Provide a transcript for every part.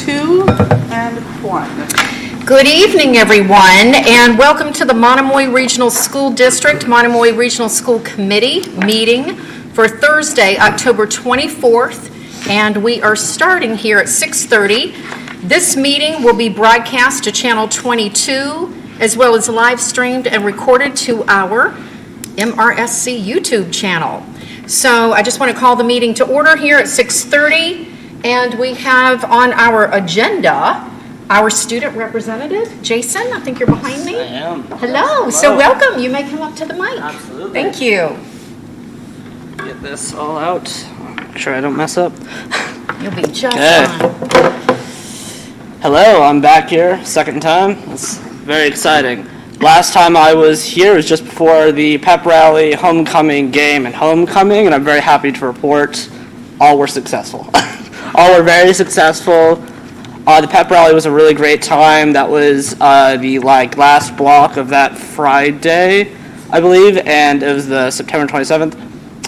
2 and 1. Good evening, everyone, and welcome to the Monomoy Regional School District, Monomoy Regional School Committee meeting for Thursday, October 24th, and we are starting here at 6:30. This meeting will be broadcast to Channel 22, as well as live streamed and recorded to our MRSC YouTube channel. So I just want to call the meeting to order here at 6:30, and we have on our agenda our student representative, Jason. I think you're behind me. I am. Hello. So welcome. You may come up to the mic. Absolutely. Thank you. Get this all out. Make sure I don't mess up. You'll be just Okay. fine. Hello, I'm back here, second time. It's very exciting. Last time I was here was just before the pep rally, homecoming game, and homecoming, and I'm very happy to report all were successful. All were very successful. The pep rally was a really great time. That was the last block of that Friday, I believe, and it was the September 27th.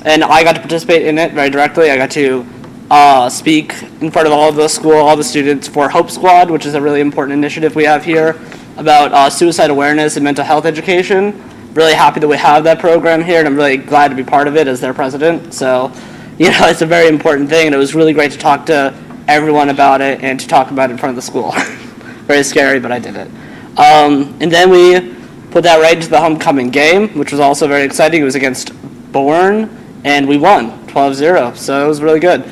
And I got to participate in it very directly. I got to speak in front of all of the school, all the students for Hope Squad, which is a really important initiative we have here about suicide awareness and mental health education. Really happy that we have that program here, and I'm really glad to be part of it as their president. So, it's a very important thing, and it was really great to talk to everyone about it and to talk about it in front of the school. Very scary, but I did it. And then we put that right into the homecoming game, which was also very exciting. It was against Bourne, and we won 12-0, so it was really good.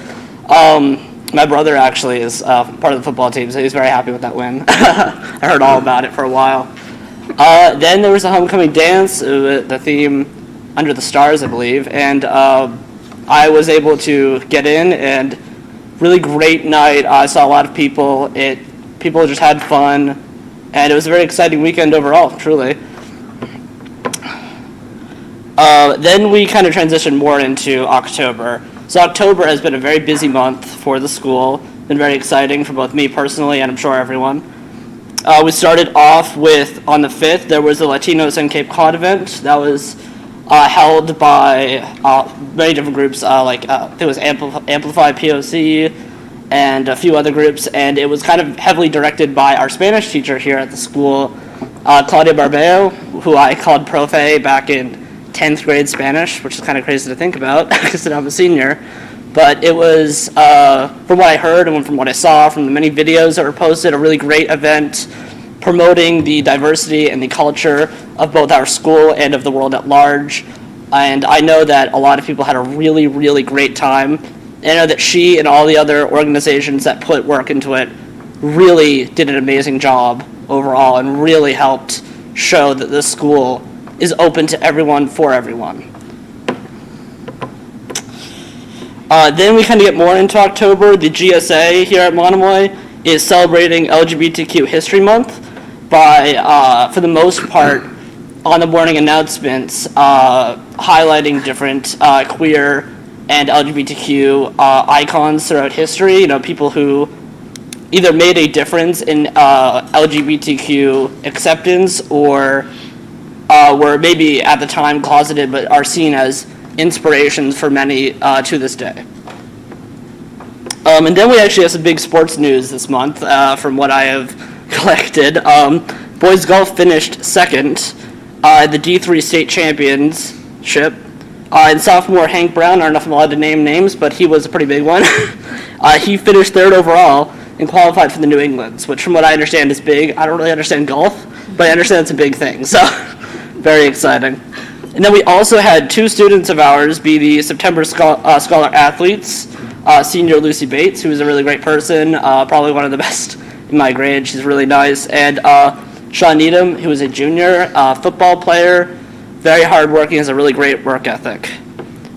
My brother actually is part of the football team, so he's very happy with that win. I heard all about it for a while. Then there was a homecoming dance, the theme Under the Stars, I believe, and I was able to get in, and really great night. I saw a lot of people. People just had fun, and it was a very exciting weekend overall, truly. Then we kind of transitioned more into October. So October has been a very busy month for the school. Been very exciting for both me personally and I'm sure everyone. We started off with, on the 5th, there was the Latinos in Cape Cod event. That was held by many different groups, I think it was Amplify POC and a few other groups, and it was kind of heavily directed by our Spanish teacher here at the school, Claudia Barbeo, who I called Profe back in 10th grade Spanish, which is kind of crazy to think about because I'm a senior. But it was, from what I heard and from what I saw from the many videos that were posted, a really great event promoting the diversity and the culture of both our school and of the world at large. And I know that a lot of people had a really, really great time. And I know that she and all the other organizations that put work into it really did an amazing job overall and really helped show that this school is open to everyone, for everyone. Then we kind of get more into October. The GSA here at Monomoy is celebrating LGBTQ History Month by, for the most part, on the morning announcements, highlighting different queer and LGBTQ icons throughout history. People who either made a difference in LGBTQ acceptance or were maybe at the time closeted but are seen as inspirations for many to this day. And then we actually have some big sports news this month from what I have collected. Boys golf finished second at the D3 state championship. And sophomore Hank Brown, I don't know if I'm allowed to name names, but he was a pretty big one. He finished third overall and qualified for the New Englands, which from what I understand is big. I don't really understand golf, but I understand it's a big thing, so very exciting. And then we also had two students of ours be the September Scholar Athletes, senior Lucy Bates, who is a really great person, probably one of the best in my grade. She's really nice. And Sean Needham, who is a junior football player, very hardworking, has a really great work ethic.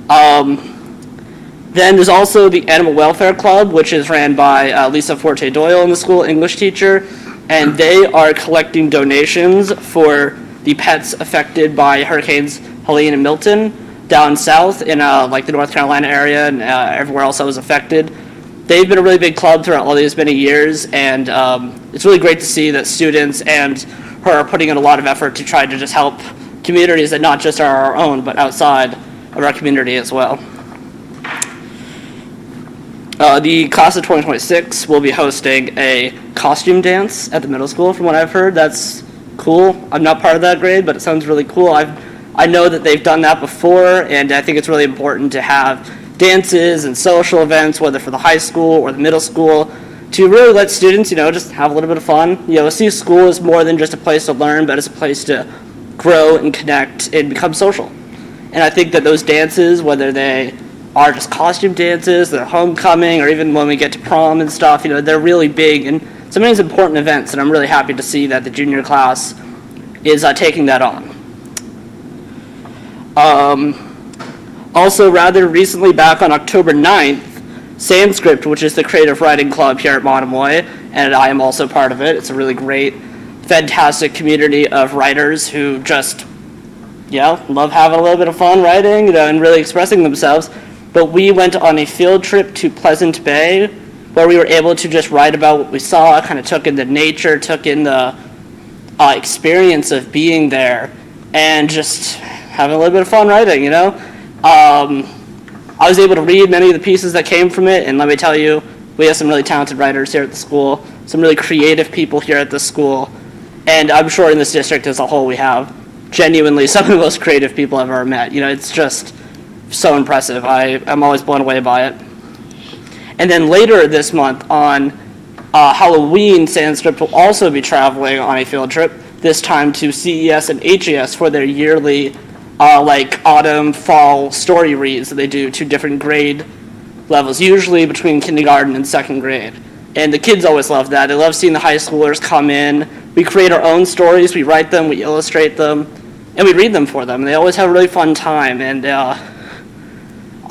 Then there's also the Animal Welfare Club, which is ran by Lisa Forte Doyle in the school, English teacher, and they are collecting donations for the pets affected by Hurricanes Helene and Milton down south in the North Carolina area and everywhere else that was affected. They've been a really big club throughout all these many years, and it's really great to see that students and her are putting in a lot of effort to try to just help communities that not just are our own, but outside of our community as well. The class of 2026 will be hosting a costume dance at the middle school, from what I've heard. That's cool. I'm not part of that grade, but it sounds really cool. I know that they've done that before, and I think it's really important to have dances and social events, whether for the high school or the middle school, to really let students, just have a little bit of fun. See school as more than just a place to learn, but as a place to grow and connect and become social. And I think that those dances, whether they are just costume dances, they're homecoming, or even when we get to prom and stuff, they're really big and sometimes important events, and I'm really happy to see that the junior class is taking that on. Also, rather recently, back on October 9th, Sanskrit, which is the creative writing club here at Monomoy, and I am also part of it. It's a really great, fantastic community of writers who just, love having a little bit of fun writing, and really expressing themselves. But we went on a field trip to Pleasant Bay, where we were able to just write about what we saw, kind of took in the nature, took in the experience of being there, and just having a little bit of fun writing, I was able to read many of the pieces that came from it, and let me tell you, we have some really talented writers here at the school, some really creative people here at the school, and I'm sure in this district as a whole we have genuinely some of the most creative people I've ever met. It's just so impressive. I'm always blown away by it. And then later this month on Halloween, Sanskrit will also be traveling on a field trip, this time to CES and HES for their yearly autumn, fall story reads that they do to different grade levels, usually between kindergarten and second grade. And the kids always love that. They love seeing the high schoolers come in. We create our own stories, we write them, we illustrate them, and we read them for them. And they always have a really fun time. And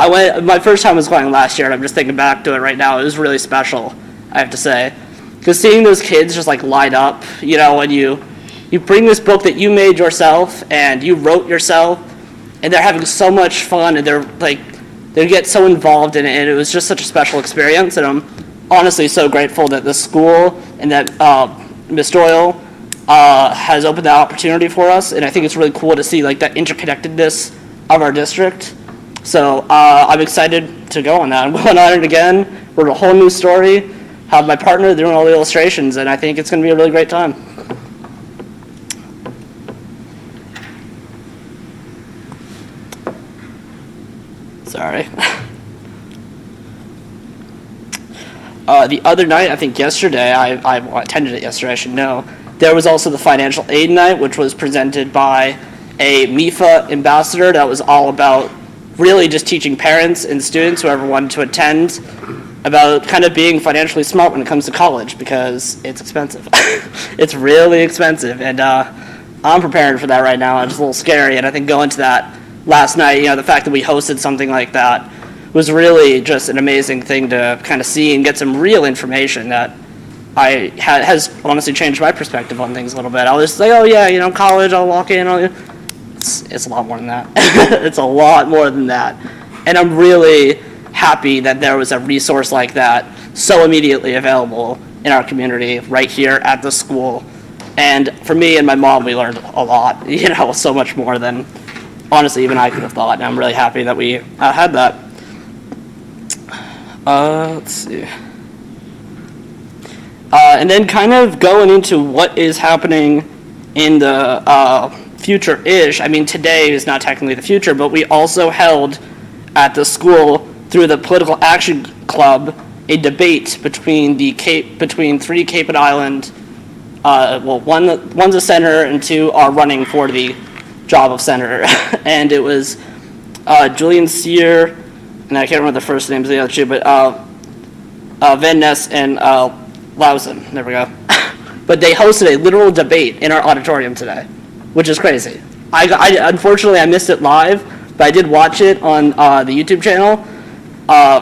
my first time was going last year, and I'm just thinking back to it right now. It was really special, I have to say. Because seeing those kids just light up, when you bring this book that you made yourself and you wrote yourself, and they're having so much fun, and they get so involved in it, and it was just such a special experience. And I'm honestly so grateful that the school and that Miss Doyle has opened that opportunity for us, and I think it's really cool to see that interconnectedness of our district. So I'm excited to go on that. I'm going on it again. We're a whole new story. Have my partner doing all the illustrations, and I think it's going to be a really great time. Sorry. The other night, I think yesterday, I attended it yesterday, I should know, there was also the financial aid night, which was presented by a MIFA ambassador that was all about really just teaching parents and students, whoever wanted to attend, about kind of being financially smart when it comes to college, because it's expensive. It's really expensive, and I'm preparing for that right now. It's a little scary, and I think going to that last night, the fact that we hosted something like that was really just an amazing thing to kind of see and get some real information that has honestly changed my perspective on things a little bit. I was like, oh yeah, college, I'll walk in. It's a lot more than that. It's a lot more than that. And I'm really happy that there was a resource like that so immediately available in our community right here at the school. And for me and my mom, we learned a lot, so much more than honestly even I could have thought. And I'm really happy that we had that. Let's see. And then kind of going into what is happening in the future-ish. I mean, today is not technically the future, but we also held at the school through the Political Action Club a debate between three Cape and Island. One's a senator and two are running for the job of senator, and it was Julian Sear, and I can't remember the first names of the other two, but Van Ness and Lausen. There we go. But they hosted a literal debate in our auditorium today, which is crazy. Unfortunately, I missed it live, but I did watch it on the YouTube channel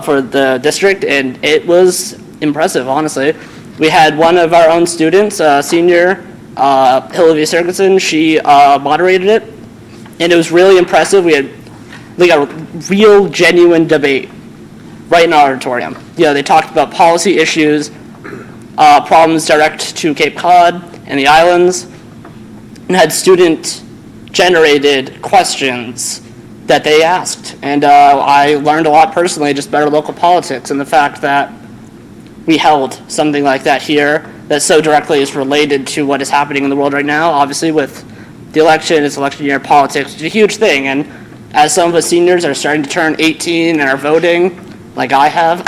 for the district, and it was impressive, honestly. We had one of our own students, senior Hillary Sergensen. She moderated it, and it was really impressive. We got a real, genuine debate right in our auditorium. They talked about policy issues, problems direct to Cape Cod and the islands, and had student-generated questions that they asked. And I learned a lot personally just about our local politics and the fact that we held something like that here that so directly is related to what is happening in the world right now. Obviously, with the election, it's election year politics, which is a huge thing. And as some of us seniors are starting to turn 18 and are voting, like I have,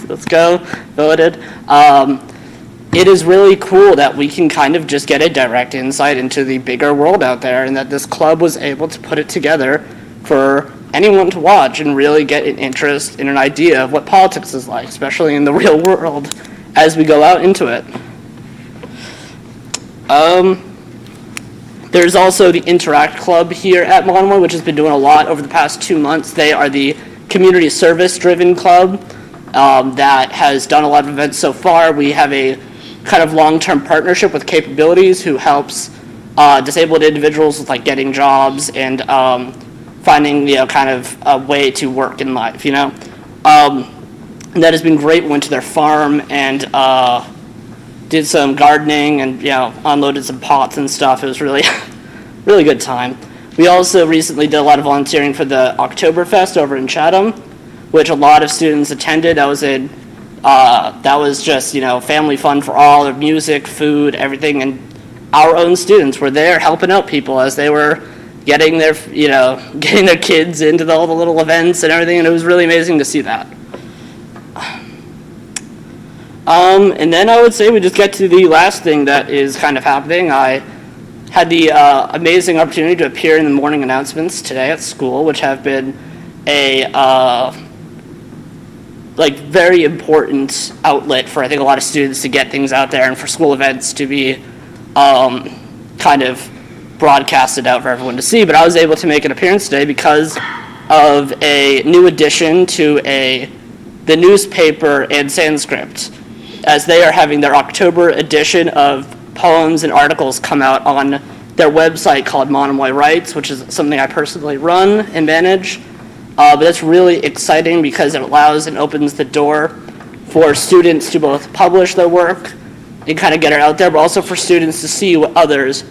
let's go, voted, it is really cool that we can kind of just get a direct insight into the bigger world out there, and that this club was able to put it together for anyone to watch and really get an interest in an idea of what politics is like, especially in the real world, as we go out into it. There's also the Interact Club here at Monomoy, which has been doing a lot over the past 2 months. They are the community service-driven club that has done a lot of events so far. We have a kind of long-term partnership with Capabilities, who helps disabled individuals with like getting jobs and finding kind of a way to work in life. And that has been great. We went to their farm and did some gardening and unloaded some pots and stuff. It was really really good time. We also recently did a lot of volunteering for the Oktoberfest over in Chatham, which a lot of students attended. That was just family fun for all, of music, food, everything, and our own students were there helping out people as they were getting their kids into all the little events and everything, and it was really amazing to see that. And then I would say we just get to the last thing that is kind of happening. I had the amazing opportunity to appear in the morning announcements today at school, which have been a very important outlet for I think a lot of students to get things out there and for school events to be kind of broadcasted out for everyone to see. But I was able to make an appearance today because of a new addition to the newspaper and Sanskrit, as they are having their October edition of poems and articles come out on their website called Monomoy Writes, which is something I personally run and manage. But it's really exciting because it allows and opens the door for students to both publish their work and kind of get it out there, but also for students to see what others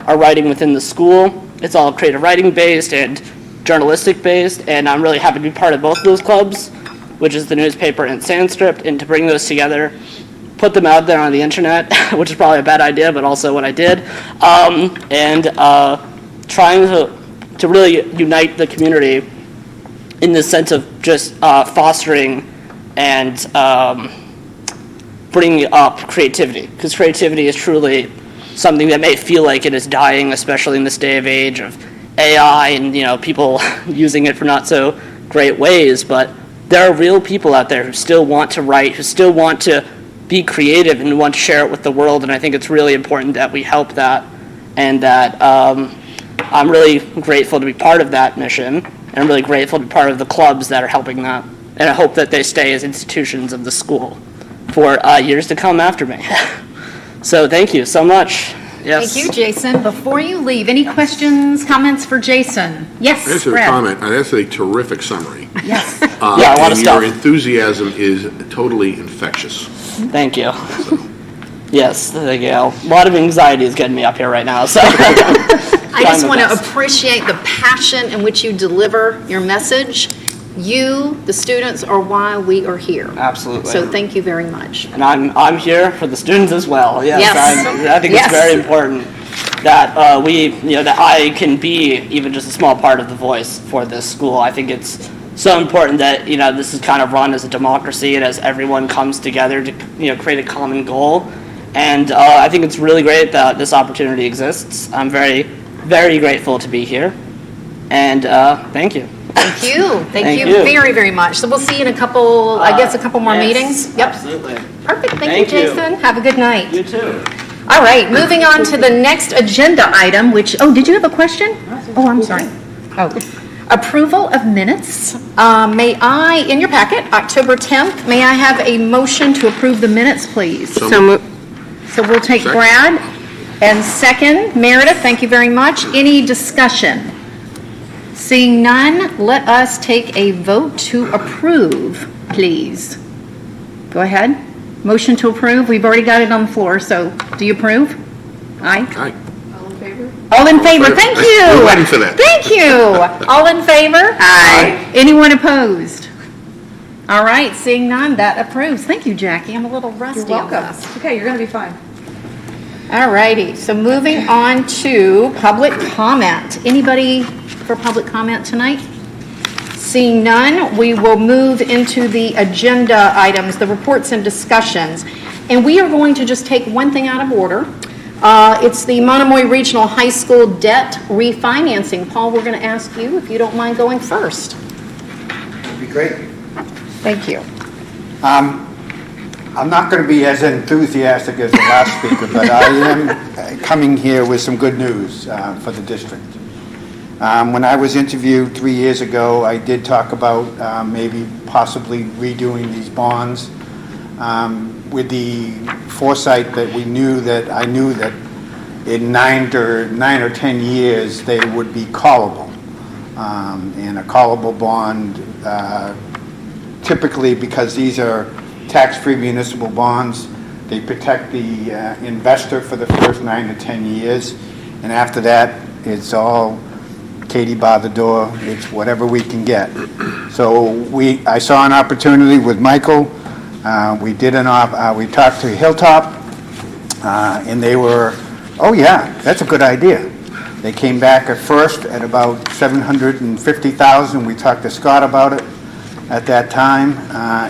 are writing within the school. It's all creative writing based and journalistic based, and I'm really happy to be part of both of those clubs, which is the newspaper and Sanskrit, and to bring those together, put them out there on the internet, which is probably a bad idea, but also what I did, and trying to really unite the community in the sense of just fostering and bringing up creativity, because creativity is truly something that may feel like it is dying, especially in this day of age of AI and people using it for not so great ways. But there are real people out there who still want to write, who still want to be creative and want to share it with the world, and I think it's really important that we help that, and that I'm really grateful to be part of that mission, and I'm really grateful to be part of the clubs that are helping that, and I hope that they stay as institutions of the school for years to come after me. So thank you so much. Yes. Thank you, Jason. Before you leave, any questions, comments for Jason? Yes, That's a Brad. comment. That's a terrific summary. Yes. Yeah, a lot of and stuff. your enthusiasm is totally infectious. Thank you. Yes, thank you. A lot of anxiety is getting me up here right now, so. I just want to best. appreciate the passion in which you deliver your message. You, the students, are why we are here. Absolutely. So thank you very much. And I'm here for the students as well. Yes, Yes. I think Yes. it's very important that that I can be even just a small part of the voice for this school. I think it's so important that this is kind of run as a democracy and as everyone comes together to create a common goal. And I think it's really great that this opportunity exists. I'm very, very grateful to be here. And thank you. Thank you. Thank you you. very, very much. So we'll see you in a couple more Yes, meetings. Yep. Absolutely. Perfect. Thank Thank you, you. Jason. Have a good night. You too. All right, moving on to the next agenda item, which, did you have a question? Oh, I'm sorry. Oh, approval of minutes. May I, in your packet, October 10th, may I have a motion to approve the minutes, please? So So we'll take Second. Brad, and second, Meredith, thank you very much. Any discussion? Seeing none, let us take a vote to approve, please. Go ahead. Motion to approve, we've already got it on the floor, so do you approve? Aye? Aye. All in favor? All in favor, thank you. We're waiting for that. Thank you. All in favor? Aye. Anyone opposed? All right, seeing none, that approves. Thank you, Jackie. I'm a little rusty You're on welcome. this. Okay, you're going to be fine. All righty, so moving on to public comment. Anybody for public comment tonight? Seeing none, we will move into the agenda items, the reports and discussions. And we are going to just take one thing out of order. It's the Monomoy Regional High School debt refinancing. Paul, we're going to ask you if you don't mind going first. That'd be great. Thank you. I'm not going to be as enthusiastic as the last speaker, but I am coming here with some good news for the district. When I was interviewed 3 years ago, I did talk about maybe possibly redoing these bonds with the foresight that I knew that in 9 or 10 years they would be callable. And a callable bond, typically because these are tax-free municipal bonds, they protect the investor for the first 9 to 10 years, and after that, it's all Katie bar the door, it's whatever we can get. So I saw an opportunity with Michael. We talked to Hilltop, and they were, oh yeah, that's a good idea. They came back at first at about $750,000. We talked to Scott about it at that time,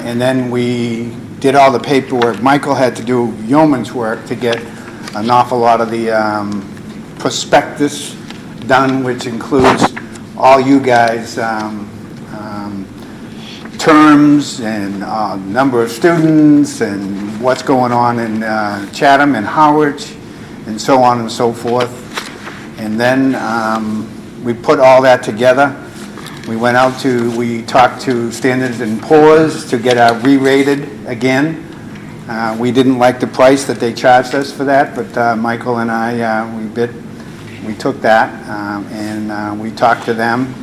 and then we did all the paperwork. Michael had to do yeoman's work to get an awful lot of the prospectus done, which includes all you guys' terms and number of students and what's going on in Chatham and Howard and so on and so forth. And then we put all that together. We talked to Standards & Poor's to get our re-rated again. We didn't like the price that they charged us for that, but Michael and I, we took that and we talked to them.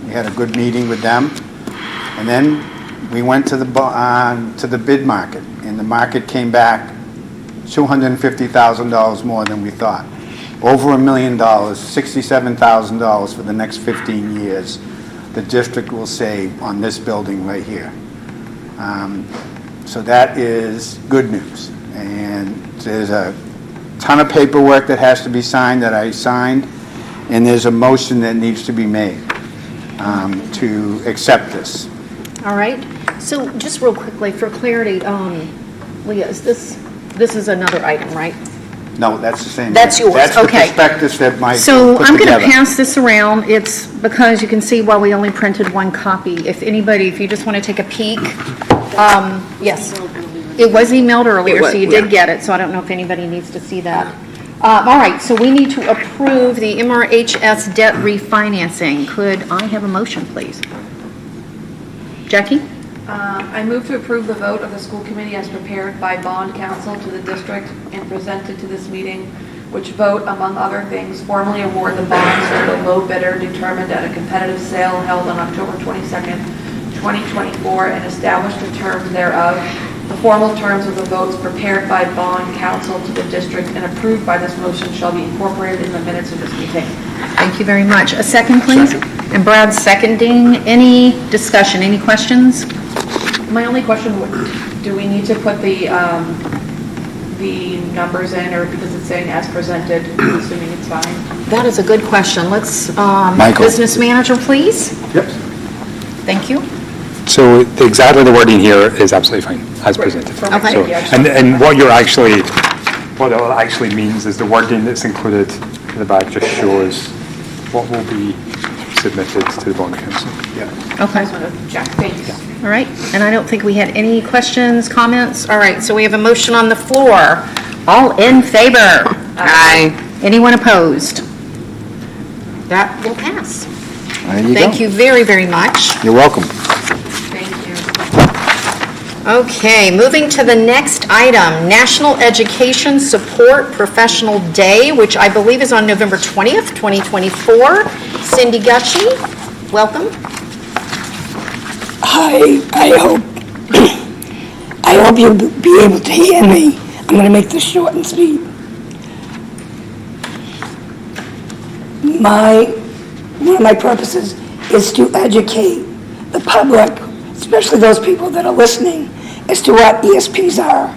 We had a good meeting with them. And then we went to the bid market, and the market came back $250,000 more than we thought. Over $1 million, $67,000 for the next 15 years. The district will save on this building right here. So that is good news. And there's a ton of paperwork that has to be signed that I signed, and there's a motion that needs to be made to accept this. All right, so just real quickly, for clarity, Leah, this is another item, right? No, that's the same. That's yours, That's okay. the prospectus that Mike So put I'm going to together. pass this around. It's because you can see why we only printed one copy. If you just want to take a peek. Yes, it was emailed earlier, so you did get it, so I don't know if anybody needs to see that. All right, so we need to approve the MRHS debt refinancing. Could I have a motion, please? Jackie? I move to approve the vote of the school committee as prepared by bond counsel to the district and presented to this meeting, which vote, among other things, formally award the bonds to the low bidder determined at a competitive sale held on October 22nd, 2024, and establish the terms thereof. The formal terms of the votes prepared by bond counsel to the district and approved by this motion shall be incorporated in the minutes of this meeting. Thank you very much. A second, please? And Brad's seconding. Any discussion, any questions? My only question would, do we need to put the numbers in, or because it's saying as presented, I'm assuming it's fine? That is a good question. Let's, Michael. business manager, please? Yep. Thank you. So exactly the wording here is absolutely fine, as presented. Okay. So, and what it actually means is the wording that's included in the back just shows what will be submitted to the bond council. Yeah. Okay. I just want to check. Thanks. All right. And I don't think we had any questions, comments. All right. So we have a motion on the floor. All in favor? Aye. Anyone opposed? That will pass. There you go. Thank you very, very much. You're welcome. Thank you. Okay, moving to the next item, National Education Support Professional Day, which I believe is on November 20th, 2024. Cindy Gushy, welcome. Hi, I hope you'll be able to hear me. I'm going to make this short and sweet. one of my purposes is to educate the public, especially those people that are listening, as to what ESPs are.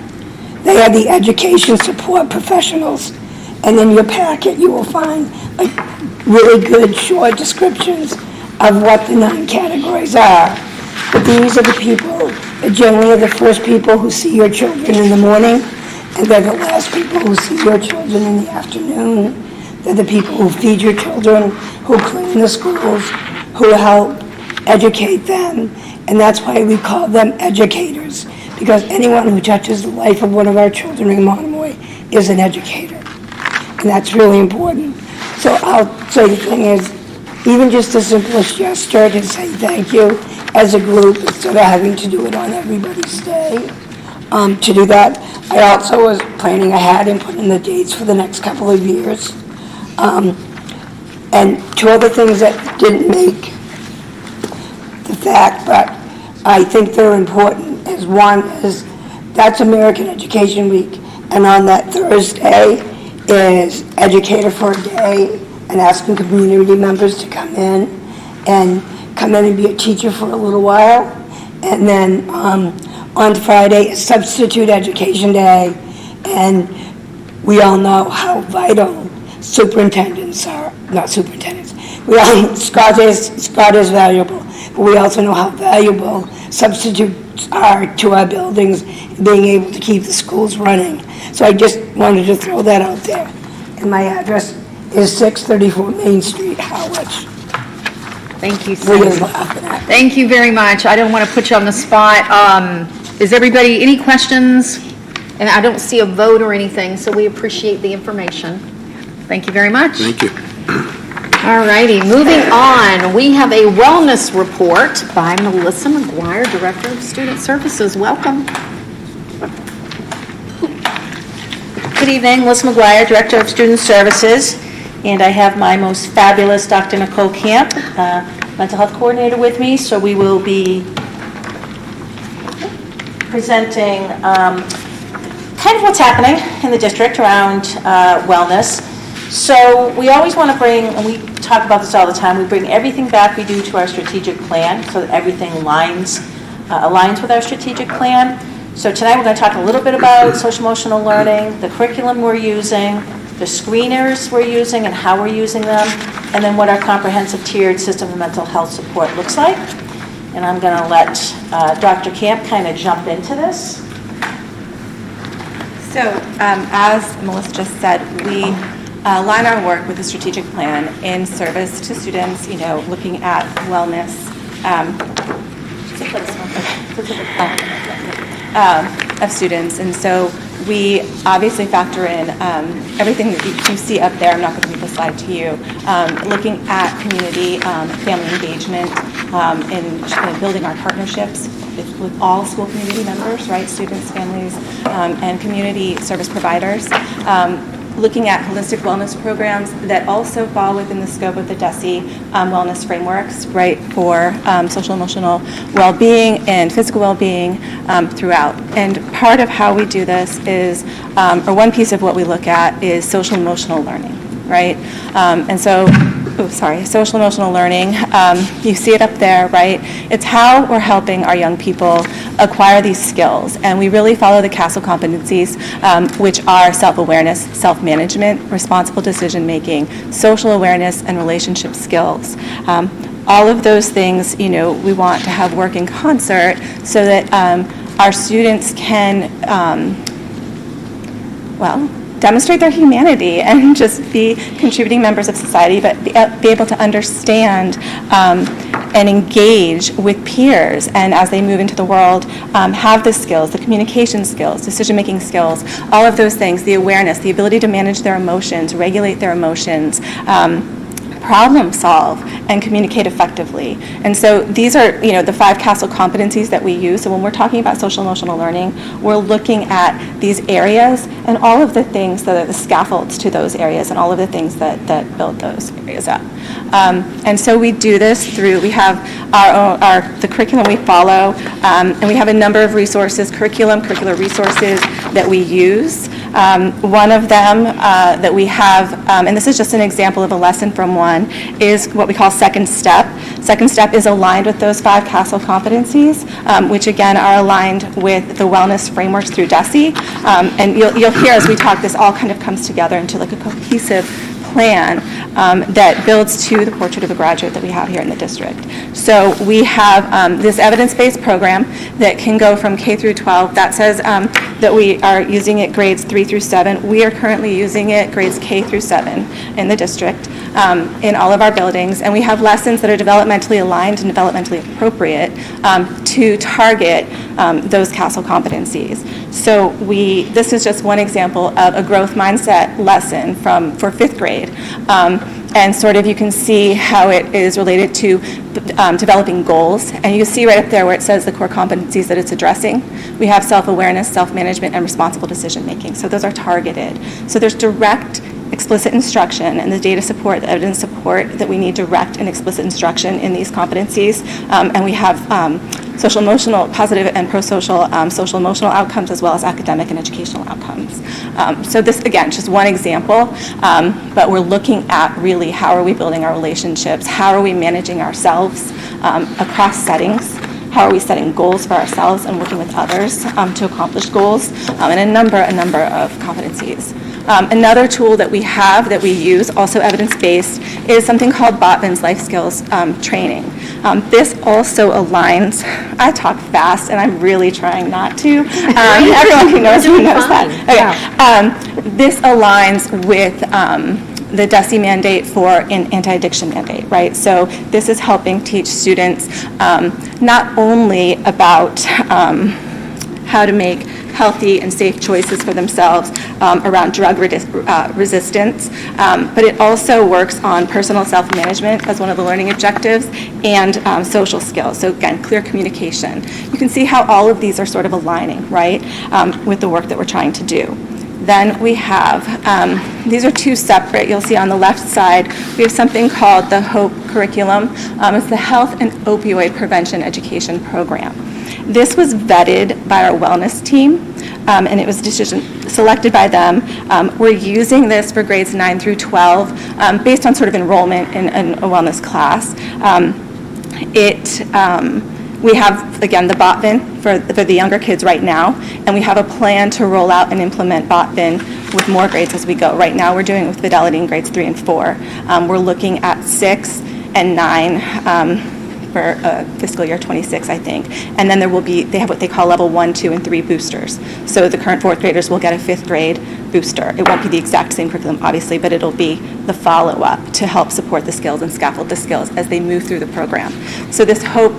They are the education support professionals. And in your packet, you will find like really good short descriptions of what the 9 categories are. But these are the people that generally are the first people who see your children in the morning, and they're the last people who see your children in the afternoon. They're the people who feed your children, who clean the schools, who help educate them. And that's why we call them educators, because anyone who touches the life of one of our children in Monomoy is an educator. And that's really important. So I'll say the thing is, even just the simplest gesture to say thank you as a group instead of having to do it on everybody's day. To do that, I also was planning ahead and putting the dates for the next couple of years. And 2 other things that didn't make the fact, but I think they're important, is one is that's American Education Week, and on that Thursday is Educator for a Day, and asking community members to come in and be a teacher for a little while. And then on Friday is Substitute Education Day, and we all know how vital superintendents are, not superintendents, Scott is valuable, but we also know how valuable substitutes are to our buildings, being able to keep the schools running. So I just wanted to throw that out there. And my address is 634 Main Street, Harwich. Thank you so Leah's much. laughing at me. Thank you very much. I don't want to put you on the spot. Is everybody, any questions? And I don't see a vote or anything, so we appreciate the information. Thank you very much. Thank you. All righty, moving on. We have a wellness report by Melissa McGuire, Director of Student Services. Welcome. Good evening, Melissa McGuire, Director of Student Services, and I have my most fabulous Dr. Nicole Camp, Mental Health Coordinator, with me, so we will be presenting kind of what's happening in the district around wellness. So we always want to bring, and we talk about this all the time, we bring everything back we do to our strategic plan so that everything aligns with our strategic plan. So tonight we're going to talk a little bit about social-emotional learning, the curriculum we're using, the screeners we're using and how we're using them, and then what our comprehensive tiered system of mental health support looks like. And I'm going to let Dr. Camp kind of jump into this. So as Melissa just said, we align our work with the strategic plan in service to students, looking at wellness. Of students, and so we obviously factor in everything that you see up there. I'm not going to read the slide to you. Looking at community, family engagement, and building our partnerships with all school community members, right? Students, families, and community service providers. Looking at holistic wellness programs that also fall within the scope of the DESE wellness frameworks, right, for social emotional well-being and physical well-being throughout. And part of how we do this is, or one piece of what we look at is social emotional learning, right? And so, social emotional learning, you see it up there, right? It's how we're helping our young people acquire these skills. And we really follow the CASEL competencies, which are self-awareness, self-management, responsible decision-making, social awareness, and relationship skills. All of those things, we want to have work in concert so that our students can, demonstrate their humanity and just be contributing members of society, but be able to understand and engage with peers, and as they move into the world, have the skills, the communication skills, decision-making skills, all of those things, the awareness, the ability to manage their emotions, regulate their emotions, problem solve, and communicate effectively. And so these are, the 5 CASEL competencies that we use. So when we're talking about social emotional learning, we're looking at these areas and all of the things that are the scaffolds to those areas and all of the things that build those areas up. And so we do this through, we have the curriculum we follow, and we have a number of resources, curricular resources that we use. One of them that we have, and this is just an example of a lesson from one, is what we call Second Step. Second Step is aligned with those 5 CASEL competencies, which again are aligned with the wellness frameworks through DESE. And you'll hear as we talk, this all kind of comes together into like a cohesive plan that builds to the portrait of a graduate that we have here in the district. So we have this evidence-based program that can go from K through 12. That says that we are using it grades 3 through 7. We are currently using it grades K through 7 in the district in all of our buildings. And we have lessons that are developmentally aligned and developmentally appropriate to target those CASEL competencies. So this is just one example of a growth mindset lesson for 5th grade. And sort of you can see how it is related to developing goals. And you can see right up there where it says the core competencies that it's addressing. We have self-awareness, self-management, and responsible decision-making. So those are targeted. So there's direct, explicit instruction and the data support, the evidence support that we need direct and explicit instruction in these competencies. And we have social emotional, positive and pro-social, social emotional outcomes as well as academic and educational outcomes. So this, again, just one example, but we're looking at really how are we building our relationships, how are we managing ourselves across settings, how are we setting goals for ourselves and working with others to accomplish goals, and a number of competencies. Another tool that we have that we use, also evidence-based, is something called Botman's Life Skills Training. This also aligns, I talk fast and I'm really trying not to. Everyone who knows me knows that. Okay. This aligns with the DESE mandate for an anti-addiction mandate, right? So this is helping teach students not only about how to make healthy and safe choices for themselves around drug resistance, but it also works on personal self-management as one of the learning objectives and social skills. So again, clear communication. You can see how all of these are sort of aligning, right, with the work that we're trying to do. Then we have, these are 2 separate, you'll see on the left side, we have something called the HOPE curriculum. It's the Health and Opioid Prevention Education Program. This was vetted by our wellness team, and it was selected by them. We're using this for grades 9 through 12 based on sort of enrollment in a wellness class. We have, again, the BOTVIN for the younger kids right now, and we have a plan to roll out and implement BOTVIN with more grades as we go. Right now, we're doing it with fidelity in grades 3 and 4. We're looking at 6 and 9 for fiscal year 26, I think. And then they have what they call level 1, 2, and 3 boosters. So the current 4th graders will get a 5th grade booster. It won't be the exact same curriculum, obviously, but it'll be the follow-up to help support the skills and scaffold the skills as they move through the program. So this HOPE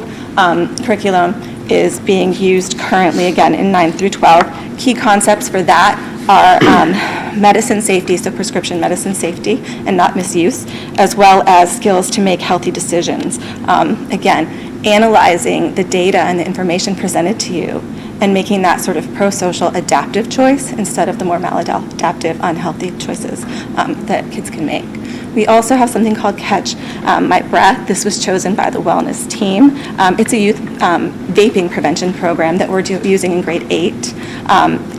curriculum is being used currently, again, in 9 through 12. Key concepts for that are medicine safety, so prescription medicine safety and not misuse, as well as skills to make healthy decisions. Again, analyzing the data and the information presented to you and making that sort of pro-social adaptive choice instead of the more maladaptive unhealthy choices that kids can make. We also have something called Catch My Breath. This was chosen by the wellness team. It's a youth vaping prevention program that we're using in grade 8.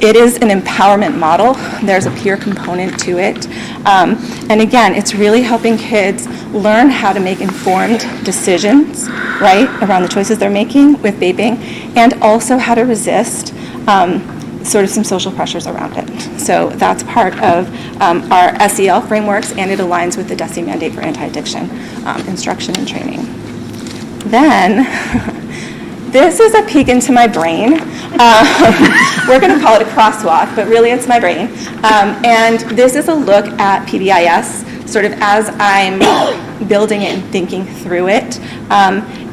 It is an empowerment model. There's a peer component to it. And again, it's really helping kids learn how to make informed decisions, right, around the choices they're making with vaping, and also how to resist sort of some social pressures around it. So that's part of our SEL frameworks, and it aligns with the DESE mandate for anti-addiction instruction and training. Then, this is a peek into my brain. We're going to call it a crosswalk, but really it's my brain. And this is a look at PBIS, sort of as I'm building it and thinking through it.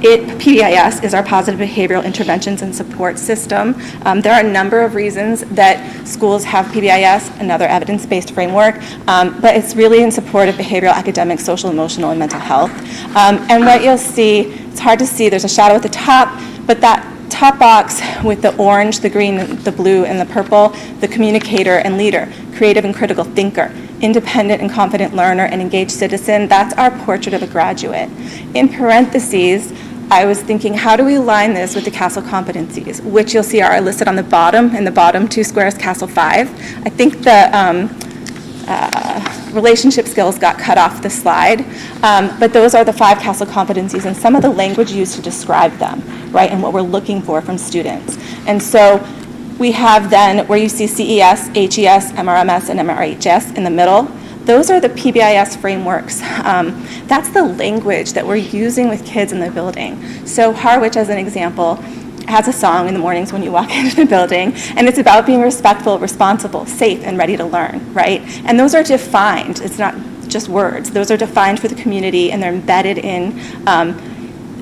PBIS is our positive behavioral interventions and support system. There are a number of reasons that schools have PBIS, another evidence-based framework, but it's really in support of behavioral, academic, social, emotional, and mental health. And what you'll see, it's hard to see, there's a shadow at the top, but that top box with the orange, the green, the blue, and the purple, the communicator and leader, creative and critical thinker, independent and confident learner, and engaged citizen, that's our portrait of a graduate. In parentheses, I was thinking, how do we align this with the CASEL competencies, which you'll see are listed on the bottom, in the bottom 2 squares, CASEL 5. I think the relationship skills got cut off the slide, but those are the 5 CASEL competencies and some of the language used to describe them, right, and what we're looking for from students. And so we have then where you see CES, HES, MRMS, and MRHS in the middle. Those are the PBIS frameworks. That's the language that we're using with kids in the building. So Harwich, as an example, has a song in the mornings when you walk into the building, and it's about being respectful, responsible, safe, and ready to learn, right? And those are defined. It's not just words. Those are defined for the community, and they're embedded in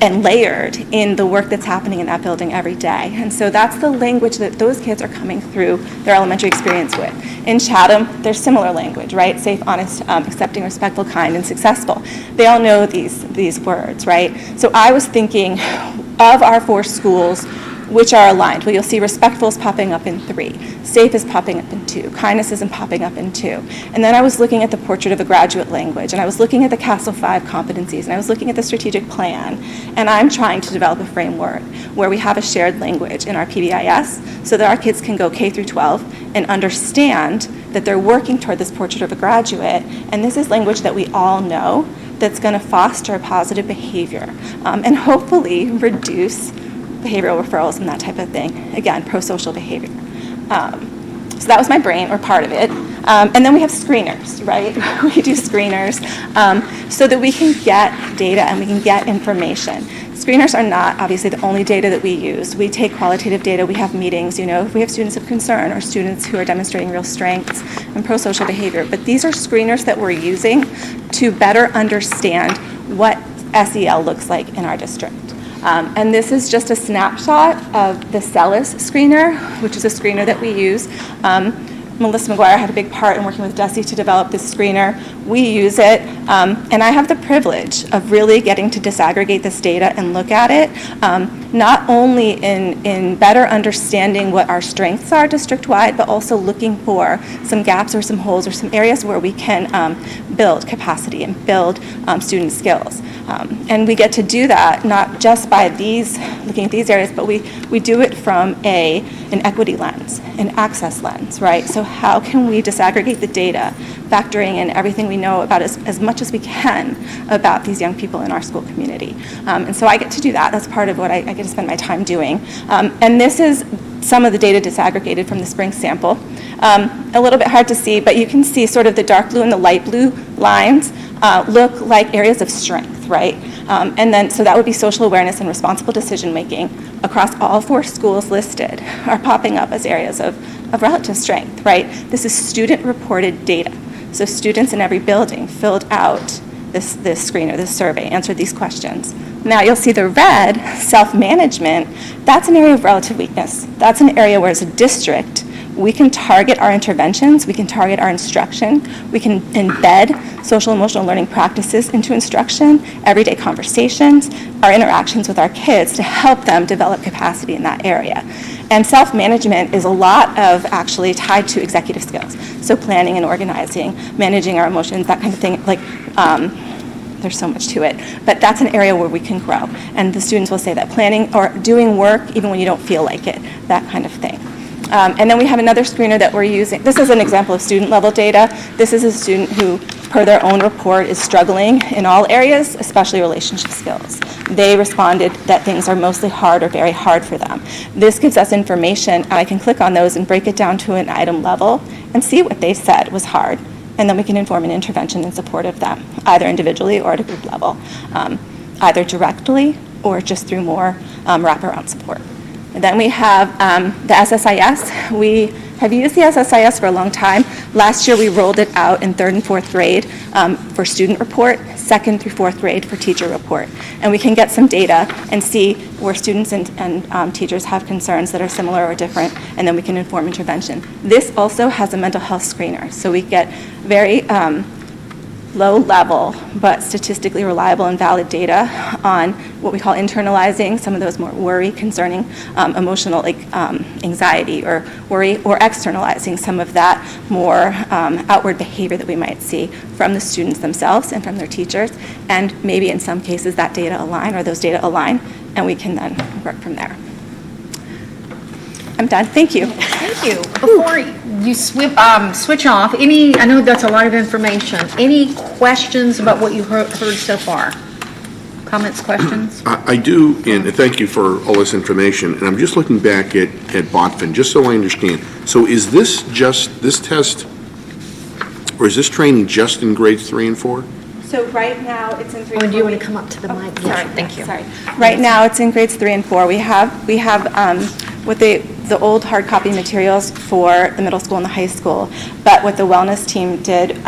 and layered in the work that's happening in that building every day. And so that's the language that those kids are coming through their elementary experience with. In Chatham, there's similar language, right? Safe, honest, accepting, respectful, kind, and successful. They all know these words, right? So I was thinking of our 4 schools, which are aligned. Well, you'll see respectful is popping up in 3, safe is popping up in 2, kindness isn't popping up in 2. And then I was looking at the portrait of a graduate language, and I was looking at the CASEL 5 competencies, and I was looking at the strategic plan, and I'm trying to develop a framework where we have a shared language in our PBIS so that our kids can go K through 12 and understand that they're working toward this portrait of a graduate, and this is language that we all know that's going to foster positive behavior and hopefully reduce behavioral referrals and that type of thing. Again, pro-social behavior. So that was my brain, or part of it. And then we have screeners, right? We do screeners so that we can get data and we can get information. Screeners are not obviously the only data that we use. We take qualitative data, we have meetings, if we have students of concern or students who are demonstrating real strengths and pro-social behavior. But these are screeners that we're using to better understand what SEL looks like in our district. And this is just a snapshot of the CELIS screener, which is a screener that we use. Melissa McGuire had a big part in working with Desi to develop this screener. We use it, and I have the privilege of really getting to disaggregate this data and look at it, not only in better understanding what our strengths are district-wide, but also looking for some gaps or some holes or some areas where we can build capacity and build student skills. And we get to do that not just by looking at these areas, but we do it from an equity lens, an access lens, right? So how can we disaggregate the data, factoring in everything we know about as much as we can about these young people in our school community? And so I get to do that. That's part of what I get to spend my time doing. And this is some of the data disaggregated from the spring sample. A little bit hard to see, but you can see sort of the dark blue and the light blue lines look like areas of strength, right? And then, so that would be social awareness and responsible decision making across all 4 schools listed are popping up as areas of relative strength, right? This is student reported data. So students in every building filled out this screener, this survey, answered these questions. Now you'll see the red, self-management, that's an area of relative weakness. That's an area where as a district, we can target our interventions, we can target our instruction, we can embed social emotional learning practices into instruction, everyday conversations, our interactions with our kids to help them develop capacity in that area. And self-management is a lot of actually tied to executive skills. So planning and organizing, managing our emotions, that kind of thing, there's so much to it, but that's an area where we can grow. And the students will say that planning or doing work even when you don't feel like it, that kind of thing. And then we have another screener that we're using. This is an example of student level data. This is a student who, per their own report, is struggling in all areas, especially relationship skills. They responded that things are mostly hard or very hard for them. This gives us information, and I can click on those and break it down to an item level and see what they said was hard. And then we can inform an intervention in support of them, either individually or at a group level, either directly or just through more wraparound support. And then we have the SSIS. We have used the SSIS for a long time. Last year we rolled it out in 3rd and 4th grade for student report, 2nd through 4th grade for teacher report. And we can get some data and see where students and teachers have concerns that are similar or different, and then we can inform intervention. This also has a mental health screener, so we get very low level but statistically reliable and valid data on what we call internalizing some of those more worry, concerning, emotional anxiety or worry, or externalizing some of that more outward behavior that we might see from the students themselves and from their teachers. And maybe in some cases that data align, or those data align and we can then work from there. I'm done. Thank you. Thank you. Before you switch off, I know that's a lot of information. Any questions about what you heard so far? Comments, questions? I do, and thank you for all this information, and I'm just looking back at Botfin, just so I understand. So is this just, this test, or is this training just in grades 3 and 4? So right now, it's in 3 Oh, and 4. do you want to come up to the mic? Sorry, Thank you. Sorry. Right now, it's in grades 3 and 4. We have with the old hard copy materials for the middle school and the high school. But what the wellness team did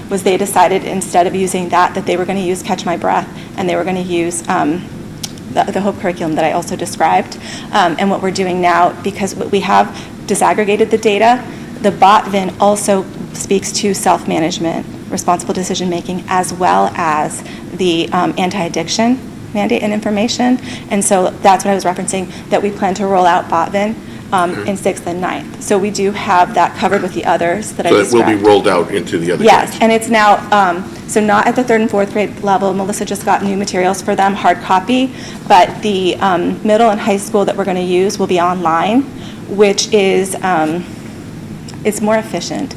was they decided instead of using that they were going to use Catch My Breath, and they were going to use the HOPE curriculum that I also described. And what we're doing now, because we have disaggregated the data, the BOTVIN also speaks to self-management, responsible decision-making, as well as the anti-addiction mandate and information. And so that's what I was referencing, that we plan to roll out BOTVIN in 6th and 9th. So we do have that covered with the others that I So that described. will be rolled out into the other Yes, grades? and it's now, so not at the 3rd and 4th grade level. Melissa just got new materials for them, hard copy, but the middle and high school that we're going to use will be online, which is, it's more efficient.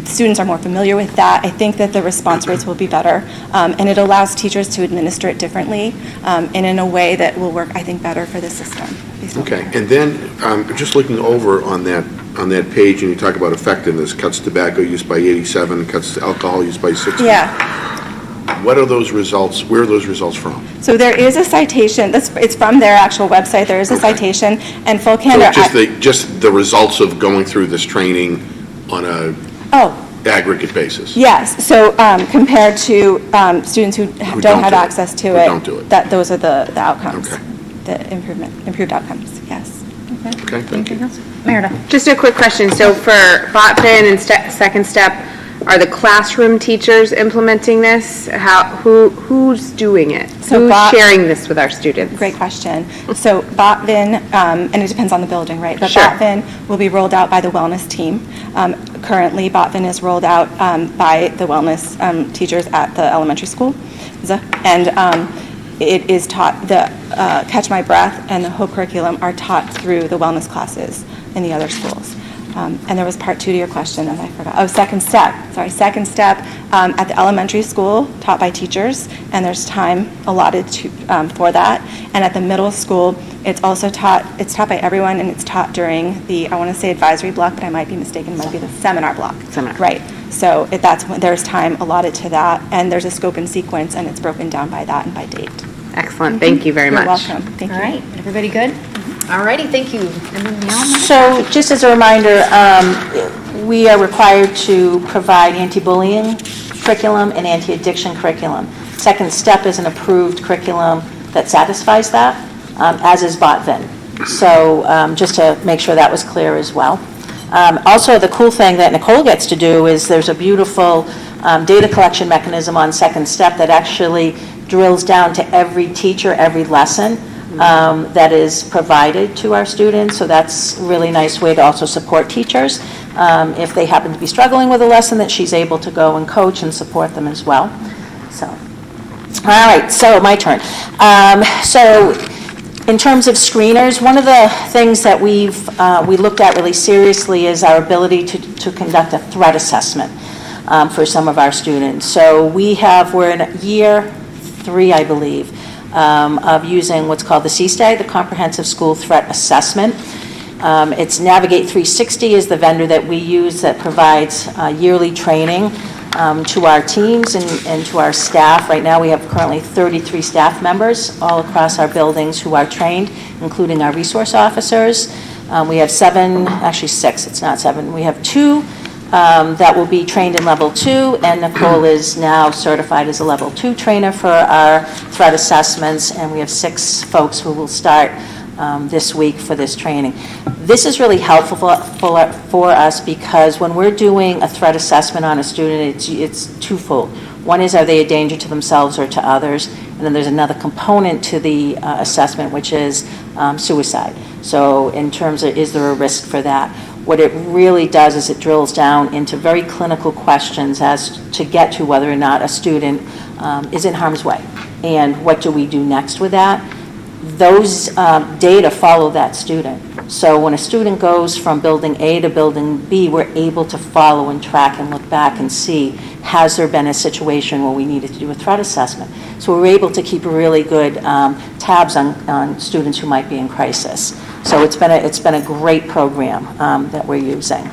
Students are more familiar with that. I think that the response rates will be better, and it allows teachers to administer it differently and in a way that will work, I think, better for the system. Okay, and then, just looking over on that page, and you talk about effectiveness, cuts tobacco use by 87, cuts alcohol use by 60. Yeah. What are those results, where are those results from? So there is a citation, it's from their actual website, there is a citation, and full So candor. just the results of going through this training on a aggregate basis? Yes, so compared to students who don't don't have do it, access to who it. don't do it. Those are the outcomes. Okay. The improved outcomes, yes. Okay, thank you. Meredith? Just a quick question. So for BOTFIN and second step, are the classroom teachers implementing this? Who's doing it? So Who's sharing this with our students? Great question. So BOTVIN, and it depends on the building, right? But Sure. BOTVIN will be rolled out by the wellness team. Currently, BOTVIN is rolled out by the wellness teachers at the elementary school. And it is taught, the Catch My Breath and the HOPE curriculum are taught through the wellness classes in the other schools. And there was part 2 to your question, and I forgot. Oh, second step. Sorry, second step at the elementary school, taught by teachers, and there's time allotted for that. And at the middle school, it's also taught. It's taught by everyone, and it's taught during the, I want to say advisory block, but I might be mistaken. It might be the seminar block. Seminar. Right. So that's when there's time allotted to that, and there's a scope and sequence, and it's broken down by that and by date. Excellent. Thank you very much. You're welcome. Thank you. All right, everybody good? All righty, thank you. And then Mel? So just as a reminder, we are required to provide anti-bullying curriculum and anti-addiction curriculum. Second step is an approved curriculum that satisfies that, as is BOTVIN. So just to make sure that was clear as well. Also, the cool thing that Nicole gets to do is there's a beautiful data collection mechanism on second step that actually drills down to every teacher, every lesson that is provided to our students. So that's a really nice way to also support teachers. If they happen to be struggling with a lesson, that she's able to go and coach and support them as well. So, all right, so my turn. So in terms of screeners, one of the things that we looked at really seriously is our ability to conduct a threat assessment for some of our students. So we're in year 3, I believe, of using what's called the CSTAG, the Comprehensive School Threat Assessment. It's Navigate 360 is the vendor that we use that provides yearly training to our teams and to our staff. Right now we have currently 33 staff members all across our buildings who are trained, including our resource officers. We have 6, it's not 7. We have 2 that will be trained in level 2, and Nicole is now certified as a level 2 trainer for our threat assessments, and we have 6 folks who will start this week for this training. This is really helpful for us because when we're doing a threat assessment on a student, it's twofold. One is, are they a danger to themselves or to others? And then there's another component to the assessment, which is suicide. So in terms of, is there a risk for that? What it really does is it drills down into very clinical questions as to get to whether or not a student is in harm's way. and what do we do next with that, those data follow that student. So when a student goes from building A to building B, we're able to follow and track and look back and see, has there been a situation where we needed to do a threat assessment? So we're able to keep really good tabs on students who might be in crisis. So it's been a great program that we're using.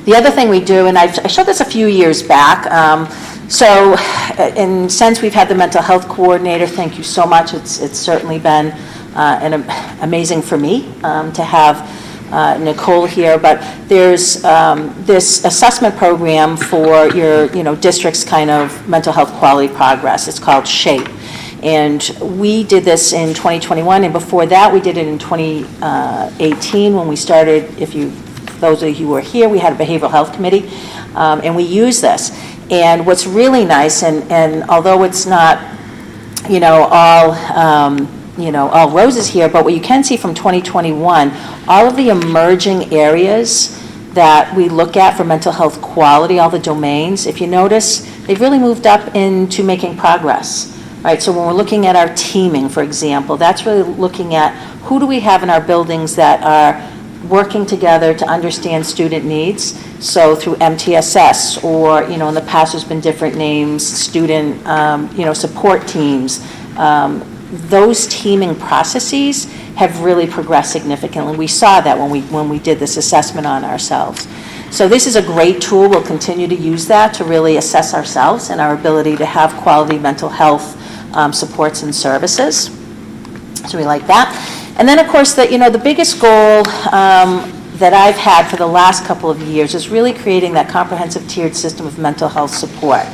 The other thing we do, and I showed this a few years back, and since we've had the mental health coordinator, thank you so much. It's certainly been amazing for me to have Nicole here. But there's this assessment program for your district's kind of mental health quality progress. It's called SHAPE. And we did this in 2021, and before that we did it in 2018 when we started, those of you who were here, we had a behavioral health committee, and we use this. And what's really nice, and although it's not, all roses here, but what you can see from 2021, all of the emerging areas that we look at for mental health quality, all the domains, if you notice, they've really moved up into making progress. Right, so when we're looking at our teaming, for example, that's really looking at who do we have in our buildings that are working together to understand student needs. So through MTSS, or in the past there's been different names, student support teams. Those teaming processes have really progressed significantly. We saw that when we did this assessment on ourselves. So this is a great tool. We'll continue to use that to really assess ourselves and our ability to have quality mental health supports and services. So we like that. And then, of course, the biggest goal that I've had for the last couple of years is really creating that comprehensive tiered system of mental health support.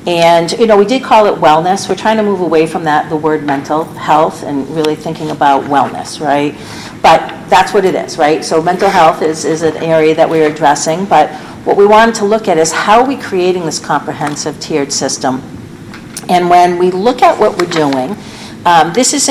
And, we did call it wellness. We're trying to move away from the word mental health, and really thinking about wellness, right? But that's what it is, right? So mental health is an area that we're addressing, but what we wanted to look at is how are we creating this comprehensive tiered system. And when we look at what we're doing, this is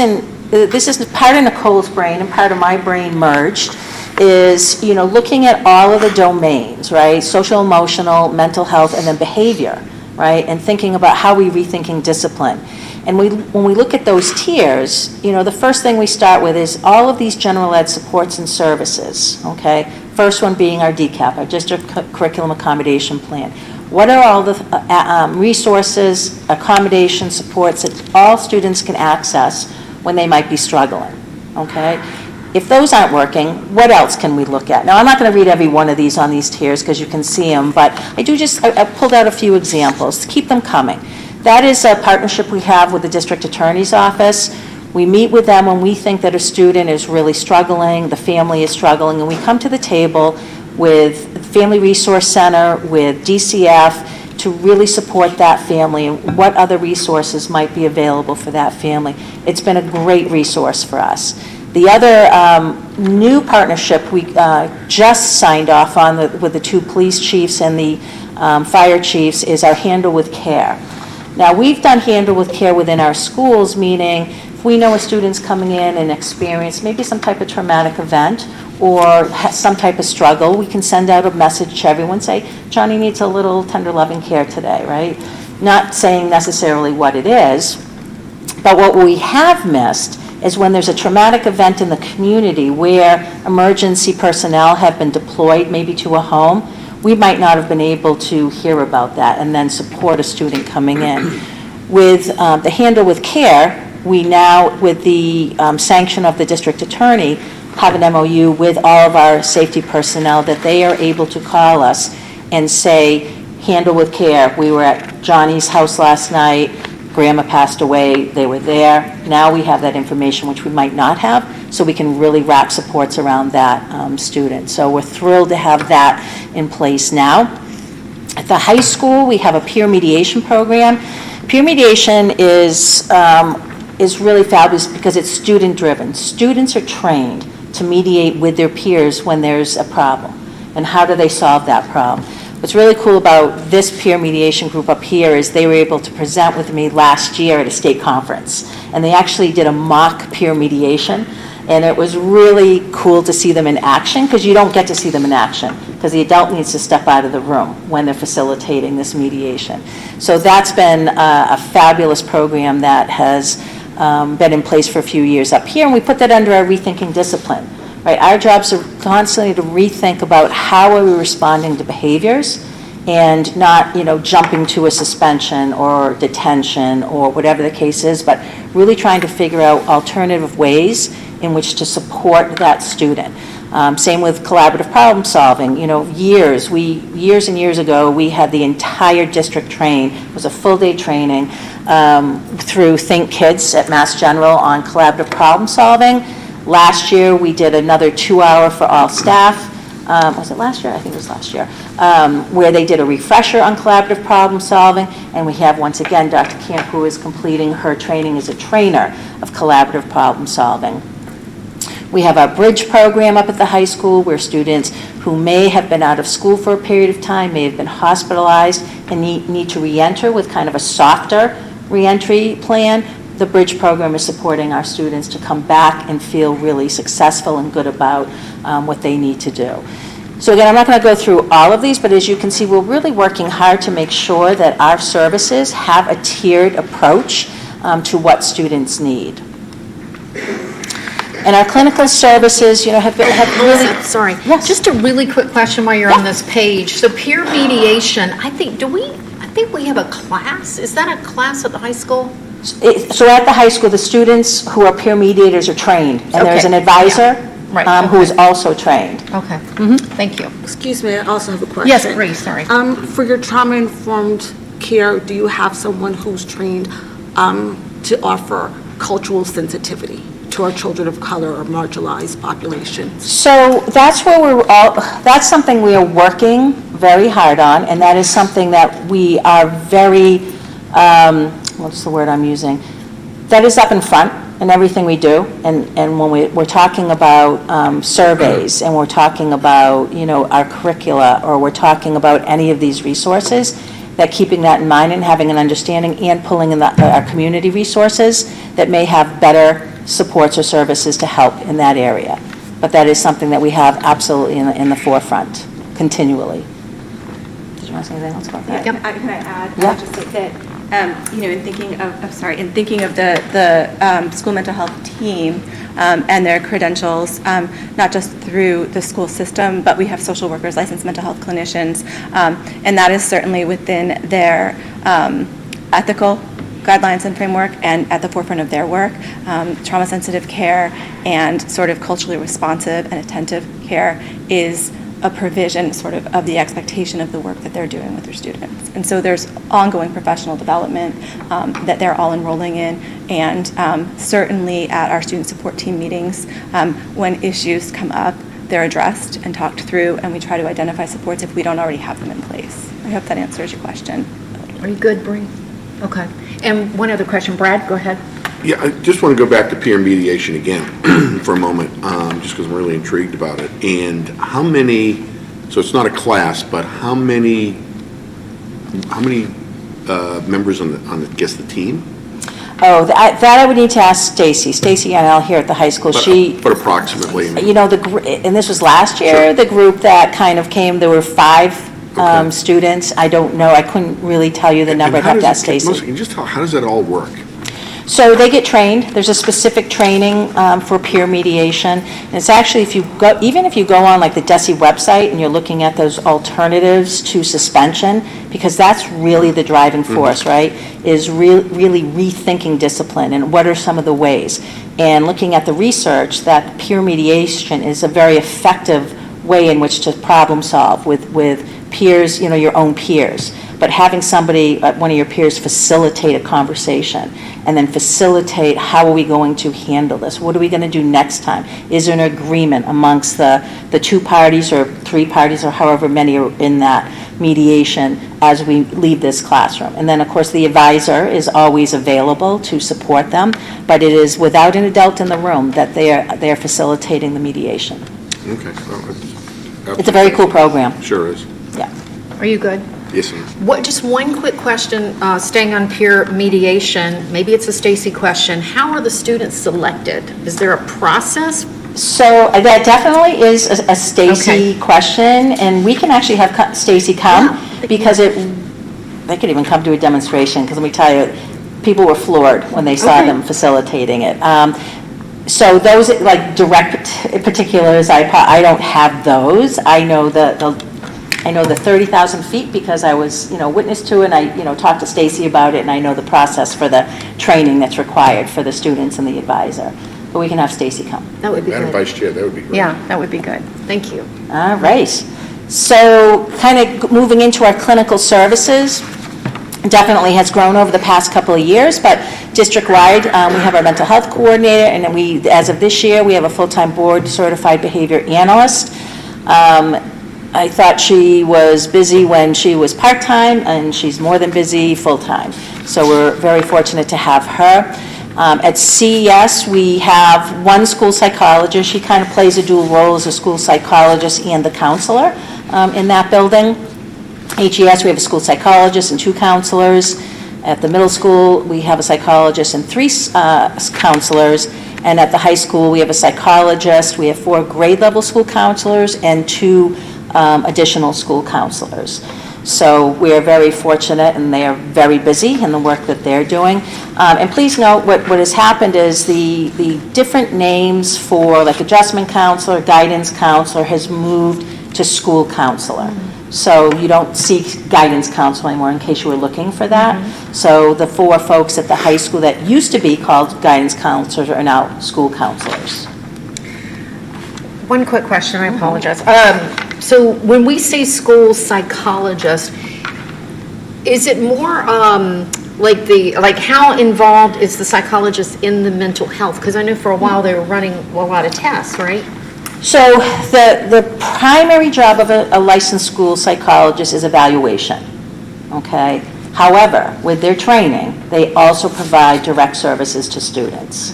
part of Nicole's brain and part of my brain merged, is looking at all of the domains, right? Social, emotional, mental health, and then behavior, right? And thinking about how we rethinking discipline. And when we look at those tiers, the first thing we start with is all of these general ed supports and services, okay? First one being our DCAP, our District Curriculum Accommodation Plan. What are all the resources, accommodation supports that all students can access when they might be struggling, okay? If those aren't working, what else can we look at? Now, I'm not going to read every one of these on these tiers because you can see them, but I pulled out a few examples to keep them coming. That is a partnership we have with the District Attorney's Office. We meet with them when we think that a student is really struggling, the family is struggling, and we come to the table with the Family Resource Center, with DCF, to really support that family and what other resources might be available for that family. It's been a great resource for us. The other new partnership we just signed off on with the two police chiefs and the fire chiefs is our Handle with Care. Now, we've done Handle with Care within our schools, meaning if we know a student's coming in and experience maybe some type of traumatic event or some type of struggle, we can send out a message to everyone, say, Johnny needs a little tender loving care today, right? Not saying necessarily what it is, but what we have missed is when there's a traumatic event in the community where emergency personnel have been deployed maybe to a home, we might not have been able to hear about that and then support a student coming in. With the Handle with Care, we now, with the sanction of the district attorney, have an MOU with all of our safety personnel that they are able to call us and say, Handle with Care, we were at Johnny's house last night, Grandma passed away, they were there. Now we have that information, which we might not have, so we can really wrap supports around that student. So we're thrilled to have that in place now. At the high school, we have a peer mediation program. Peer mediation is really fabulous because it's student-driven. Students are trained to mediate with their peers when there's a problem, and how do they solve that problem. What's really cool about this peer mediation group up here is they were able to present with me last year at a state conference, and they actually did a mock peer mediation, And it was really cool to see them in action, because you don't get to see them in action, because the adult needs to step out of the room when they're facilitating this mediation. So that's been a fabulous program that has been in place for a few years up here, and we put that under our rethinking discipline. Right? Our jobs are constantly to rethink about how are we responding to behaviors, and not, jumping to a suspension or detention or whatever the case is, but really trying to figure out alternative ways in which to support that student. Same with collaborative problem solving. Years and years ago, we had the entire district trained. It was a full-day training through Think Kids at Mass General on collaborative problem solving. Last year, we did another 2-hour for all staff. Was it last year? I think it was last year, where they did a refresher on collaborative problem solving, and we have, once again, Dr. Camp, who is completing her training as a trainer of collaborative problem solving. We have our Bridge program up at the high school, where students who may have been out of school for a period of time, may have been hospitalized, and need to reenter with kind of a softer reentry plan. The Bridge program is supporting our students to come back and feel really successful and good about what they need to do. So again, I'm not going to go through all of these, but as you can see, we're really working hard to make sure that our services have a tiered approach to what students need. And our clinical services, have really... Sorry. Yes. Just a really quick question while you're on this page. So peer mediation, I think we have a class. Is that a class at the high school? So at the high school, the students who are peer mediators are trained, and there's an advisor who is also trained. Okay. Thank you. Excuse me, I also have a question. Yes, Ray, sorry. For your trauma-informed care, do you have someone who's trained to offer cultural sensitivity to our children of color or marginalized populations? So that's where that's something we are working very hard on, and that is something that we are very, what's the word I'm using? That is up in front in everything we do, and when we're talking about surveys, and we're talking about, our curricula, or we're talking about any of these resources, that keeping that in mind and having an understanding and pulling in our community resources that may have better supports or services to help in that area. But that is something that we have absolutely in the forefront, continually. Did you want to say anything else about that? Can I add? Yeah. Just like that, in thinking of the school mental health team and their credentials, not just through the school system, but we have social workers, licensed mental health clinicians, and that is certainly within their ethical guidelines and framework and at the forefront of their work. Trauma-sensitive care and sort of culturally responsive and attentive care is a provision sort of the expectation of the work that they're doing with their students. And so there's ongoing professional development that they're all enrolling in, and certainly at our student support team meetings, when issues come up, they're addressed and talked through, and we try to identify supports if we don't already have them in place. I hope that answers your question. Are you good, Bree? Okay. And one other question. Brad, go ahead. Yeah, I just want to go back to peer mediation again for a moment, just because I'm really intrigued about it. And how many, so it's not a class, but how many members on the team? Oh, that I would need to ask Stacy. Stacy Yanel here at the high school. But approximately. And this was last year, Sure. the group that kind of came, there were 5 students. I don't know, I couldn't really tell you the number. I'd have to ask Stacy. Just how does that all work? So they get trained. There's a specific training for peer mediation. And it's actually, even if you go on like the DESE website and you're looking at those alternatives to suspension, because that's really the driving force, right? Is really rethinking discipline and what are some of the ways. And looking at the research, that peer mediation is a very effective way in which to problem solve with peers, your own peers. But having somebody, one of your peers, facilitate a conversation and then facilitate how are we going to handle this? What are we going to do next time? Is there an agreement amongst the 2 parties or 3 parties or however many are in that mediation as we leave this classroom? And then, of course, the advisor is always available to support them, but it is without an adult in the room that they are facilitating the mediation. Okay. It's a very cool program. Sure is. Yeah. Are you good? Yes, ma'am. Just one quick question, staying on peer mediation, maybe it's a Stacy question. How are the students selected? Is there a process? So that definitely is a Stacy Okay. question, and we can actually have Stacy come, because they could even come to a demonstration, because let me tell you, people were floored when they saw Okay. them facilitating it. So those, like, direct particulars, I don't have those. I know the 30,000 feet because I was, witness to it, and I, talked to Stacy about it, and I know the process for the training that's required for the students and the advisor. But we can have Stacy come. That would be Madam good. Vice Chair, that would be great. Yeah, that would be good. Thank you. All right. So kind of moving into our clinical services, definitely has grown over the past couple of years, but district-wide, we have our mental health coordinator, and then as of this year, we have a full-time board-certified behavior analyst. I thought she was busy when she was part-time, and she's more than busy full-time. So we're very fortunate to have her. At CES, we have one school psychologist. She kind of plays a dual role as a school psychologist and the counselor in that building. HES, we have a school psychologist and 2 counselors. At the middle school, we have a psychologist and 3 counselors. And at the high school, we have a psychologist. We have 4 grade level school counselors and 2 additional school counselors. So we are very fortunate, and they are very busy in the work that they're doing. And please note, what has happened is the different names for, like, adjustment counselor, guidance counselor has moved to school counselor. So you don't see guidance counselor anymore, in case you were looking for that. So the 4 folks at the high school that used to be called guidance counselors are now school counselors. One quick question, I apologize. So when we say school psychologist, is it more like how involved is the psychologist in the mental health? Because I know for a while they were running a lot of tests, right? So the primary job of a licensed school psychologist is evaluation, okay? However, with their training, they also provide direct services to students.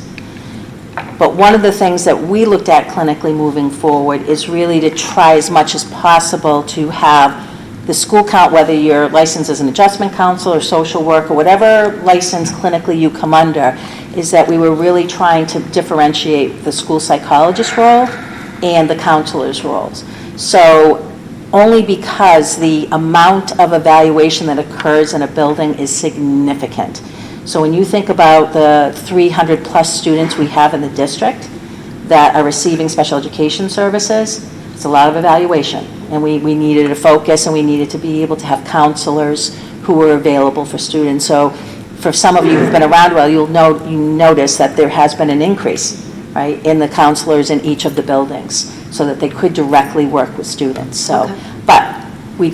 But one of the things that we looked at clinically moving forward is really to try as much as possible to have the school count, whether you're licensed as an adjustment counselor or social worker, whatever license clinically you come under, is that we were really trying to differentiate the school psychologist role and the counselor's roles. So only because the amount of evaluation that occurs in a building is significant. So when you think about the 300 plus students we have in the district that are receiving special education services, it's a lot of evaluation. And we needed to focus, and we needed to be able to have counselors who were available for students. So for some of you who've been around a while, you notice that there has been an increase, right, in the counselors in each of the buildings, so that they could directly work with students. So, but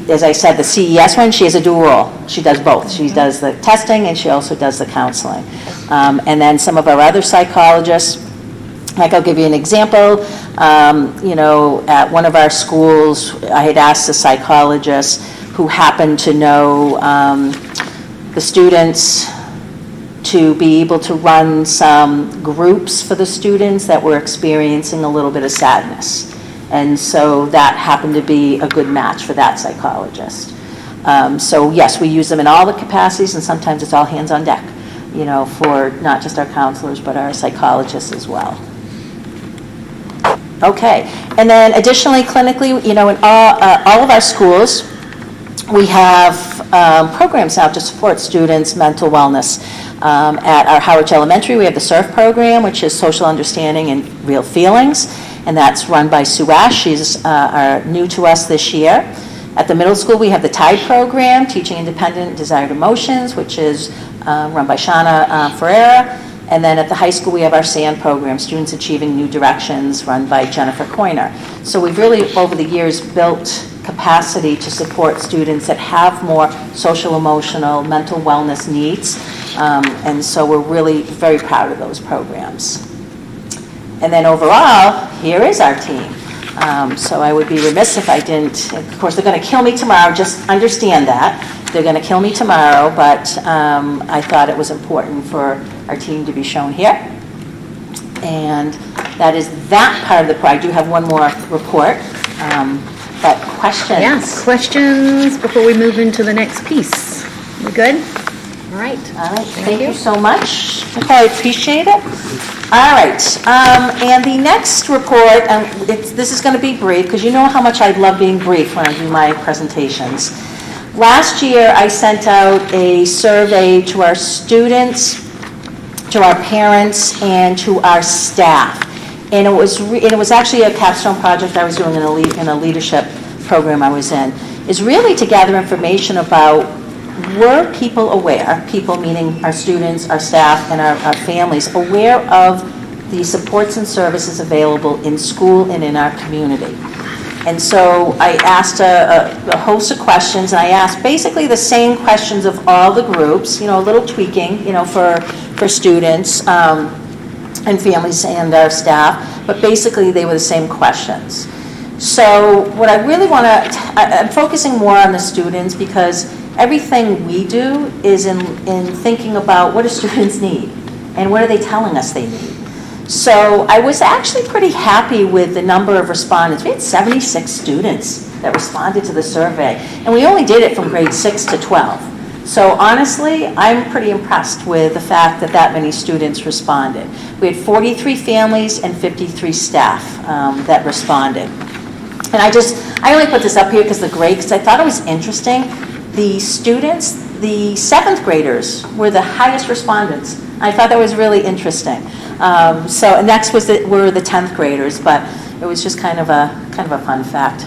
as I said, the CES one, she has a dual role. She does both. She does the testing, and she also does the counseling. And then some of our other psychologists, like, I'll give you an example. At one of our schools, I had asked a psychologist who happened to know the students to be able to run some groups for the students that were experiencing a little bit of sadness. And so that happened to be a good match for that psychologist. So yes, we use them in all the capacities, and sometimes it's all hands on deck, for not just our counselors, but our psychologists as well. Okay, and then additionally, clinically, in all of our schools, we have programs now to support students' mental wellness. At our Howard Elementary, we have the SURF program, which is Social Understanding and Real Feelings, and that's run by Sue Ash. She's new to us this year. At the middle school, we have the TIDE program, Teaching Independent Desired Emotions, which is run by Shauna Ferreira. And then at the high school, we have our SAND program, Students Achieving New Directions, run by Jennifer Coyner. So we've really, over the years, built capacity to support students that have more social, emotional, mental wellness needs. And so we're really very proud of those programs. And then overall, here is our team. So I would be remiss if I didn't, of course, they're going to kill me tomorrow, just understand that. They're going to kill me tomorrow, but I thought it was important for our team to be shown here. And that is that part of the project. I do have one more report. But questions? Yes, questions before we move into the next piece? We good? All right. All right, thank you so much. I appreciate it. All right, and the next report, this is going to be brief, because you know how much I love being brief when I do my presentations. Last year, I sent out a survey to our students, to our parents, and to our staff. And it was actually a capstone project I was doing in a leadership program I was in, is really to gather information about, were people aware, people meaning our students, our staff, and our families, aware of the supports and services available in school and in our community. And so I asked a host of questions, and I asked basically the same questions of all the groups, a little tweaking, for students and families and our staff, but basically they were the same questions. So what I really want to, I'm focusing more on the students, because everything we do is in thinking about what do students need and what are they telling us they need. So I was actually pretty happy with the number of respondents. We had 76 students that responded to the survey, and we only did it from grade 6 to 12. So honestly, I'm pretty impressed with the fact that that many students responded. We had 43 families and 53 staff that responded. And I only put this up here because I thought it was interesting. The students, the 7th graders were the highest respondents. I thought that was really interesting. So next were the 10th graders, but it was just kind of a fun fact.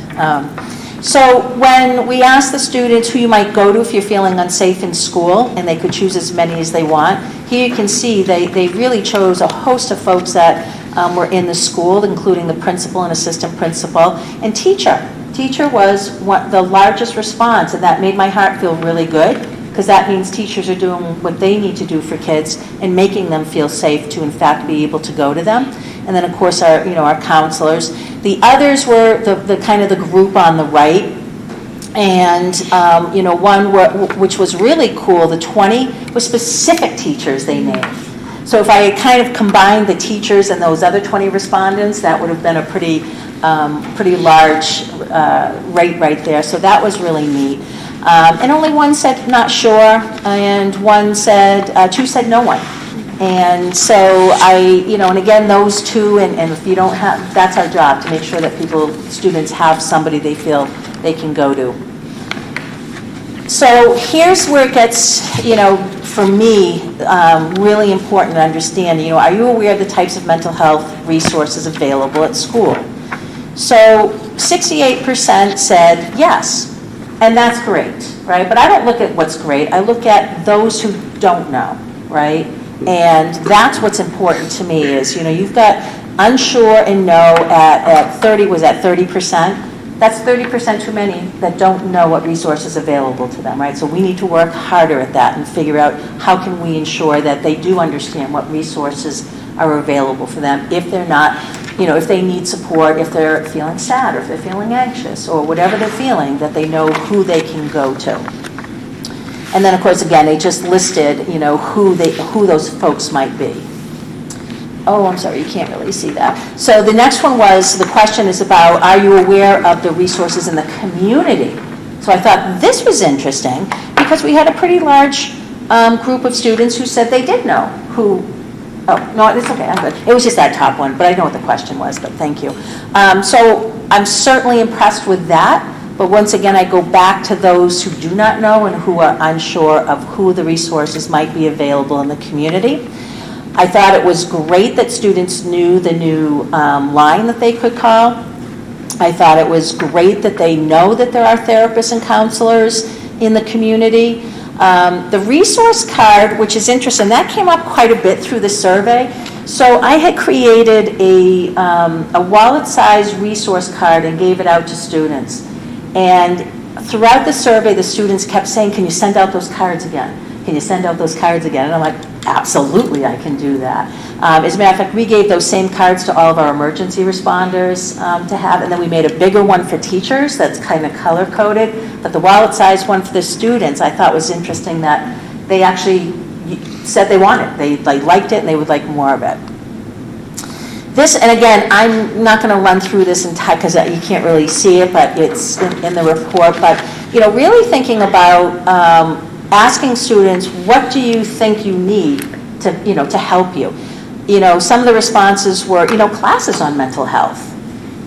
So when we asked the students who you might go to if you're feeling unsafe in school, and they could choose as many as they want, here you can see they really chose a host of folks that were in the school, including the principal and assistant principal, and teacher. Teacher was the largest response, and that made my heart feel really good, because that means teachers are doing what they need to do for kids and making them feel safe to, in fact, be able to go to them. And then, of course, our counselors. The others were the kind of the group on the right. And, one which was really cool, the 20 were specific teachers they named. So if I had kind of combined the teachers and those other 20 respondents, that would have been a pretty large rate right there. So that was really neat. And only one said not sure, and two said no one. And so and again, those two, and if you don't have, that's our job, to make sure that students have somebody they feel they can go to. So here's where it gets, for me, really important to understand, are you aware of the types of mental health resources available at school? So 68% said yes, and that's great, right? But I don't look at what's great. I look at those who don't know, right? And that's what's important to me is, you've got unsure and know at 30%. That's 30% too many that don't know what resources are available to them, right? So we need to work harder at that and figure out how can we ensure that they do understand what resources are available for them if they're not, if they need support, if they're feeling sad, or if they're feeling anxious, or whatever they're feeling, that they know who they can go to. And then, of course, again, they just listed, who those folks might be. Oh, I'm sorry, you can't really see that. So the next one the question is about, are you aware of the resources in the community? So I thought this was interesting, because we had a pretty large group of students who said they did know who. Oh, no, it's okay, I'm good. It was just that top one, but I know what the question was, but thank you. So I'm certainly impressed with that, but once again, I go back to those who do not know and who are unsure of who the resources might be available in the community. I thought it was great that students knew the new line that they could call. I thought it was great that they know that there are therapists and counselors in the community. The resource card, which is interesting, that came up quite a bit through the survey. So I had created a wallet-sized resource card and gave it out to students. And throughout the survey, the students kept saying, can you send out those cards again? Can you send out those cards again? And I'm like, absolutely, I can do that. As a matter of fact, we gave those same cards to all of our emergency responders to have, and then we made a bigger one for teachers that's kind of color-coded. But the wallet-sized one for the students, I thought was interesting that they actually said they wanted it. They liked it, and they would like more of it. This, and again, I'm not going to run through this entire, because you can't really see it, but it's in the report, but, really thinking about asking students, what do you think you need to, to help you? Some of the responses were, classes on mental health.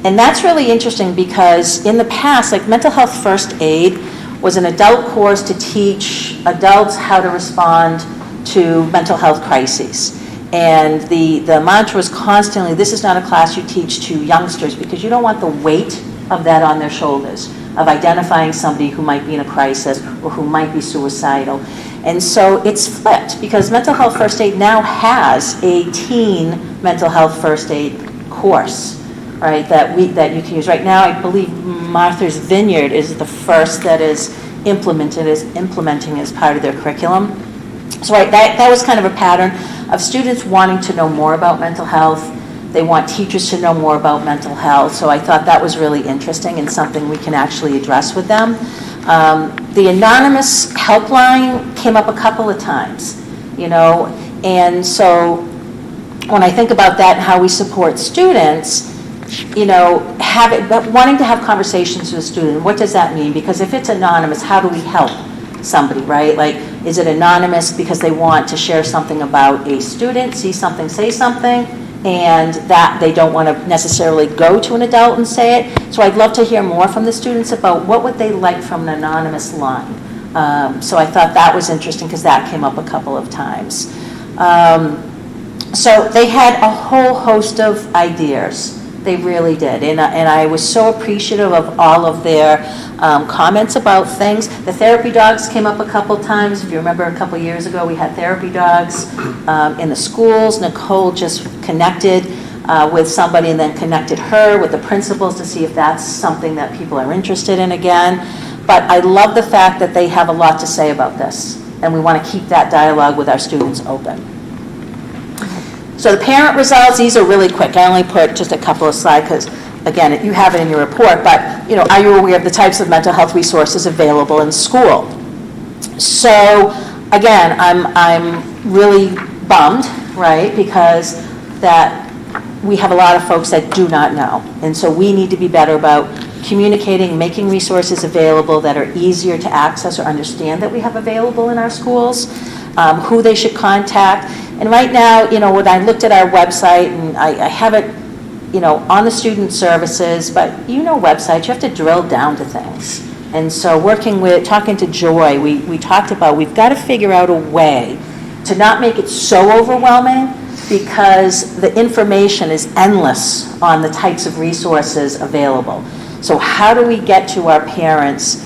And that's really interesting because in the past, like mental health first aid was an adult course to teach adults how to respond to mental health crises. And the mantra was constantly, this is not a class you teach to youngsters because you don't want the weight of that on their shoulders, of identifying somebody who might be in a crisis or who might be suicidal. And so it's flipped because mental health first aid now has a teen mental health first aid course, right, that you can use. Right now, I believe Martha's Vineyard is the first that is implementing as part of their curriculum. So that was kind of a pattern of students wanting to know more about mental health. They want teachers to know more about mental health. So I thought that was really interesting and something we can actually address with them. The anonymous helpline came up a couple of times, and so when I think about that and how we support students, wanting to have conversations with a student, what does that mean? Because if it's anonymous, how do we help somebody, right? Like, is it anonymous because they want to share something about a student, see something, say something, and that they don't want to necessarily go to an adult and say it? So I'd love to hear more from the students about what would they like from an anonymous line. So I thought that was interesting because that came up a couple of times. So they had a whole host of ideas. They really did. And I was so appreciative of all of their comments about things. The therapy dogs came up a couple times. If you remember a couple years ago, we had therapy dogs in the schools. Nicole just connected with somebody and then connected her with the principals to see if that's something that people are interested in again. But I love the fact that they have a lot to say about this. And we want to keep that dialogue with our students open. So the parent results, these are really quick. I only put just a couple of slides because, again, you have it in your report, but, are you aware of the types of mental health resources available in school? So, again, I'm really bummed, right, because that we have a lot of folks that do not know. And so we need to be better about communicating, making resources available that are easier to access or understand that we have available in our schools, who they should contact. And right now, when I looked at our website, and I have it, on the student services, but websites, you have to drill down to things. And so talking to Joy, we talked about we've got to figure out a way to not make it so overwhelming because the information is endless on the types of resources available. So how do we get to our parents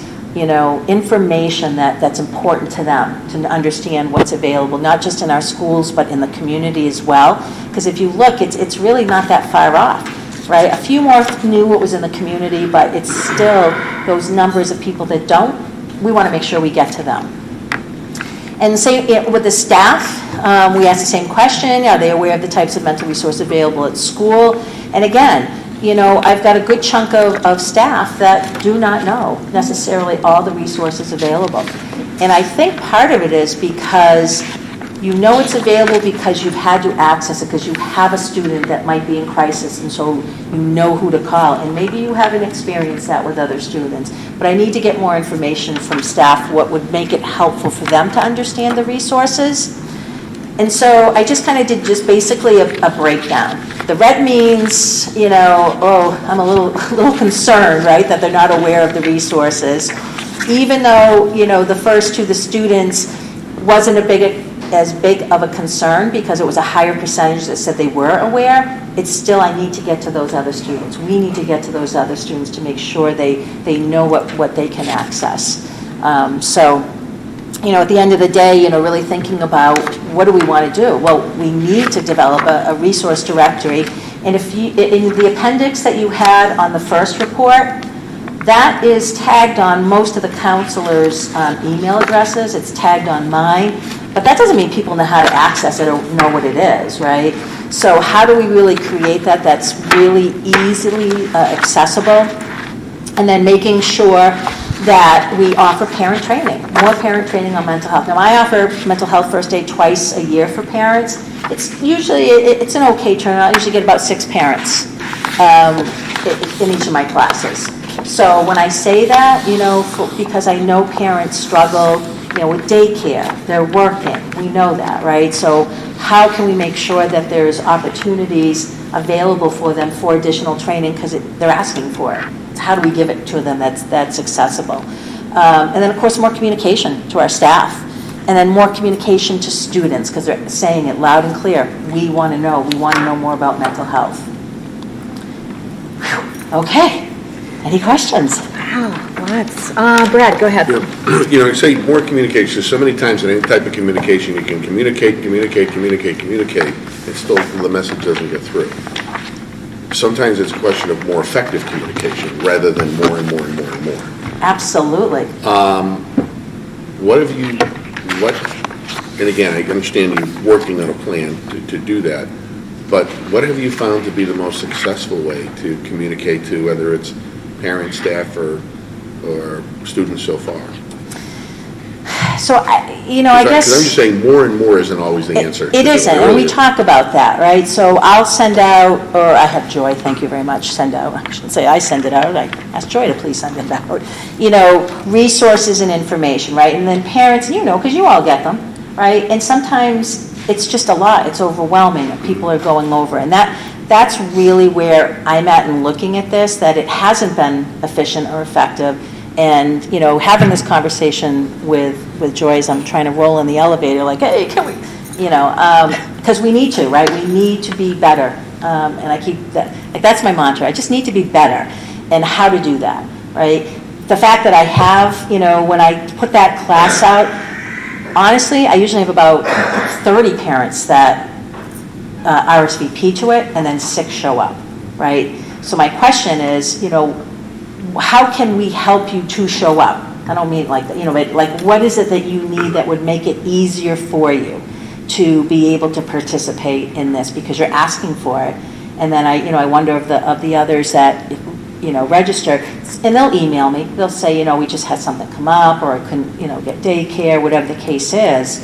information that's important to them to understand what's available, not just in our schools, but in the community as well. Because if you look, it's really not that far off, right? A few more knew what was in the community, but it's still those numbers of people that don't, we want to make sure we get to them. And same with the staff, we asked the same question, are they aware of the types of mental resources available at school? And again, I've got a good chunk of staff that do not know necessarily all the resources available. And I think part of it is because it's available because you've had to access it, because you have a student that might be in crisis, and so you know who to call. And maybe you haven't experienced that with other students. But I need to get more information from staff, what would make it helpful for them to understand the resources. And so I just kind of did just basically a breakdown. The red means, I'm a little concerned, right, that they're not aware of the resources. Even though, the first to the students wasn't as big of a concern because it was a higher percentage that said they were aware, it's still, I need to get to those other students. We need to get to those other students to make sure they know what they can access. At the end of the day, really thinking about what do we want to do? Well, we need to develop a resource directory. And in the appendix that you had on the first report, that is tagged on most of the counselors' email addresses. It's tagged on mine. But that doesn't mean people know how to access it or know what it is, right? So how do we really create that that's really easily accessible? And then making sure that we offer parent training, more parent training on mental health. Now, I offer mental health first aid twice a year for parents, It's usually, it's an okay turnout. I usually get about 6 parents in each of my classes. So when I say that, because I know parents struggle, with daycare, they're working, we know that, right? So how can we make sure that there's opportunities available for them for additional training, because they're asking for it? How do we give it to them that's accessible? And then, of course, more communication to our staff, and then more communication to students, because they're saying it loud and clear. We want to know more about mental health. Okay, any questions? Wow, lots. Brad, go ahead. Say more communication. So many times in any type of communication, you can communicate, and still the message doesn't get through. Sometimes it's a question of more effective communication rather than more and more and more and more. Absolutely. And again, I understand you working on a plan to do that, but what have you found to be the most successful way to communicate to, whether it's parents, staff, or students so far? So, I guess... Because I'm just saying more and more isn't always the answer. It isn't, and we talk about that, right? So I'll send out, or I have Joy, thank you very much, send out. I shouldn't say I send it out, I ask Joy to please send it out. Resources and information, right? And then parents, because you all get them, right? And sometimes it's just a lot, it's overwhelming, people are going over, and that's really where I'm at in looking at this, that it hasn't been efficient or effective. And, having this conversation with Joy as I'm trying to roll in the elevator, like, hey, can we, because we need to, right? We need to be better. And I keep that, that's my mantra. I just need to be better. And how to do that, right? The fact that I have, when I put that class out, honestly, I usually have about 30 parents that RSVP to it, and then 6 show up, right? So my question is, how can we help you to show up? I don't mean like that, but like what is it that you need that would make it easier for you to be able to participate in this, because you're asking for it. And then I wonder of the others that register, and they'll email me. They'll say, we just had something come up, or I couldn't get daycare, whatever the case is.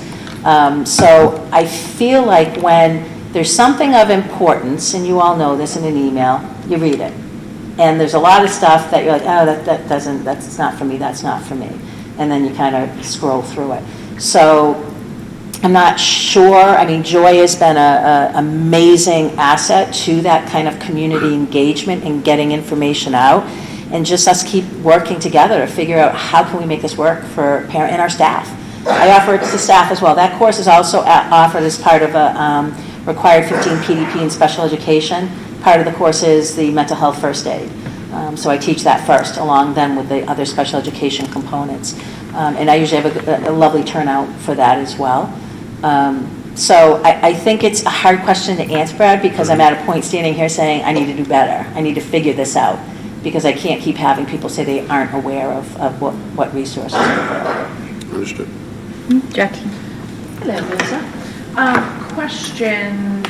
So I feel like when there's something of importance, and you all know this in an email, you read it. And there's a lot of stuff that you're like, oh, that's not for me, that's not for me. And then you kind of scroll through it. So I'm not sure. Joy has been an amazing asset to that kind of community engagement and getting information out. And just us keep working together to figure out how can we make this work for parent and our staff. I offer it to the staff as well. That course is also offered as part of a required 15 PDP in special education. Part of the course is the mental health first aid. So I teach that first, along then with the other special education components. And I usually have a lovely turnout for that as well. So I think it's a hard question to answer, Brad, because I'm at a point standing here saying I need to do better. I need to figure this out, because I can't keep having people say they aren't aware of what resources are available. Understood. Jackie? Hello, Lisa. Question.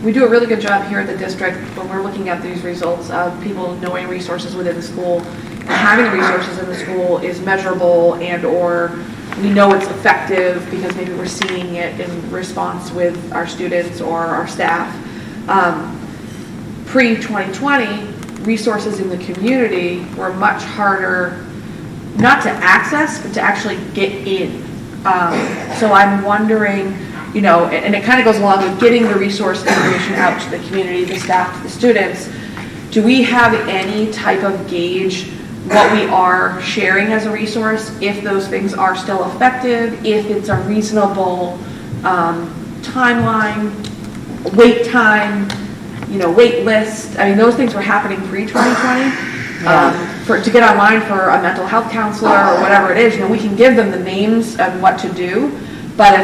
We do a really good job here at the district when we're looking at these results of people knowing resources within the school, and having the resources in the school is measurable, and or we know it's effective because maybe we're seeing it in response with our students or our staff. Pre-2020, resources in the community were much harder not to access, but to actually get in. So I'm wondering, and it kind of goes along with getting the resource information out to the community, the staff, to the students. Do we have any type of gauge what we are sharing as a resource, if those things are still effective, if it's a reasonable timeline, wait time, wait list? Those things were happening pre-2020. To get online for a mental health counselor or whatever it is, we can give them the names of what to do, but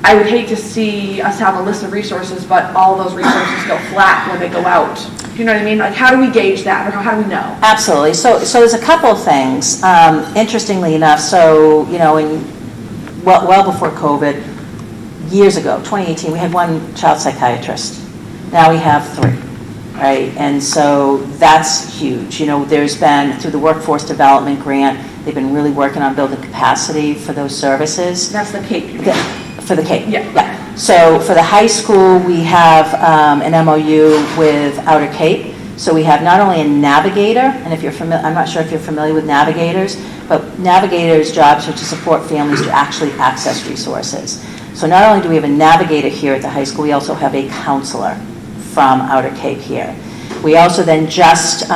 I would hate to see us have a list of resources, but all those resources go flat when they go out. Do you know what I mean? Like, how do we gauge that, or how do we know? Absolutely. So there's a couple of things. Interestingly enough, well before COVID, years ago, 2018, we had 1 child psychiatrist. Now we have 3. Right, and so that's huge. There's been, through the Workforce Development Grant, they've been really working on building capacity for those services. That's the CAPE. For the Cape? Yeah. So for the high school, we have an MOU with Outer Cape. So we have not only a navigator, and if you're familiar, I'm not sure if you're familiar with navigators, but navigators' jobs are to support families to actually access resources. So not only do we have a navigator here at the high school, we also have a counselor from Outer Cape here. We also then just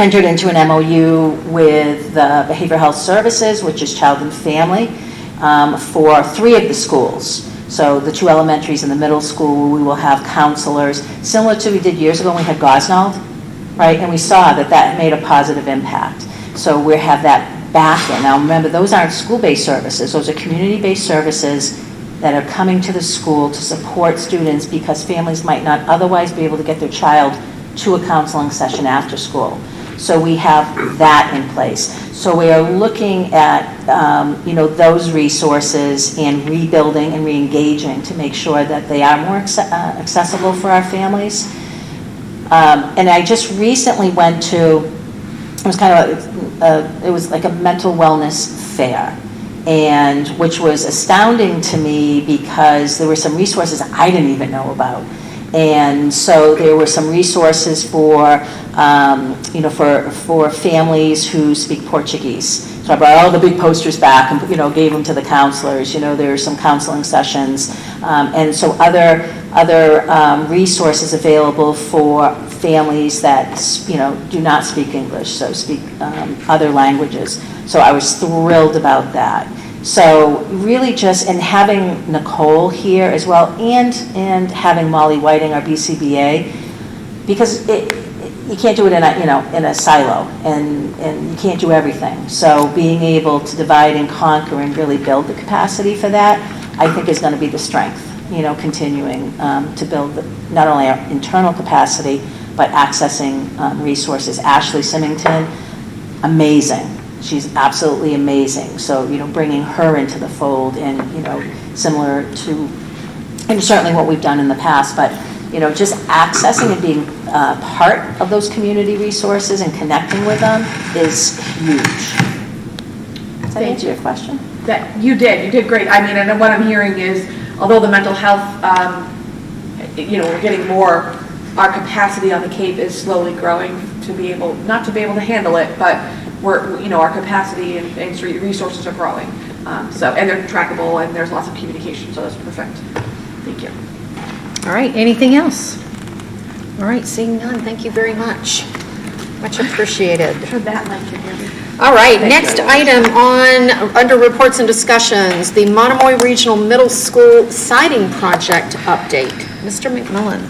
entered into an MOU with the Behavioral Health Services, which is Child and Family, for 3 of the schools. So the 2 elementaries and the middle school, we will have counselors, similar to we did years ago when we had Gosnold, right? And we saw that that made a positive impact. So we have that back in. Now remember, those aren't school-based services. Those are community-based services that are coming to the school to support students because families might not otherwise be able to get their child to a counseling session after school. So we have that in place. So we are looking at, those resources and rebuilding and reengaging to make sure that they are more accessible for our families. And I just recently went to, it was kind of, it was like a mental wellness fair, and which was astounding to me because there were some resources I didn't even know about. And so there were some resources for, for families who speak Portuguese. So I brought all the big posters back and, gave them to the counselors. There were some counseling sessions. And so other resources available for families that, do not speak English, so speak other languages. So I was thrilled about that. So really just, and having Nicole here as well, and having Molly Whiting, our BCBA, because you can't do it in a silo, and you can't do everything. So being able to divide and conquer and really build the capacity for that, I think is going to be the strength, continuing to build not only our internal capacity, but accessing resources. Ashley Symington, amazing. She's absolutely amazing. So, bringing her into the fold and, similar to, and certainly what we've done in the past, but, just accessing and being part of those community resources and connecting with them is huge. Does that answer your question? That you did great. I mean, and what I'm hearing is, although the mental health, we're getting more, our capacity on the Cape is slowly growing to be able, not to be able to handle it, but our capacity and resources are growing. And they're trackable and there's lots of communication, so that's perfect. Thank you. All right, anything else? All right, seeing none, thank you very much. Much appreciated. Turn that mic in here. All right, next item under reports and discussions, the Monomoy Regional Middle School siding project update. Mr. McMillan.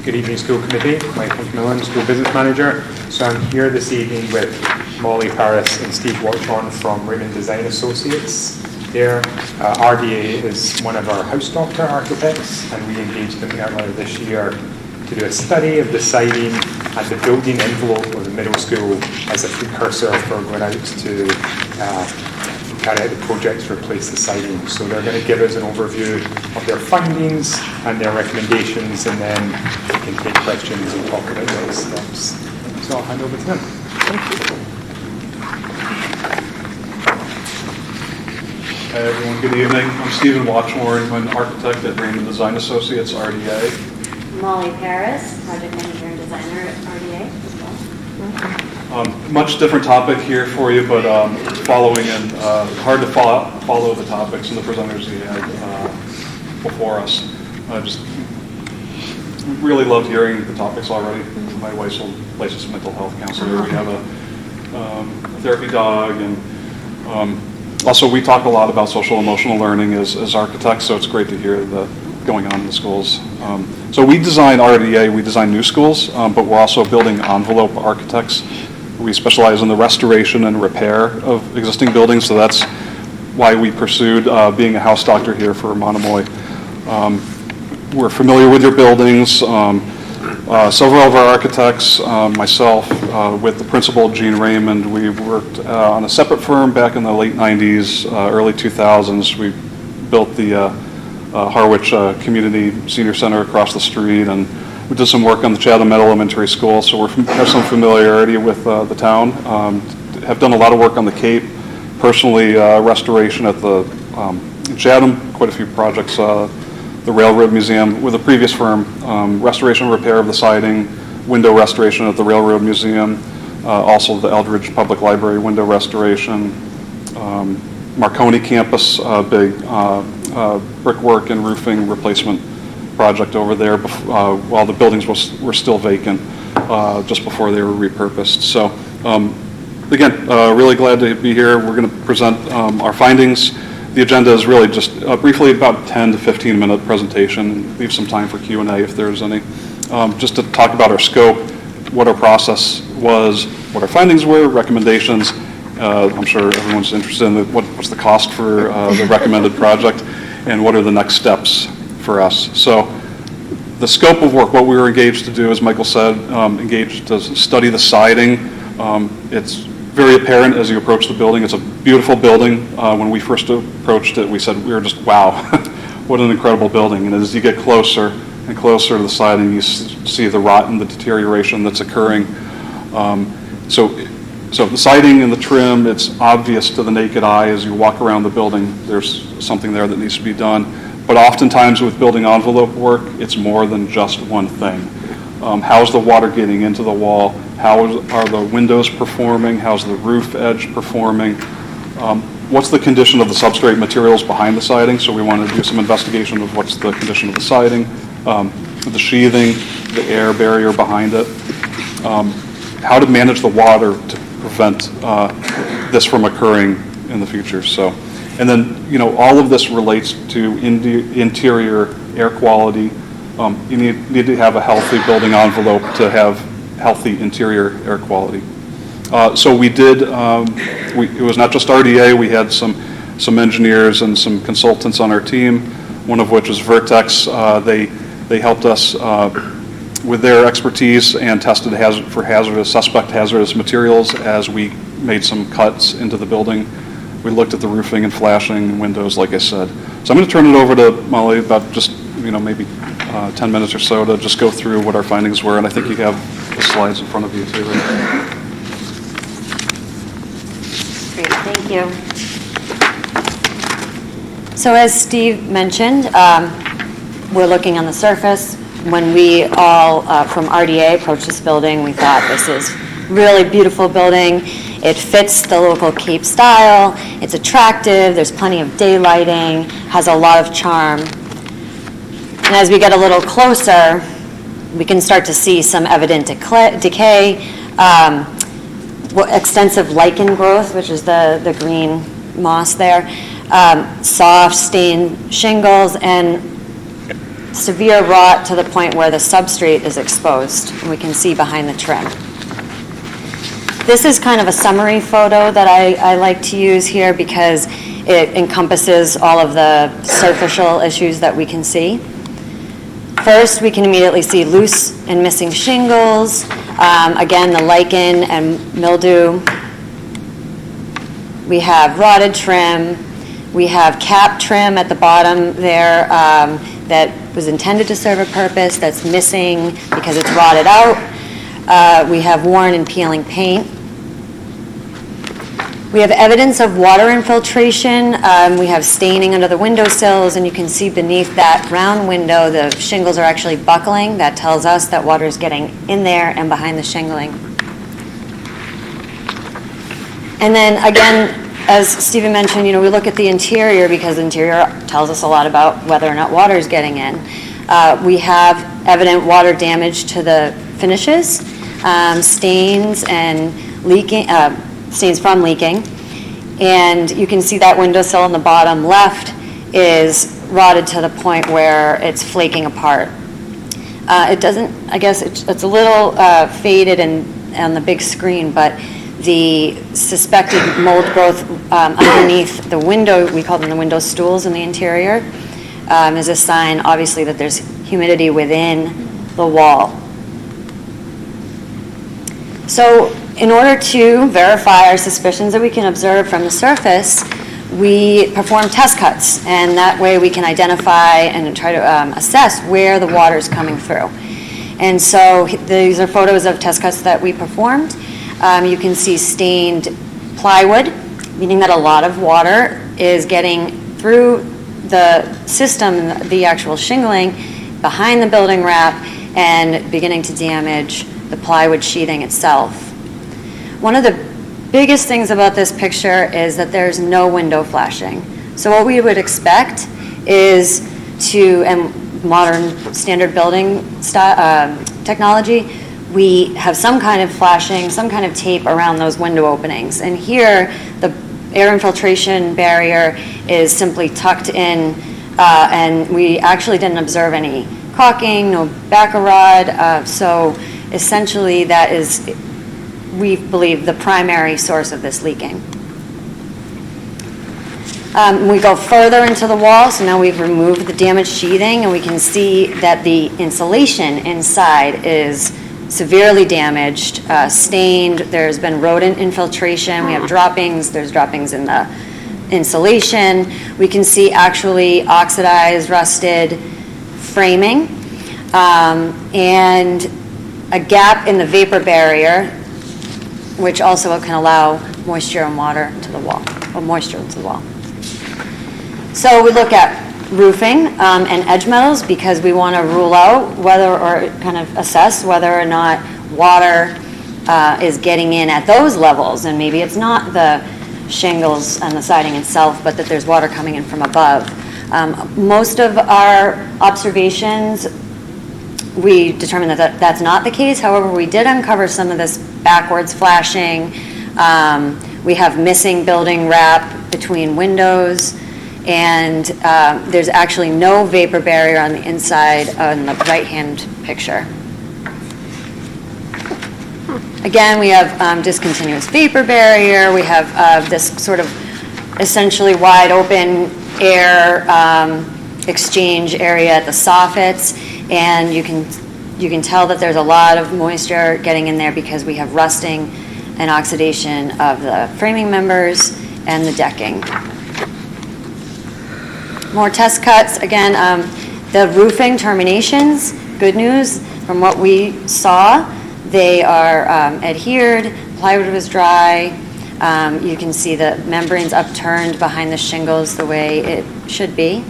Good evening, school committee. Michael McMillan, school business manager. So I'm here this evening with Molly Paris and Steve Watchorn from Raymond Design Associates. Their RDA is one of our house doctor architects, and we engaged them earlier this year to do a study of the siding and the building envelope of the middle school as a precursor for going out to carry out the project to replace the siding. So they're going to give us an overview of their findings and their recommendations, and then we can take questions and talk about those steps. So I'll hand over to them. Thank you. Hi everyone, good evening. I'm Stephen Watchmore. I'm an architect at Raymond Design Associates, RDA. Molly Paris, project manager and designer at RDA as well. Much different topic here for you, but following in, hard to follow the topics and the presenters we had before us. Just really loved hearing the topics already. My wife's a licensed mental health counselor. We have a therapy dog, and also we talk a lot about social emotional learning as architects, so it's great to hear that going on in the schools. So we design RDA, we design new schools, but we're also building envelope architects. We specialize in the restoration and repair of existing buildings, so that's why we pursued being a house doctor here for Monomoy. We're familiar with your buildings. Several of our architects, myself, with the principal, Gene Raymond, we worked on a separate firm back in the late 90s, early 2000s. We built the Harwich Community Senior Center across the street, and we did some work on the Chatham Elementary School, so we have some familiarity with the town. Have done a lot of work on the Cape, personally restoration at the in Chatham, quite a few projects. The Railroad Museum with a previous firm, restoration and repair of the siding, window restoration at the Railroad Museum, also the Eldridge Public Library window restoration, Marconi campus, big brickwork and roofing replacement project over there while the buildings were still vacant just before they were repurposed. So again, really glad to be here. We're going to present our findings. The agenda is really just briefly about 10 to 15 minute presentation. Leave some time for Q&A if there's any. Just to talk about our scope, what our process was, what our findings were, recommendations. I'm sure everyone's interested in what's the cost for the recommended project and what are the next steps for us. So the scope of work, what we were engaged to do, as Michael said, engaged to study the siding. It's very apparent as you approach the building. It's a beautiful building. When we first approached it, we said we were just, wow, what an incredible building. And as you get closer and closer to the siding, you see the rot and the deterioration that's occurring. So the siding and the trim, it's obvious to the naked eye as you walk around the building, there's something there that needs to be done. But oftentimes with building envelope work, it's more than just one thing. How's the water getting into the wall? How are the windows performing? How's the roof edge performing? What's the condition of the substrate materials behind the siding? So we want to do some investigation of what's the condition of the siding, the sheathing, the air barrier behind it, how to manage the water to prevent this from occurring in the future. So, and then, all of this relates to interior air quality. You need to have a healthy building envelope to have healthy interior air quality. So we did, it was not just RDA, we had some engineers and some consultants on our team, one of which is Vertex. They helped us with their expertise and tested for suspect hazardous materials as we made some cuts into the building. We looked at the roofing and flashing and windows, like I said. So I'm going to turn it over to Molly about just, maybe 10 minutes or so to just go through what our findings were, and I think you have the slides in front of you too. Right? Great, thank you. So as Steve mentioned, we're looking on the surface. When we all from RDA approached this building, we thought this is really beautiful building. It fits the local Cape style. It's attractive. There's plenty of daylighting. Has a lot of charm. And as we get a little closer, we can start to see some evident decay, extensive lichen growth, which is the green moss there, soft stained shingles, and severe rot to the point where the substrate is exposed, and we can see behind the trim. This is kind of a summary photo that I like to use here because it encompasses all of the superficial issues that we can see. First, we can immediately see loose and missing shingles, again, the lichen and mildew. We have rotted trim. We have cap trim at the bottom there that was intended to serve a purpose that's missing because it's rotted out. We have worn and peeling paint. We have evidence of water infiltration. We have staining under the windowsills, and you can see beneath that round window, the shingles are actually buckling. That tells us that water is getting in there and behind the shingling. And then again, as Stephen mentioned, we look at the interior because the interior tells us a lot about whether or not water is getting in. We have evident water damage to the finishes, stains and leaking. Stains from leaking, and you can see that windowsill on the bottom left is rotted to the point where it's flaking apart. It doesn't, I guess it's a little faded on the big screen, but the suspected mold growth underneath the window, we call them the window stools in the interior, is a sign obviously that there's humidity within the wall. So in order to verify our suspicions that we can observe from the surface, we perform test cuts, and that way we can identify and try to assess where the water is coming through. And so these are photos of test cuts that we performed. You can see stained plywood, meaning that a lot of water is getting through the system, the actual shingling, behind the building wrap and beginning to damage the plywood sheathing itself. One of the biggest things about this picture is that there's no window flashing. So what we would expect is and modern standard building technology, we have some kind of flashing, some kind of tape around those window openings. And here, the air infiltration barrier is simply tucked in, and we actually didn't observe any caulking, no backer rod. So essentially, that is, we believe, the primary source of this leaking. We go further into the wall, so now we've removed the damaged sheathing, and we can see that the insulation inside is severely damaged, stained. There's been rodent infiltration. We have droppings. There's droppings in the insulation. We can see actually oxidized, rusted framing, and a gap in the vapor barrier, which also can allow moisture and water to the wall, or moisture to the wall. So we look at roofing and edge metals because we want to rule out whether, or kind of assess whether or not water is getting in at those levels, and maybe it's not the shingles and the siding itself, but that there's water coming in from above. Most of our observations, we determined that that's not the case. However, we did uncover some of this backwards flashing. We have missing building wrap between windows, and there's actually no vapor barrier on the inside on the right-hand picture. Again, we have discontinuous vapor barrier. We have this sort of essentially wide open air exchange area at the soffits, and you can tell that there's a lot of moisture getting in there because we have rusting and oxidation of the framing members and the decking. More test cuts. Again, the roofing terminations, good news, from what we saw, they are adhered, plywood was dry. You can see the membranes upturned behind the shingles the way it should be.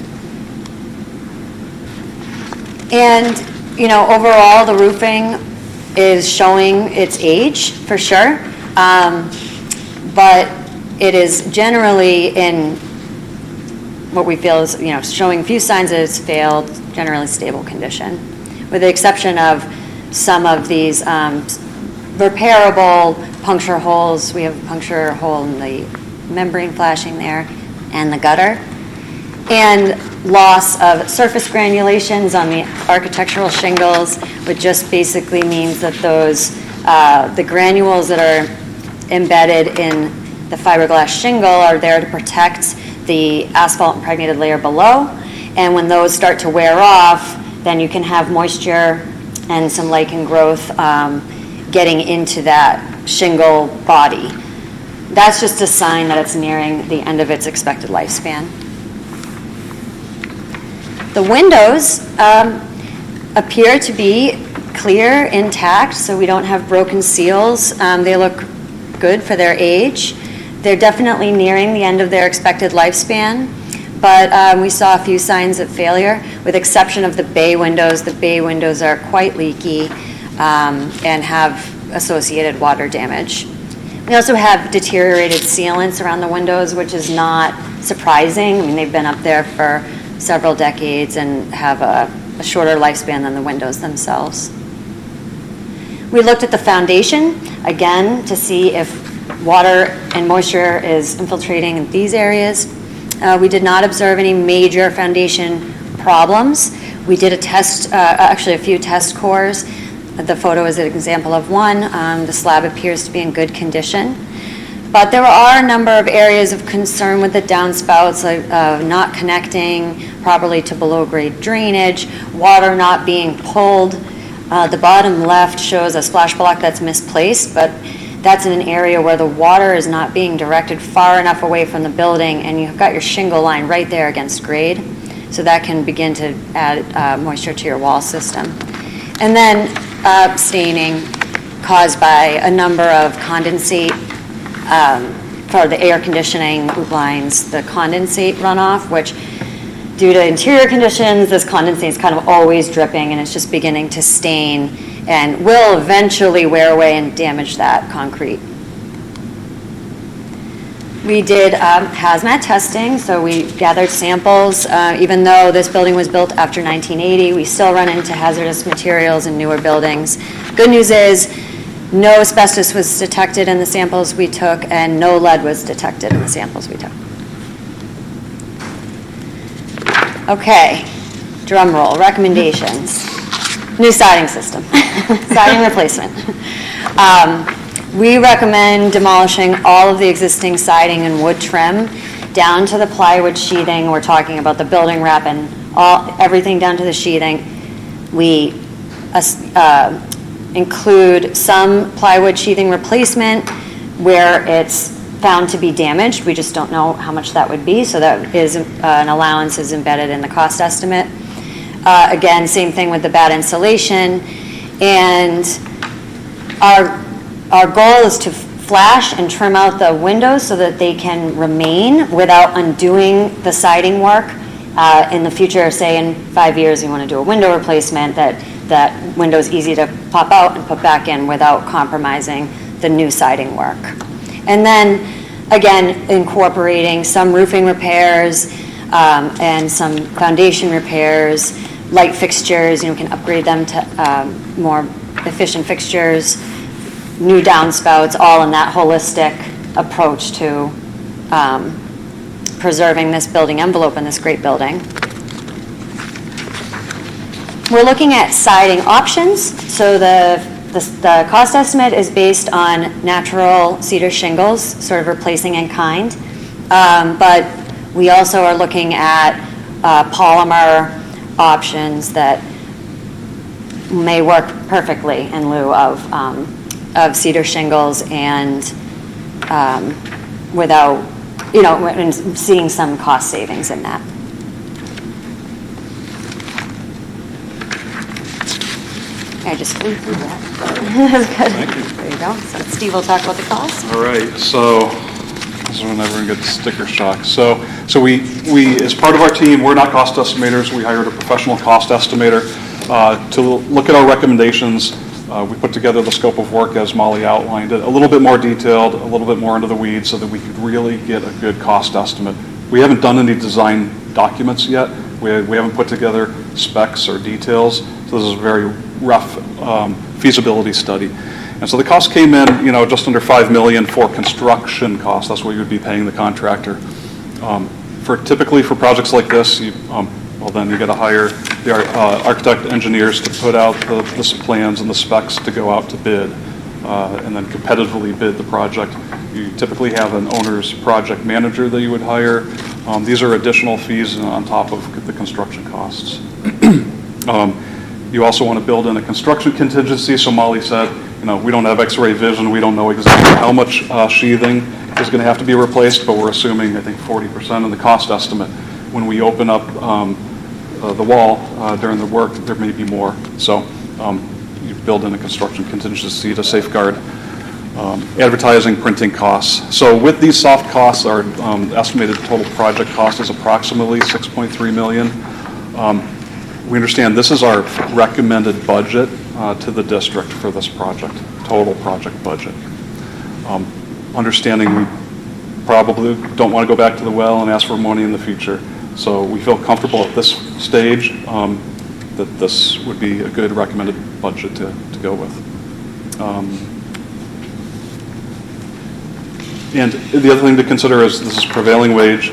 And, you know, overall, the roofing is showing its age, for sure. But it is generally in what we feel is, you know, showing a few signs that it's failed, generally stable condition, with the exception of some of these repairable puncture holes. We have a puncture hole in the membrane flashing there and the gutter, and loss of surface granulations on the architectural shingles, which just basically means that those the granules that are embedded in the fiberglass shingle are there to protect the asphalt impregnated layer below, and when those start to wear off, then you can have moisture and some lichen growth getting into that shingle body. That's just a sign that it's nearing the end of its expected lifespan. The windows appear to be clear, intact, so we don't have broken seals. They look good for their age. They're definitely nearing the end of their expected lifespan, but we saw a few signs of failure, with exception of the bay windows. The bay windows are quite leaky and have associated water damage. We also have deteriorated sealants around the windows, which is not surprising. I mean, they've been up there for several decades and have a shorter lifespan than the windows themselves. We looked at the foundation, again, to see if water and moisture is infiltrating in these areas. We did not observe any major foundation problems. We did a test, actually a few test cores. The photo is an example of one. The slab appears to be in good condition. But there are a number of areas of concern with the downspouts, like not connecting properly to below-grade drainage, water not being pulled. The bottom left shows a splash block that's misplaced, but that's in an area where the water is not being directed far enough away from the building, and you've got your shingle line right there against grade, so that can begin to add moisture to your wall system. And then staining caused by a number of condensate, for the air conditioning lines, the condensate runoff, which due to interior conditions, this condensate is kind of always dripping, and it's just beginning to stain and will eventually wear away and damage that concrete. We did hazmat testing, so we gathered samples. Even though this building was built after 1980, we still run into hazardous materials in newer buildings. Good news is, no asbestos was detected in the samples we took, and no lead was detected in the samples we took. Okay, drum roll, recommendations. New siding system, siding replacement. We recommend demolishing all of the existing siding and wood trim down to the plywood sheathing. We're talking about the building wrap and everything down to the sheathing. We include some plywood sheathing replacement where it's found to be damaged. We just don't know how much that would be, so that is an allowance is embedded in the cost estimate. Again, same thing with the bad insulation. And our goal is to flash and trim out the windows so that they can remain without undoing the siding work. In the future, say in 5 years, you want to do a window replacement, that window is easy to pop out and put back in without compromising the new siding work. And then, again, incorporating some roofing repairs and some foundation repairs, light fixtures, we can upgrade them to more efficient fixtures, new downspouts, all in that holistic approach to preserving this building envelope in this great building. We're looking at siding options. So the cost estimate is based on natural cedar shingles, sort of replacing in kind. But we also are looking at polymer options that may work perfectly in lieu of cedar shingles and without, and seeing some cost savings in that. I just flew through that. That's good. Thank you. There you go. So Steve will talk about the cost. All right, so this is when everyone gets sticker shock. So we as part of our team, we're not cost estimators. We hired a professional cost estimator to look at our recommendations. We put together the scope of work as Molly outlined it, a little bit more detailed, a little bit more into the weeds so that we could really get a good cost estimate. We haven't done any design documents yet. We haven't put together specs or details, so this is a very rough feasibility study. And so the cost came in, just under $5 million for construction costs. That's what you would be paying the contractor. Typically for projects like this, then you got to hire the architect engineers to put out the plans and the specs to go out to bid, and then competitively bid the project. You typically have an owner's project manager that you would hire. These are additional fees on top of the construction costs. You also want to build in a construction contingency. So Molly said, we don't have X-ray vision. We don't know exactly how much sheathing is going to have to be replaced, but we're assuming, I think, 40% in the cost estimate. When we open up the wall during the work, there may be more. So you build in a construction contingency to safeguard advertising, printing costs. So with these soft costs, our estimated total project cost is approximately $6.3 million. We understand this is our recommended budget to the district for this project, total project budget. Understanding we probably don't want to go back to the well and ask for money in the future. So we feel comfortable at this stage that this would be a good recommended budget to go with. And the other thing to consider is this is prevailing wage.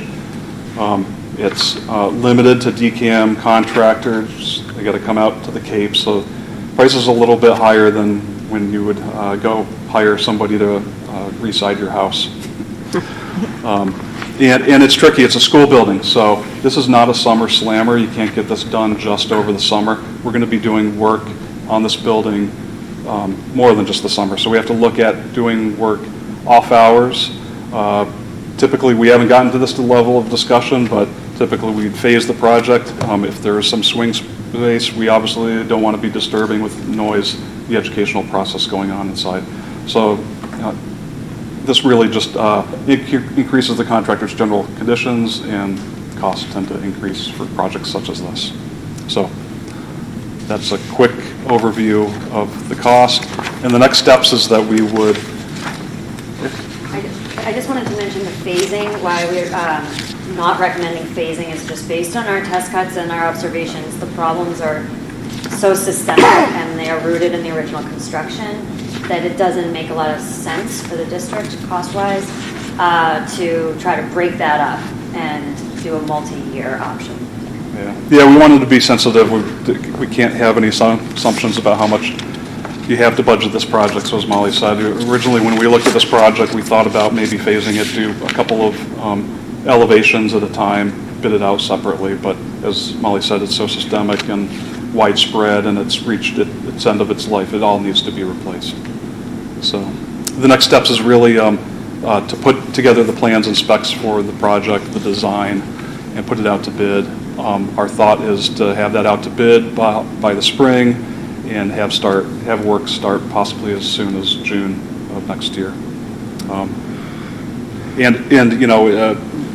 It's limited to DCAM contractors. They got to come out to the Cape, so price is a little bit higher than when you would go hire somebody to re-side your house. And it's tricky. It's a school building, so this is not a summer slammer. You can't get this done just over the summer. We're going to be doing work on this building more than just the summer, so we have to look at doing work off hours. Typically, we haven't gotten to this level of discussion, but typically we'd phase the project. If there is some swing space, we obviously don't want to be disturbing with noise the educational process going on inside. So this really just increases the contractor's general conditions and costs tend to increase for projects such as this. So that's a quick overview of the cost. And the next steps is that we would, I just wanted to mention the phasing, why we're not recommending phasing is just based on our test cuts and our observations. The problems are so systemic and they are rooted in the original construction that it doesn't make a lot of sense for the district cost-wise to try to break that up and do a multi-year option. yeah, we wanted to be sensitive. We can't have any assumptions about how much you have to budget this project. So as Molly said, originally when we looked at this project, we thought about maybe phasing it to a couple of elevations at a time, bid it out separately. But as Molly said, it's so systemic and widespread, and it's reached its end of its life. It all needs to be replaced. So the next steps is really to put together the plans and specs for the project, the design, and put it out to bid. Our thought is to have that out to bid by the spring and have work start possibly as soon as June of next year.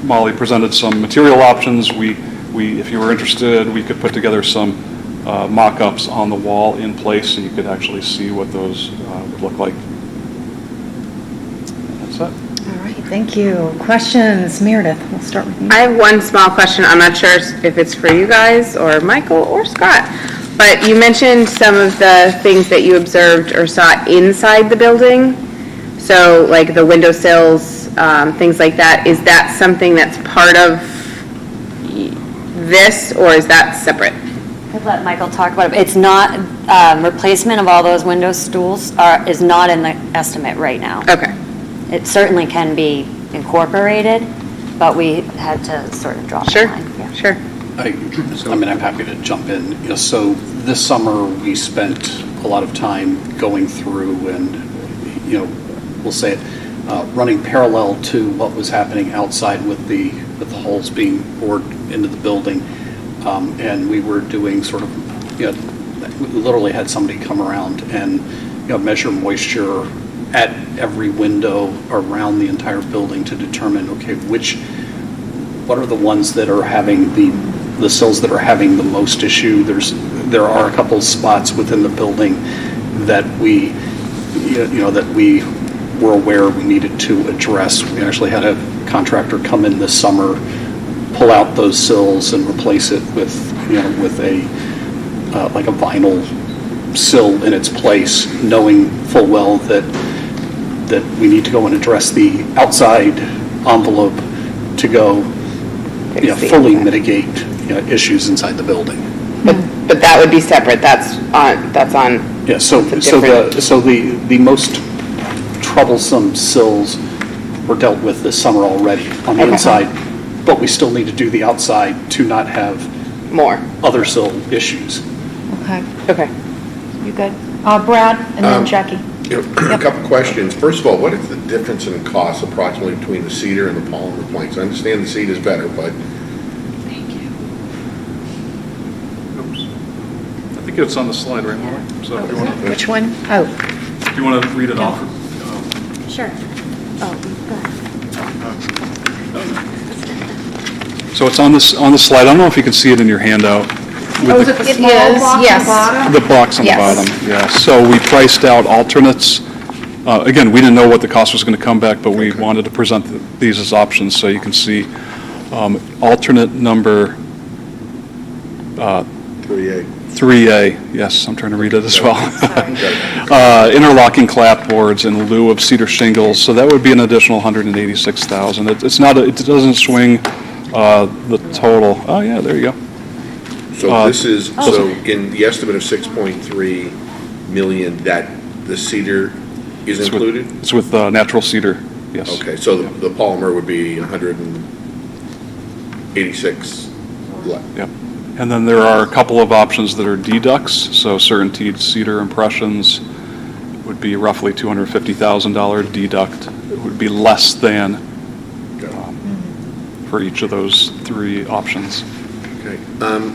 Molly presented some material options. If you were interested, we could put together some mock-ups on the wall in place, and you could actually see what those would look like. That's it. All right, thank you. Questions? Meredith, we'll start with you. I have one small question. I'm not sure if it's for you guys or Michael or Scott, but you mentioned some of the things that you observed or saw inside the building. So like the windowsills, things like that. Is that something that's part of this, or is that separate? I'd let Michael talk about it. It's not, replacement of all those window stools is not in the estimate right now. Okay. It certainly can be incorporated, but we had to sort of drop the line. Yeah. Sure. I'm happy to jump in. So this summer, we spent a lot of time going through and, we'll say it, running parallel to what was happening outside with the holes being bored into the building. And we were doing sort of, we literally had somebody come around and, measure moisture at every window around the entire building to determine, okay, what are the ones that are having the sills that are having the most issue. There are a couple of spots within the building that we were aware we needed to address. We actually had a contractor come in this summer, pull out those sills and replace it with a like a vinyl sill in its place, knowing full well that we need to go and address the outside envelope to go fully mitigate issues inside the building. But that would be separate. That's on. Yeah. So the most troublesome sills were dealt with this summer already on the inside, but we still need to do the outside to not have more other sill issues. Okay. You good? Brad, and then Jackie. A couple questions. First of all, what is the difference in cost approximately between the cedar and the polymer planks? I understand the cedar is better, but... Thank you. Oops. I think it's on the slide right now. So if you want to, Which one? Oh. if you want to read it off. Sure. Oh, go ahead. So it's on the slide. I don't know if you can see it in your handout. Is it the small box yes. on the bottom? The box on the bottom, yeah. So we priced out alternates. Again, we didn't know what the cost was going to come back, but we wanted to present these as options so you can see alternate number 3A. Yes, I'm trying to read it as well. Interlocking clapboards in lieu of cedar shingles. So that would be an additional $186,000. It's not. It doesn't swing the total. Oh yeah, there you go. So this is, so in the estimate of 6.3 million, that the cedar is included? It's with natural cedar, yes. Okay, so the polymer would be 186 left. Yep. And then there are a couple of options that are deducts, so certainteed cedar impressions would be roughly $250,000 deduct. It would be less than for each of those three options. Okay.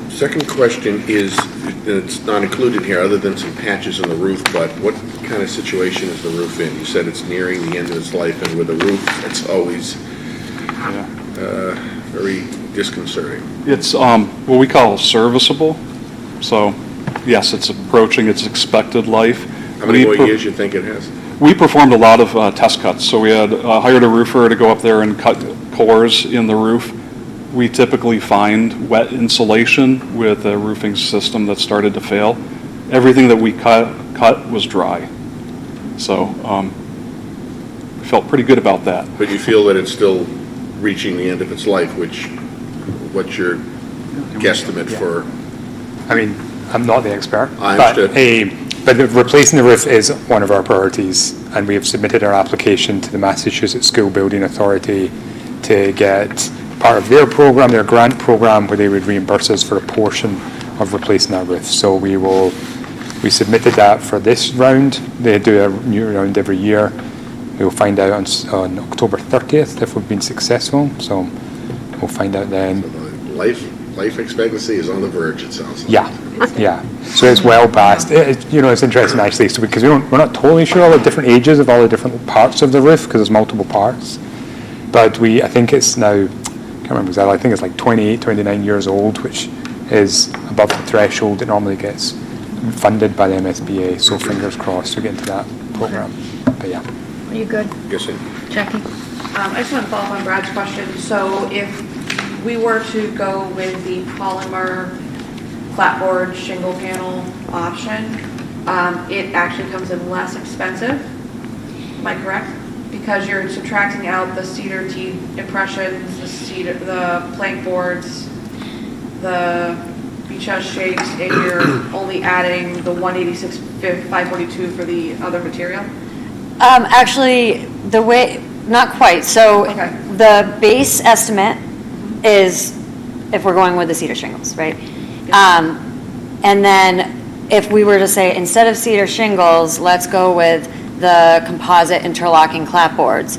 Second question is, it's not included here other than some patches on the roof, but what kind of situation is the roof in? You said it's nearing the end of its life, and with a roof, it's always very disconcerting. It's what we call serviceable. So, yes, it's approaching its expected life. How many more years you think it has? We performed a lot of test cuts. So we had hired a roofer to go up there and cut cores in the roof. We typically find wet insulation with a roofing system that started to fail. Everything that we cut was dry. So we felt pretty good about that. But you feel that it's still reaching the end of its life, what's your guesstimate for? I mean, I'm not the expert. I understood. But replacing the roof is one of our priorities, and we have submitted our application to the Massachusetts School Building Authority to get part of their program, their grant program, where they would reimburse us for a portion of replacing that roof. So we submitted that for this round. They do a new round every year. We'll find out on October 30th if we've been successful. So we'll find out then. So life expectancy is on the verge, it sounds like. Yeah. So it's well past. It's interesting actually, so because we're not totally sure all the different ages of all the different parts of the roof, because there's multiple parts. But I think it's now, I can't remember exactly, I think it's like 28, 29 years old, which is above the threshold that normally gets funded by the MSBA. So fingers crossed to get into that program. But yeah. Are you good? Yes, sir. Jackie? I just want to follow up on Brad's question. So if we were to go with the polymer clapboard shingle panel option, it actually comes in less expensive. Am I correct? Because you're subtracting out the cedar teak impressions, the plank boards, the beach house shakes, and you're only adding the 186 542 for the other material. Actually, not quite. So the base estimate is if we're going with the cedar shingles, right? And then if we were to say, instead of cedar shingles, let's go with the composite interlocking clapboards.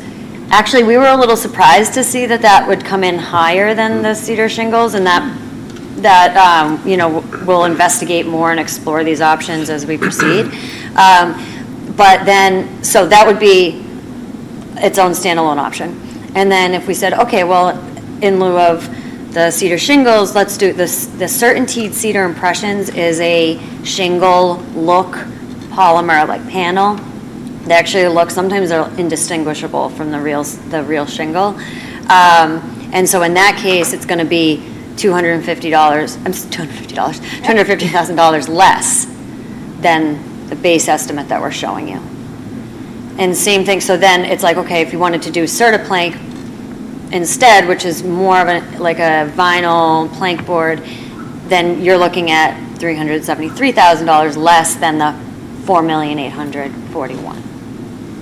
Actually, we were a little surprised to see that would come in higher than the cedar shingles, and that we'll investigate more and explore these options as we proceed. But then, so that would be its own standalone option. And then if we said, okay, well, in lieu of the cedar shingles, let's do this. The Certainteed Cedar Impressions is a shingle look polymer like panel. They actually look, sometimes they're indistinguishable from the real shingle. And so in that case, it's going to be $250,000 less than the base estimate that we're showing you. And same thing, so then it's like, okay, if you wanted to do CertaPlank instead, which is more of a vinyl plank board, then you're looking at $373,000 less than the $4,841,000.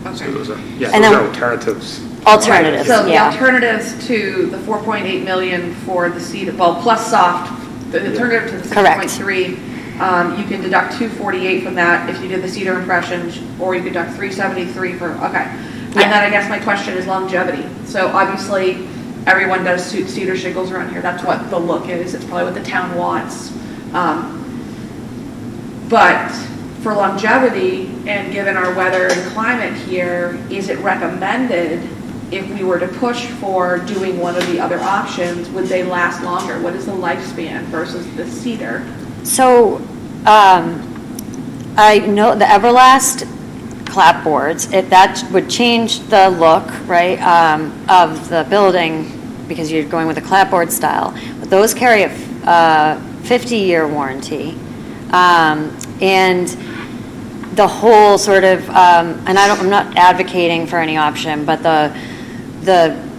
Okay. Yeah, and those then are alternatives. Alternatives, So the yeah. alternatives to the 4.8 million for the cedar, well, plus soft, the alternative to the 6.3, you can deduct 248 from that if you did the cedar impressions, or you could deduct 373 for, okay. And then I guess my question is longevity. So obviously, everyone does cedar shingles around here. That's what the look is. It's probably what the town wants. But for longevity, and given our weather and climate here, is it recommended if we were to push for doing one of the other options, would they last longer? What is the lifespan versus the cedar? So I know the Everlast clapboards, that would change the look, right, of the building because you're going with a clapboard style. But those carry a 50-year warranty. And the whole sort of, and I'm not advocating for any option, but the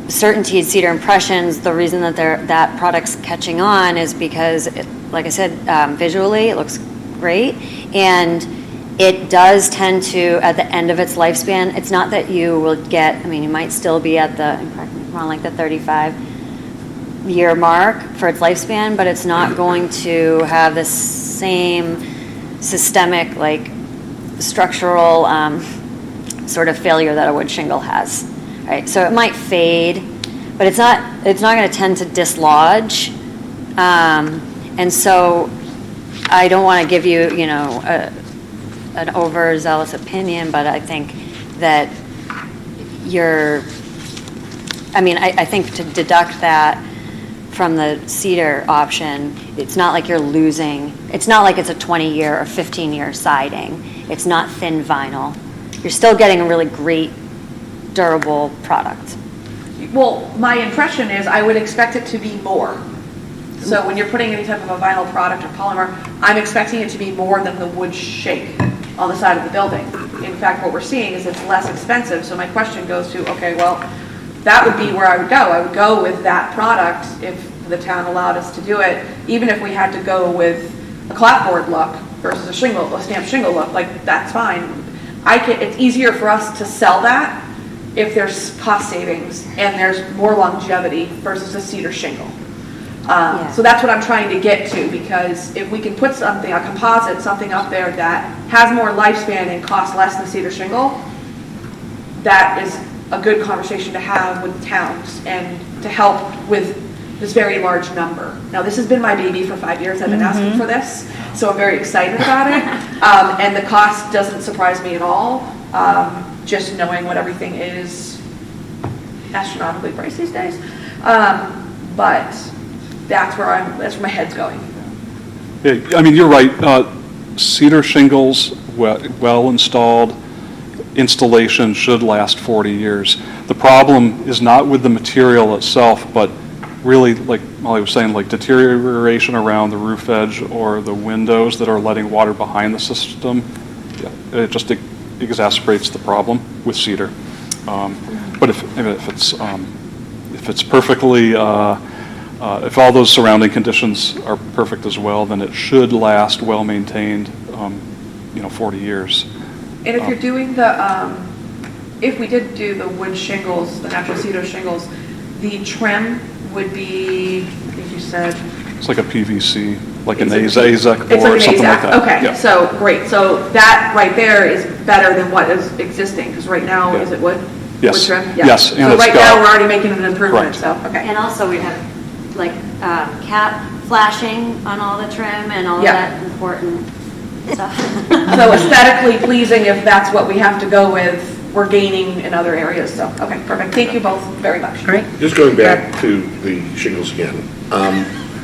Certainteed Cedar Impressions, the reason that that product's catching on is because, like I said, visually it looks great, and it does tend to, at the end of its lifespan, it's not that you will get, you might still be at around like the 35-year mark for its lifespan, but it's not going to have the same systemic, structural sort of failure that a wood shingle has, right? So it might fade, but it's not going to tend to dislodge, and so I don't want to give you, an overzealous opinion, but I think that I think to deduct that from the cedar option, it's not like you're losing, it's not like it's a 20-year or 15-year siding. It's not thin vinyl. You're still getting a really great, durable product. Well, my impression is I would expect it to be more. So when you're putting any type of a vinyl product or polymer, I'm expecting it to be more than the wood shake on the side of the building. In fact, what we're seeing is it's less expensive. So my question goes to, okay, well, that would be where I would go. I would go with that product if the town allowed us to do it, even if we had to go with a clapboard look versus a stamped shingle look, like that's fine. It's easier for us to sell that if there's cost savings and there's more longevity versus a cedar shingle. So that's what I'm trying to get to, because if we can put something, a composite, something up there that has more lifespan and costs less than cedar shingle, that is a good conversation to have with towns and to help with this very large number. Now, this has been my baby for 5 years. I've been asking for this, so I'm very excited about it. And the cost doesn't surprise me at all, just knowing what everything is astronomically priced these days. But that's where my head's going. Yeah, I mean, you're right. Cedar shingles, well-installed installation should last 40 years. The problem is not with the material itself, but really, like Molly was saying, like deterioration around the roof edge or the windows that are letting water behind the system. Yeah, it just exacerbates the problem with cedar. But if it's perfectly if all those surrounding conditions are perfect as well, then it should last well-maintained, 40 years. And if you're doing if we did do the wood shingles, the natural cedar shingles, the trim would be, I think you said. It's like a PVC, like an AZEC board or something like that. Okay, Yeah. so great. So that right there is better than what is existing, because right now, is it wood? Yes. Wood trim? Yes, and so it's right got- now, we're already making an improvement, Right. so, okay. And also we have like cap flashing on all the trim and all Yeah. that important stuff. So aesthetically pleasing, if that's what we have to go with, we're gaining in other areas, so, okay, perfect. Thank you both very much. Great. Just going back to the shingles again,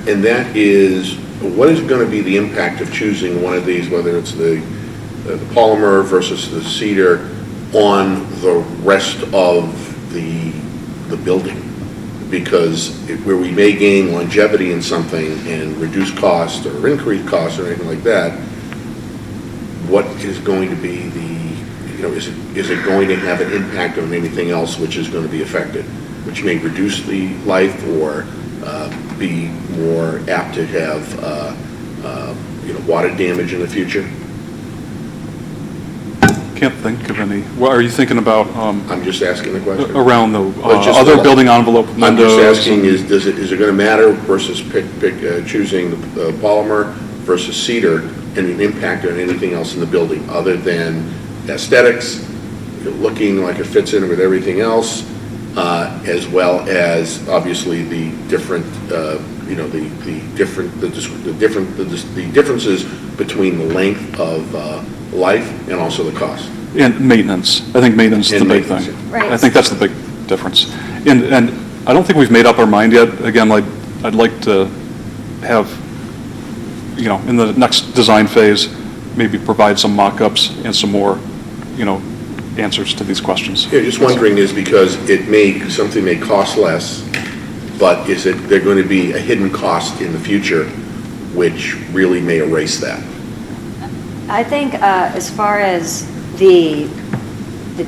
and that is, what is going to be the impact of choosing one of these, whether it's the polymer versus the cedar, on the rest of the building? Because where we may gain longevity in something and reduce cost or increase cost or anything like that, what is going to be is it going to have an impact on anything else which is going to be affected, which may reduce the life or be more apt to have water damage in the future? Can't think of any. What are you thinking about? I'm just asking the question. Around the Just other building envelope windows. I'm just asking, is it going to matter versus choosing the polymer versus cedar and an impact on anything else in the building other than aesthetics, looking like it fits in with everything else, as well as obviously the differences between the length of life and also the cost. And maintenance. I think maintenance is the big thing. Right. I think that's the big difference. And I don't think we've made up our mind yet. Again, I'd like to have, in the next design phase, maybe provide some mock-ups and some more, answers to these questions. Yeah, just wondering is because something may cost less, but is there going to be a hidden cost in the future which really may erase that? I think as far as the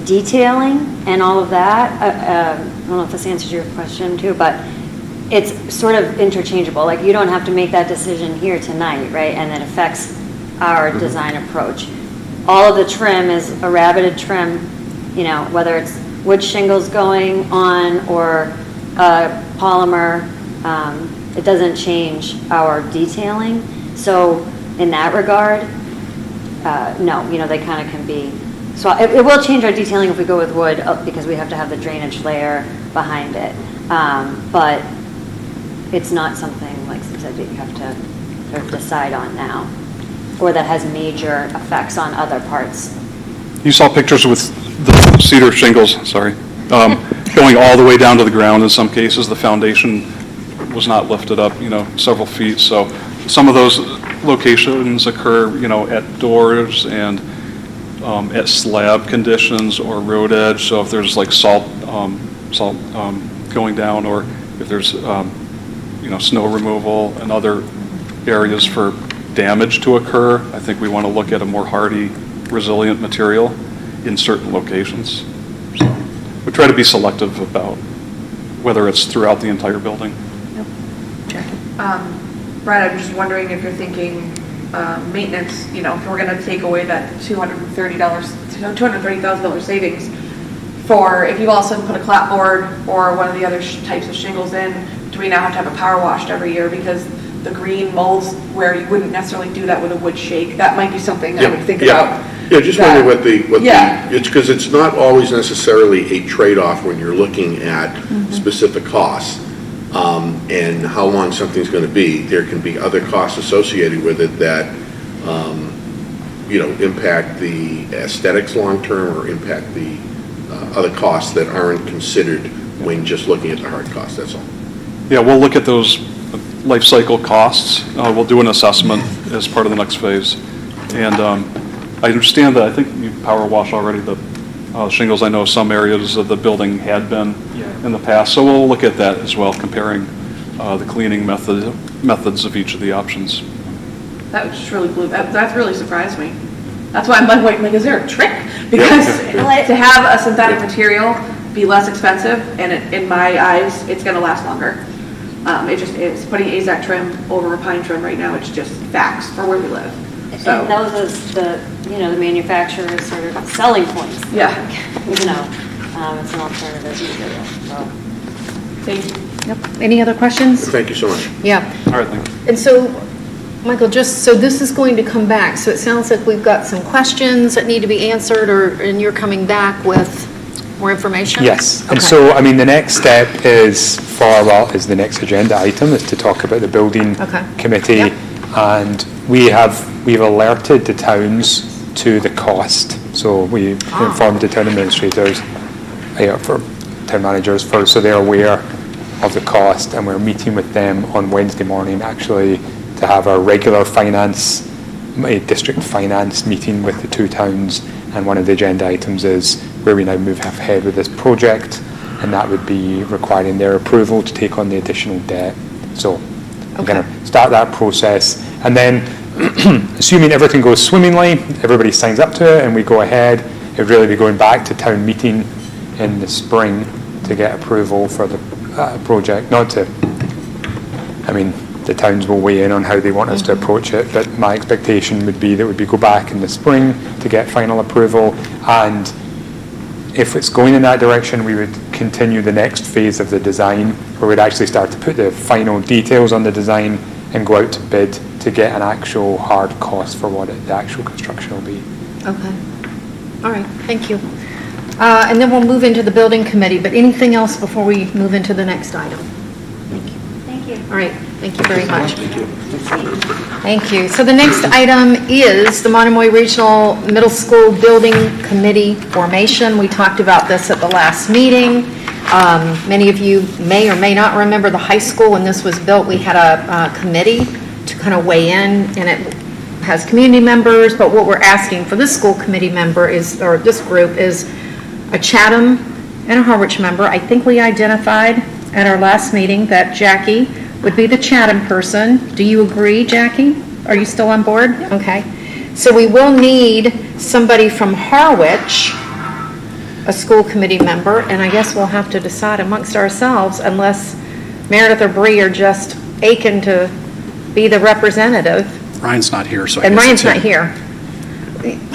detailing and all of that, I don't know if this answers your question too, but it's sort of interchangeable. Like you don't have to make that decision here tonight, right? And it affects our design approach. All of the trim is a rabbited trim, whether it's wood shingles going on or polymer, it doesn't change our detailing. So in that regard, no, they kind of can be. So it will change our detailing if we go with wood because we have to have the drainage layer behind it. But it's not something, like Steve said, that you have to sort of decide on now, or that has major effects on other parts. You saw pictures with the cedar shingles, going all the way down to the ground in some cases. The foundation was not lifted up, several feet. So some of those locations occur, at doors and at slab conditions or road edge. So if there's like salt going down, or if there's, snow removal and other areas for damage to occur, I think we want to look at a more hardy, resilient material in certain locations. So we try to be selective about whether it's throughout the entire building. Brad, I'm just wondering if you're thinking maintenance, if we're going to take away that $230,000 savings for, if you also put a clapboard or one of the other types of shingles in, do we now have to have a power washed every year because the green molds where you wouldn't necessarily do that with a wood shake? That might be something I would think about. Yeah, just wondering what the, it's because it's not always necessarily a trade-off when you're looking at specific costs and how long something's going to be. There can be other costs associated with it that, impact the aesthetics long-term or impact the other costs that aren't considered when just looking at the hard costs, that's all. Yeah, we'll look at those life cycle costs. We'll do an assessment as part of the next phase. And I understand that, I think you power wash already the shingles. I know some areas of the building had been in the past. So we'll look at that as well, comparing the cleaning methods of each of the options. That was just really that really surprised me. That's why I'm like, is there a trick? Because to have a synthetic material be less expensive, and in my eyes, it's going to last longer. It's putting AZAC trim over a pine trim right now. It's just facts for where we live. So And those are the manufacturer's sort of selling points. Yeah. It's an alternative material, so. Thank you. Yep. Any other questions? Thank you so much. Yeah. All right, thank you. And so, Michael, just so this is going to come back, so it sounds like we've got some questions that need to be answered, and you're coming back with more information? Yes, and Okay. so, the next step is the next agenda item is to talk about the building committee. Yep. And we've alerted the towns to the cost. So we informed the town administrators, for town managers, so they're aware of the cost, and we're meeting with them on Wednesday morning, actually, to have a regular district finance meeting with the two towns. And one of the agenda items is where we now move ahead with this project, and that would be requiring their approval to take on the additional debt. So we're going to start that process, and then assuming everything goes swimmingly, everybody signs up to it, and we go ahead, it would really be going back to town meeting in the spring to get approval for the project. The towns will weigh in on how they want us to approach it, but my expectation would be that we go back in the spring to get final approval, and if it's going in that direction, we would continue the next phase of the design, where we'd actually start to put the final details on the design and go out to bid to get an actual hard cost for what the actual construction will be. Okay. All right, thank you. And then we'll move into the building committee, but anything else before we move into the next item? Thank you. All right, thank you very much. Thank you. So the next item is the Monomoy Regional Middle School Building Committee formation. We talked about this at the last meeting. Many of you may or may not remember the high school when this was built. We had a committee to kind of weigh in, and it has community members, but what we're asking for this school committee member is, or this group, is a Chatham and a Harwich member. I think we identified at our last meeting that Jackie would be the Chatham person. Do you agree, Jackie? Are you still on board? Okay. So we will need somebody from Harwich, a school committee member, and I guess we'll have to decide amongst ourselves, unless Meredith or Bree are just aching to be the representative. Ryan's not here, so I And guess Ryan's it's not him. here.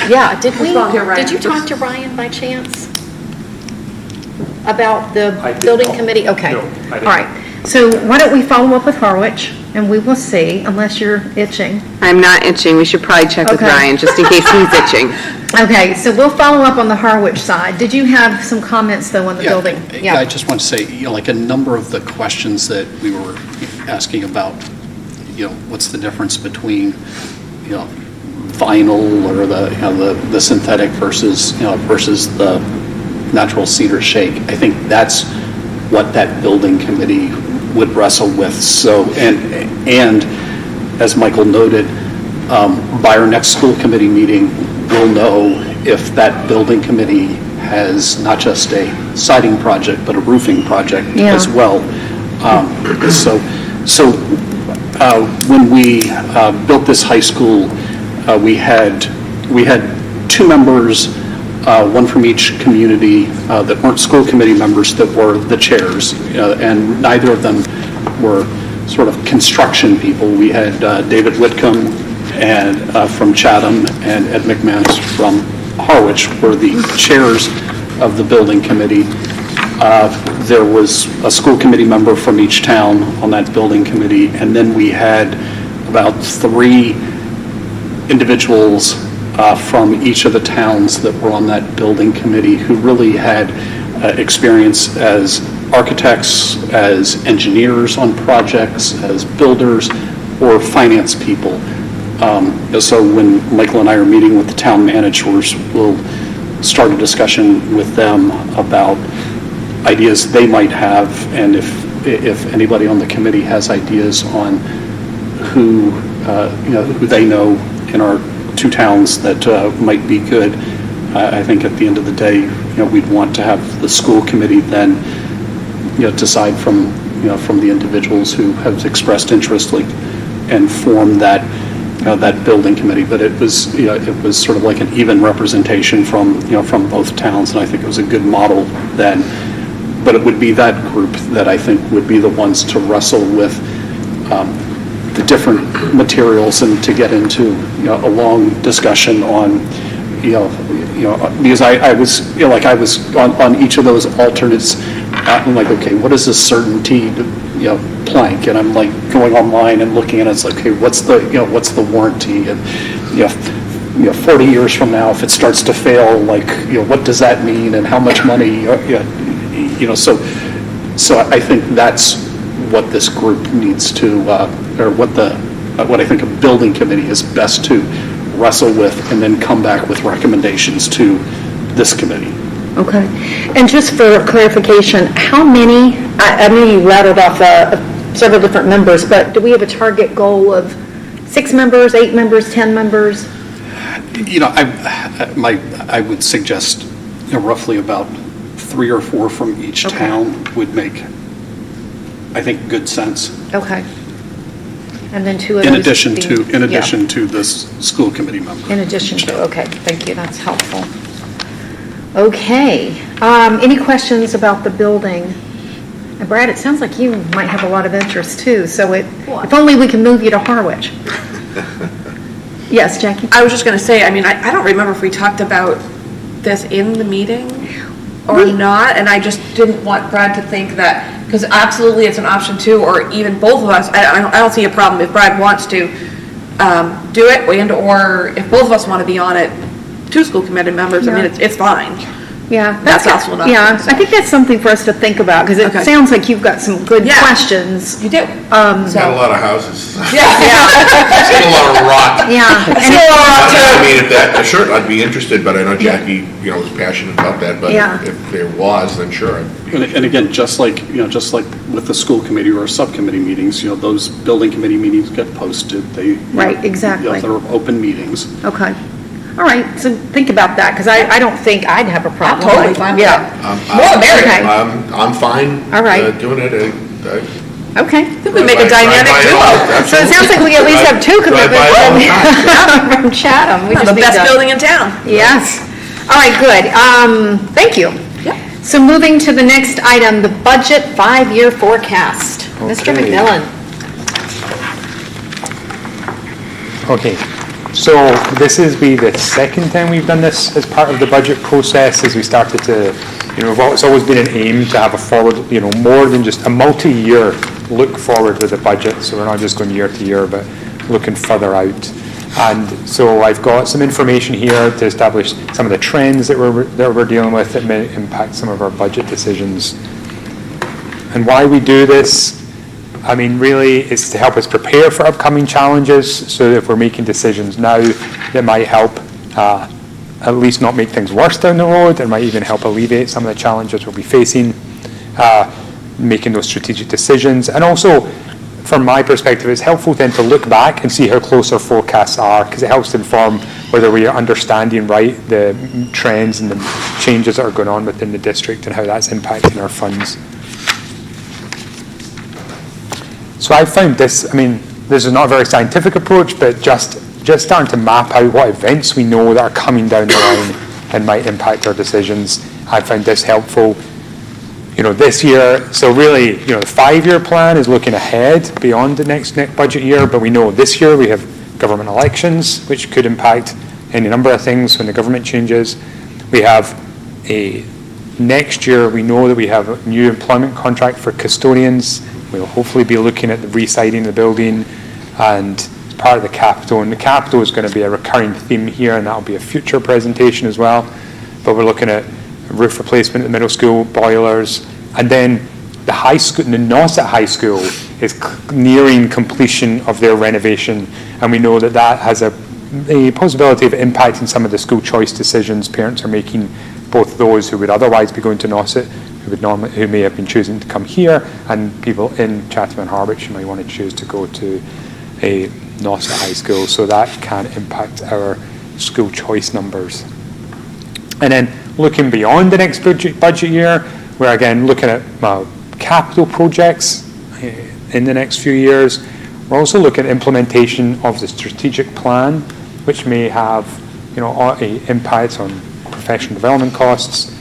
Yeah, did Ryan. you talk to Ryan by chance? About the building committee? Okay. No, I didn't. All right. So why don't we follow up with Harwich, and we will see, unless you're itching. I'm not itching. We should probably check with Okay. Ryan, just in case he's itching. Okay, so we'll follow up on the Harwich side. Did you have some comments, though, on the building? Yeah, I just want to say, like a number of the questions that we were asking about, what's the difference between, vinyl or the synthetic versus the natural cedar shake. I think that's what that building committee would wrestle with. So, and as Michael noted, by our next school committee meeting, we'll know if that building committee has not just a siding project, but a roofing project as well. When we built this high school, we had 2 members, one from each community that weren't school committee members that were the chairs, and neither of them were sort of construction people. We had David Whitcomb and from Chatham and Ed McManus from Harwich were the chairs of the building committee. There was a school committee member from each town on that building committee, and then we had about 3 individuals from each of the towns that were on that building committee who really had experience as architects, as engineers on projects, as builders, or finance people. So when Michael and I are meeting with the town managers, we'll start a discussion with them about ideas they might have, and if anybody on the committee has ideas on who they know in our 2 towns that might be good. I think at the end of the day, we'd want to have the school committee then, decide from the individuals who have expressed interest, and form that building committee. But it was sort of like an even representation from both towns, and I think it was a good model then. But it would be that group that I think would be the ones to wrestle with the different materials and to get into a long discussion on because I was I was on each of those alternates. I'm like, okay, what is a certainty plank? And I'm like going online and looking at it. It's like, okay, what's the warranty? And 40 years from now, if it starts to fail, what does that mean, and how much money? So I think that's what this group needs to, or what I think a building committee is best to wrestle with, and then come back with recommendations to this committee. Okay. And just for clarification, how many, I know you rattled off several different members, but do we have a target goal of 6 members, 8 members, 10 members? I would suggest roughly about 3 or 4 from each town would make, I think, good sense. Okay. And then 2 of In those addition being- to this school committee member. In addition to, okay, thank you, that's helpful. Okay, any questions about the building? And Brad, it sounds like you might have a lot of interest too, so if only we can move you to Harwich. Yes, Jackie? I was just going to say, I don't remember if we talked about this in the meeting or not, and I just didn't want Brad to think that, because absolutely it's an option too, or even both of us. I don't see a problem if Brad wants to do it, or if both of us want to be on it, 2 school committee members. Yeah. It's fine. Yeah, That's also an option. Yeah, I think that's something for us to think about, because it sounds like you've got some good questions. You do. Got a lot of houses. Yeah. Seen a lot of rot. Yeah. Sure, I'd be interested, but I know Jackie, was passionate about that, but if there was, then sure. And again, just like with the school committee or subcommittee meetings, those building committee meetings get posted. Right, exactly. They're open meetings. Okay. All right, so think about that, because I don't think I'd have a problem. I'm totally fine with that. More American. I'm fine. All right. Doing it. Okay. I think we make a dynamic duo. So it sounds like we at least have 2 commitments from Chatham. We just The need best to- building in town. Yes. All right, good. Thank you. Yep. So moving to the next item, the budget 5-year forecast. Mr. Okay. McMillan. Okay, so this is the 2nd time we've done this as part of the budget process, as we started to, it's always been an aim to have a forward, more than just a multi-year look forward with the budget, so we're not just going year to year, but looking further out. And so I've got some information here to establish some of the trends that we're dealing with that may impact some of our budget decisions. And why we do this, really, it's to help us prepare for upcoming challenges, so that if we're making decisions now, that might help at least not make things worse down the road, and might even help alleviate some of the challenges we'll be facing. making those strategic decisions. And also, from my perspective, it's helpful then to look back and see how close our forecasts are, because it helps to inform whether we are understanding right the trends and the changes that are going on within the district and how that's impacting our funds. So I found this, I mean, this is not a very scientific approach, but just starting to map out what events we know that are coming down the line and might impact our decisions. I found this helpful. This year, so really, the 5-year plan is looking ahead beyond the next budget year, but we know this year we have government elections, which could impact any number of things when the government changes. We have next year, we know that we have a new employment contract for custodians. We'll hopefully be looking at the re-siding the building and as part of the capital. And the capital is going to be a recurring theme here, and that'll be a future presentation as well. But we're looking at roof replacement at the middle school, boilers, and then the high school, the Nauset High School is nearing completion of their renovation, and we know that that has a possibility of impacting some of the school choice decisions parents are making, both those who would otherwise be going to Nauset, who may have been choosing to come here, and people in Chatham and Harwich who might want to choose to go to a Nauset High School. So that can impact our school choice numbers. And then looking beyond the next budget year, we're again looking at capital projects in the next few years. We're also looking at implementation of the strategic plan, which may have an impact on professional development costs,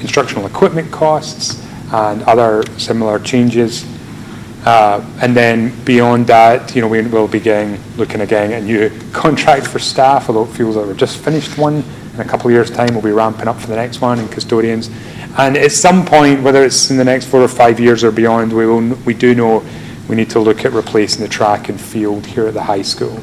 instructional equipment costs, and other similar changes. And then beyond that, we will be looking again at a new contract for staff, although it feels like we've just finished one. In a couple of years' time, we'll be ramping up for the next one in custodians. And at some point, whether it's in the next 4 or 5 years or beyond, we do know we need to look at replacing the track and field here at the high school.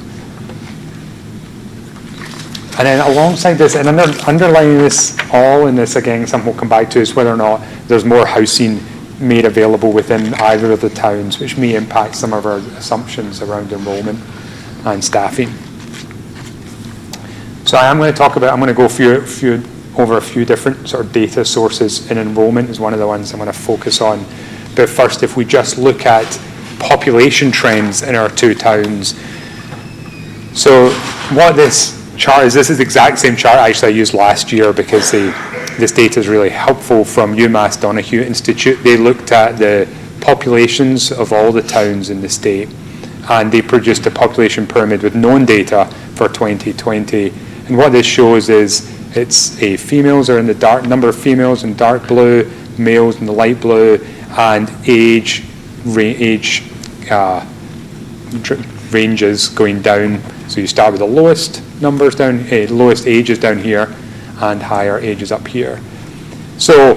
And then alongside this, and underlying this all, and this again, something we'll come back to, is whether or not there's more housing made available within either of the towns, which may impact some of our assumptions around enrollment and staffing. So I'm going to go over a few different sort of data sources, and enrollment is one of the ones I'm going to focus on. But first, if we just look at population trends in our two towns. So what this chart is, this is the exact same chart actually I used last year, because this data is really helpful from UMass Donahue Institute. They looked at the populations of all the towns in the state, and they produced a population pyramid with known data for 2020. And what this shows is females are in the dark, number of females in dark blue, males in the light blue, and age ranges going down. So you start with the lowest numbers down, lowest ages down here, and higher ages up here. So,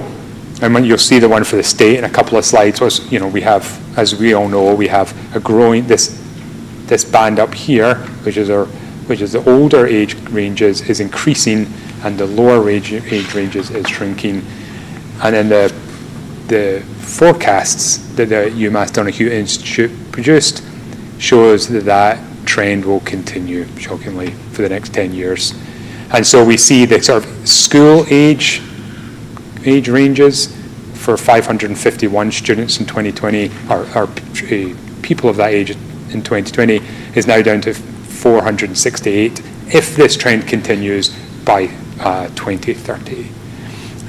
and you'll see the one for the state in a couple of slides. We have, as we all know, we have a growing this band up here, which is the older age ranges, is increasing, and the lower age ranges is shrinking. And then the forecasts that the UMass Donahue Institute produced shows that trend will continue, shockingly, for the next 10 years. And so we see the sort of school age ranges for 551 students in 2020, or people of that age in 2020, is now down to 468 if this trend continues by 2030.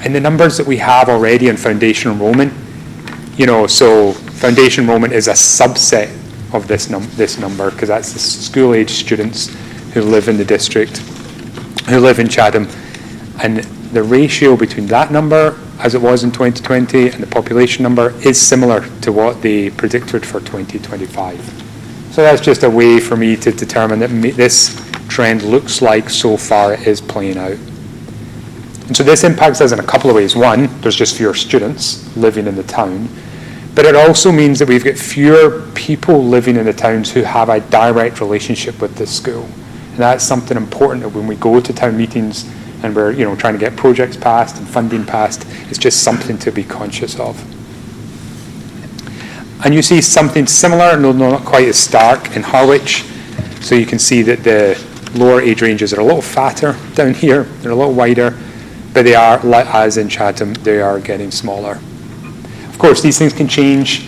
And the numbers that we have already in foundation enrollment, so foundation enrollment is a subset of this number, because that's the school age students who live in the district, who live in Chatham. And the ratio between that number, as it was in 2020, and the population number is similar to what they predicted for 2025. So that's just a way for me to determine that this trend looks like so far it is playing out. And so this impacts us in a couple of ways. One, there's just fewer students living in the town, but it also means that we've got fewer people living in the towns who have a direct relationship with this school. And that's something important that when we go to town meetings and we're trying to get projects passed and funding passed, it's just something to be conscious of. And you see something similar, no, not quite as stark, in Harwich. So you can see that the lower age ranges are a little fatter down here, they're a little wider, but they are, as in Chatham, they are getting smaller. Of course, these things can change,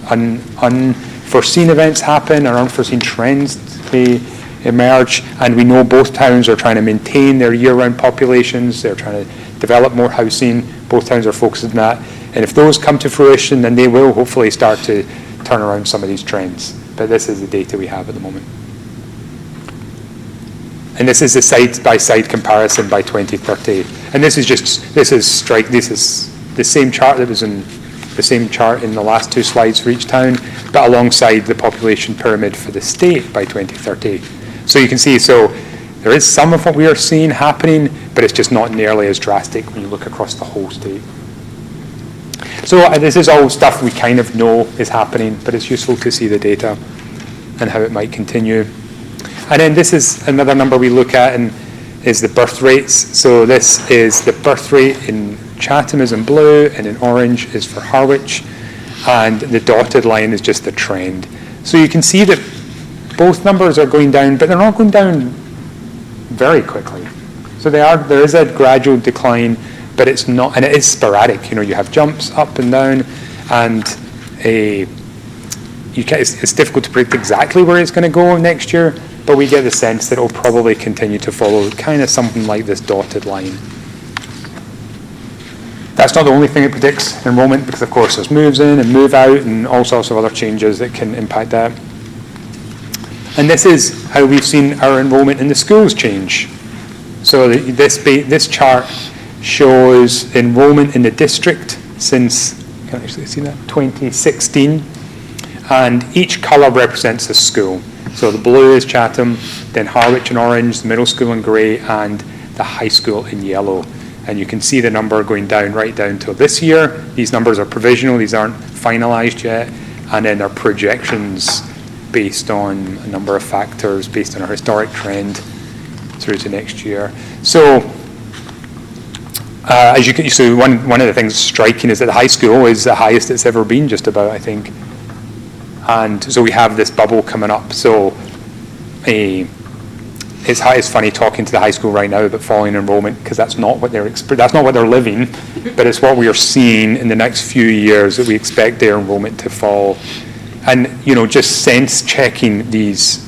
unforeseen events happen or unforeseen trends may emerge, and we know both towns are trying to maintain their year-round populations, they're trying to develop more housing, both towns are focused on that, and if those come to fruition, then they will hopefully start to turn around some of these trends. But this is the data we have at the moment. And this is the side-by-side comparison by 2030. And this is the same chart that was in the same chart in the last two slides for each town, but alongside the population pyramid for the state by 2030. So you can see, so there is some of what we are seeing happening, but it's just not nearly as drastic when you look across the whole state. So this is all stuff we kind of know is happening, but it's useful to see the data and how it might continue. And then this is another number we look at, and is the birth rates. So this is the birth rate in Chatham is in blue, and in orange is for Harwich, and the dotted line is just the trend. So you can see that both numbers are going down, but they're not going down very quickly. So there is a gradual decline, but it's not, and it is sporadic. You have jumps up and down, and it's difficult to predict exactly where it's going to go next year, but we get the sense that it will probably continue to follow kind of something like this dotted line. That's not the only thing it predicts enrollment, because of course there's moves in and move out and all sorts of other changes that can impact that. And this is how we've seen our enrollment in the schools change. So this chart shows enrollment in the district since, can I actually see that, 2016, and each colour represents a school. So the blue is Chatham, then Harwich in orange, the middle school in grey, and the high school in yellow. And you can see the number going down right down till this year. These numbers are provisional, these aren't finalised yet, and then they're projections based on a number of factors, based on a historic trend through to next year. So as you can see, one of the things striking is that the high school is the highest it's ever been, just about, I think. And so we have this bubble coming up. So it's funny talking to the high school right now about falling enrollment, because that's not what they're living, but it's what we are seeing in the next few years, that we expect their enrollment to fall. And just sense checking these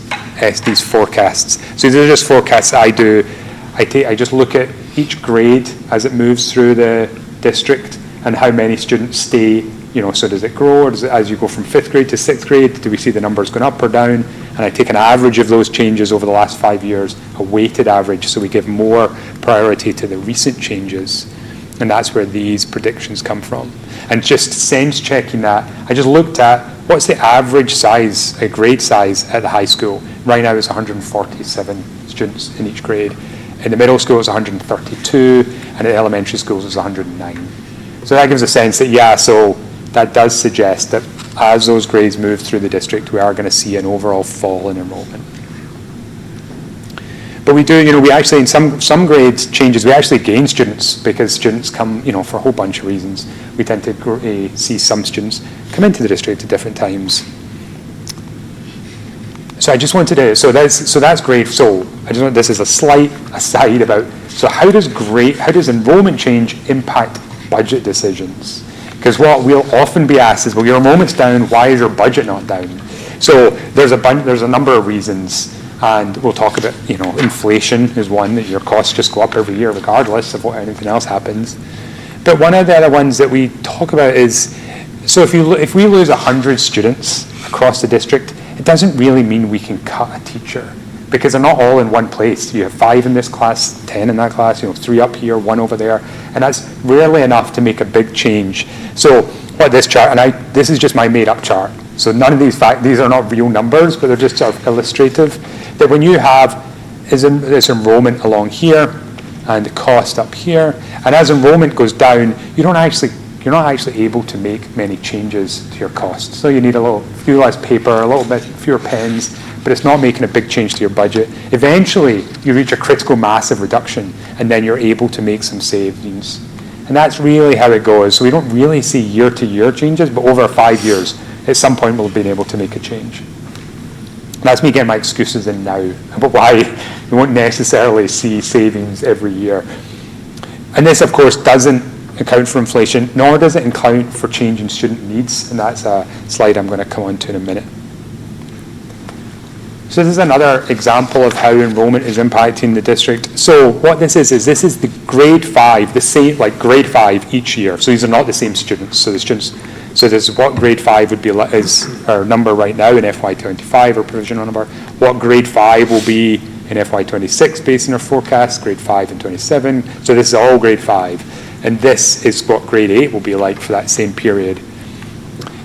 forecasts. So these are just forecasts I do. I just look at each grade as it moves through the district and how many students stay. So does it grow, or as you go from 5th grade to 6th grade, do we see the numbers going up or down? And I take an average of those changes over the last 5 years, a weighted average, so we give more priority to the recent changes. And that's where these predictions come from. And just sense checking that, I just looked at what's the average size, a grade size at the high school. Right now it's 147 students in each grade. In the middle school it's 132, and at elementary schools it's 109. So that gives a sense that, so that does suggest that as those grades move through the district, we are going to see an overall fall in enrollment. But we do, we actually, in some grades changes, we actually gain students, because students come, for a whole bunch of reasons. We tend to see some students come into the district at different times. So I just wanted to, so that's great. So I just want, this is a slight aside about, so how does enrollment change impact budget decisions? Because what we'll often be asked is, well, your enrollment's down, why is your budget not down? So there's a number of reasons, and we'll talk about, inflation is one, that your costs just go up every year regardless of what anything else happens. But one of the other ones that we talk about is, so if we lose 100 students across the district, it doesn't really mean we can cut a teacher, because they're not all in one place. You have 5 in this class, 10 in that class, 3 up here, 1 over there, and that's rarely enough to make a big change. So what this chart, and this is just my made-up chart, so none of these are not real numbers, but they're just sort of illustrative, that when you have this enrollment along here and the cost up here, and as enrollment goes down, you're not actually able to make many changes to your costs. So you need a few less paper, a little bit fewer pens, but it's not making a big change to your budget. Eventually, you reach a critical mass of reduction, and then you're able to make some savings. And that's really how it goes. So we don't really see year-to-year changes, but over 5 years, at some point we'll be able to make a change. And that's me getting my excuses in now about why we won't necessarily see savings every year. And this, of course, doesn't account for inflation, nor does it account for change in student needs, and that's a slide I'm going to come on to in a minute. So this is another example of how enrollment is impacting the district. So what this is this is the grade 5, the same, like grade 5 each year. So these are not the same students. So the students, so this is what grade 5 would be, is our number right now in FY25, our provisional number. What grade 5 will be in FY26 based on our forecast, grade 5 and 27. So this is all grade 5. And this is what grade 8 will be like for that same period.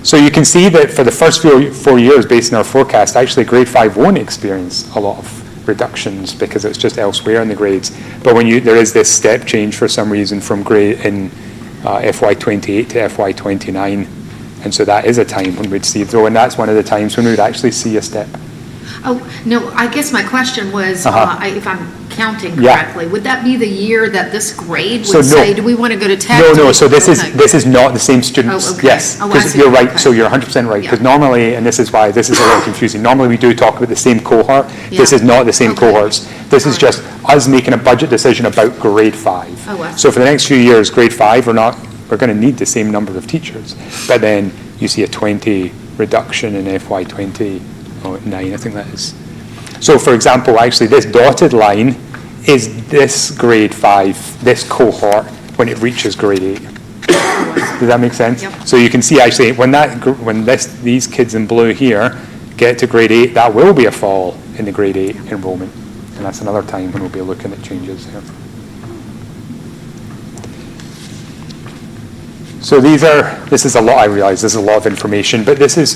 So you can see that for the first 4 years, based on our forecast, actually grade 5 won't experience a lot of reductions because it's just elsewhere in the grades. But when there is this step change for some reason from grade in FY28 to FY29, and so that is a time when we'd see, though, and that's one of the times when we'd actually see a step. Oh, no, I guess my question was, if I'm counting Yeah. correctly, would that be the year that this grade So would no. say, do we want to go to tech? No, so this Okay. is not the same students. Oh, okay. Yes, Oh, I because see. you're right, Okay. so you're 100% right, because Yeah. normally, and this is why this is a little confusing, normally we do talk about the same cohort. This Yeah. is not the same Okay. cohorts. This is just us making a budget decision about grade 5. Oh, I see. So for the next few years, grade 5, we're going to need the same number of teachers, but then you see a 20 reduction in FY29, I think that is. So for example, actually this dotted line is this grade 5, this cohort, when it reaches grade 8. Does that make sense? Yep. So you can see actually when these kids in blue here get to grade 8, that will be a fall in the grade 8 enrollment. And that's another time when we'll be looking at changes here. So this is a lot, I realize this is a lot of information, but this is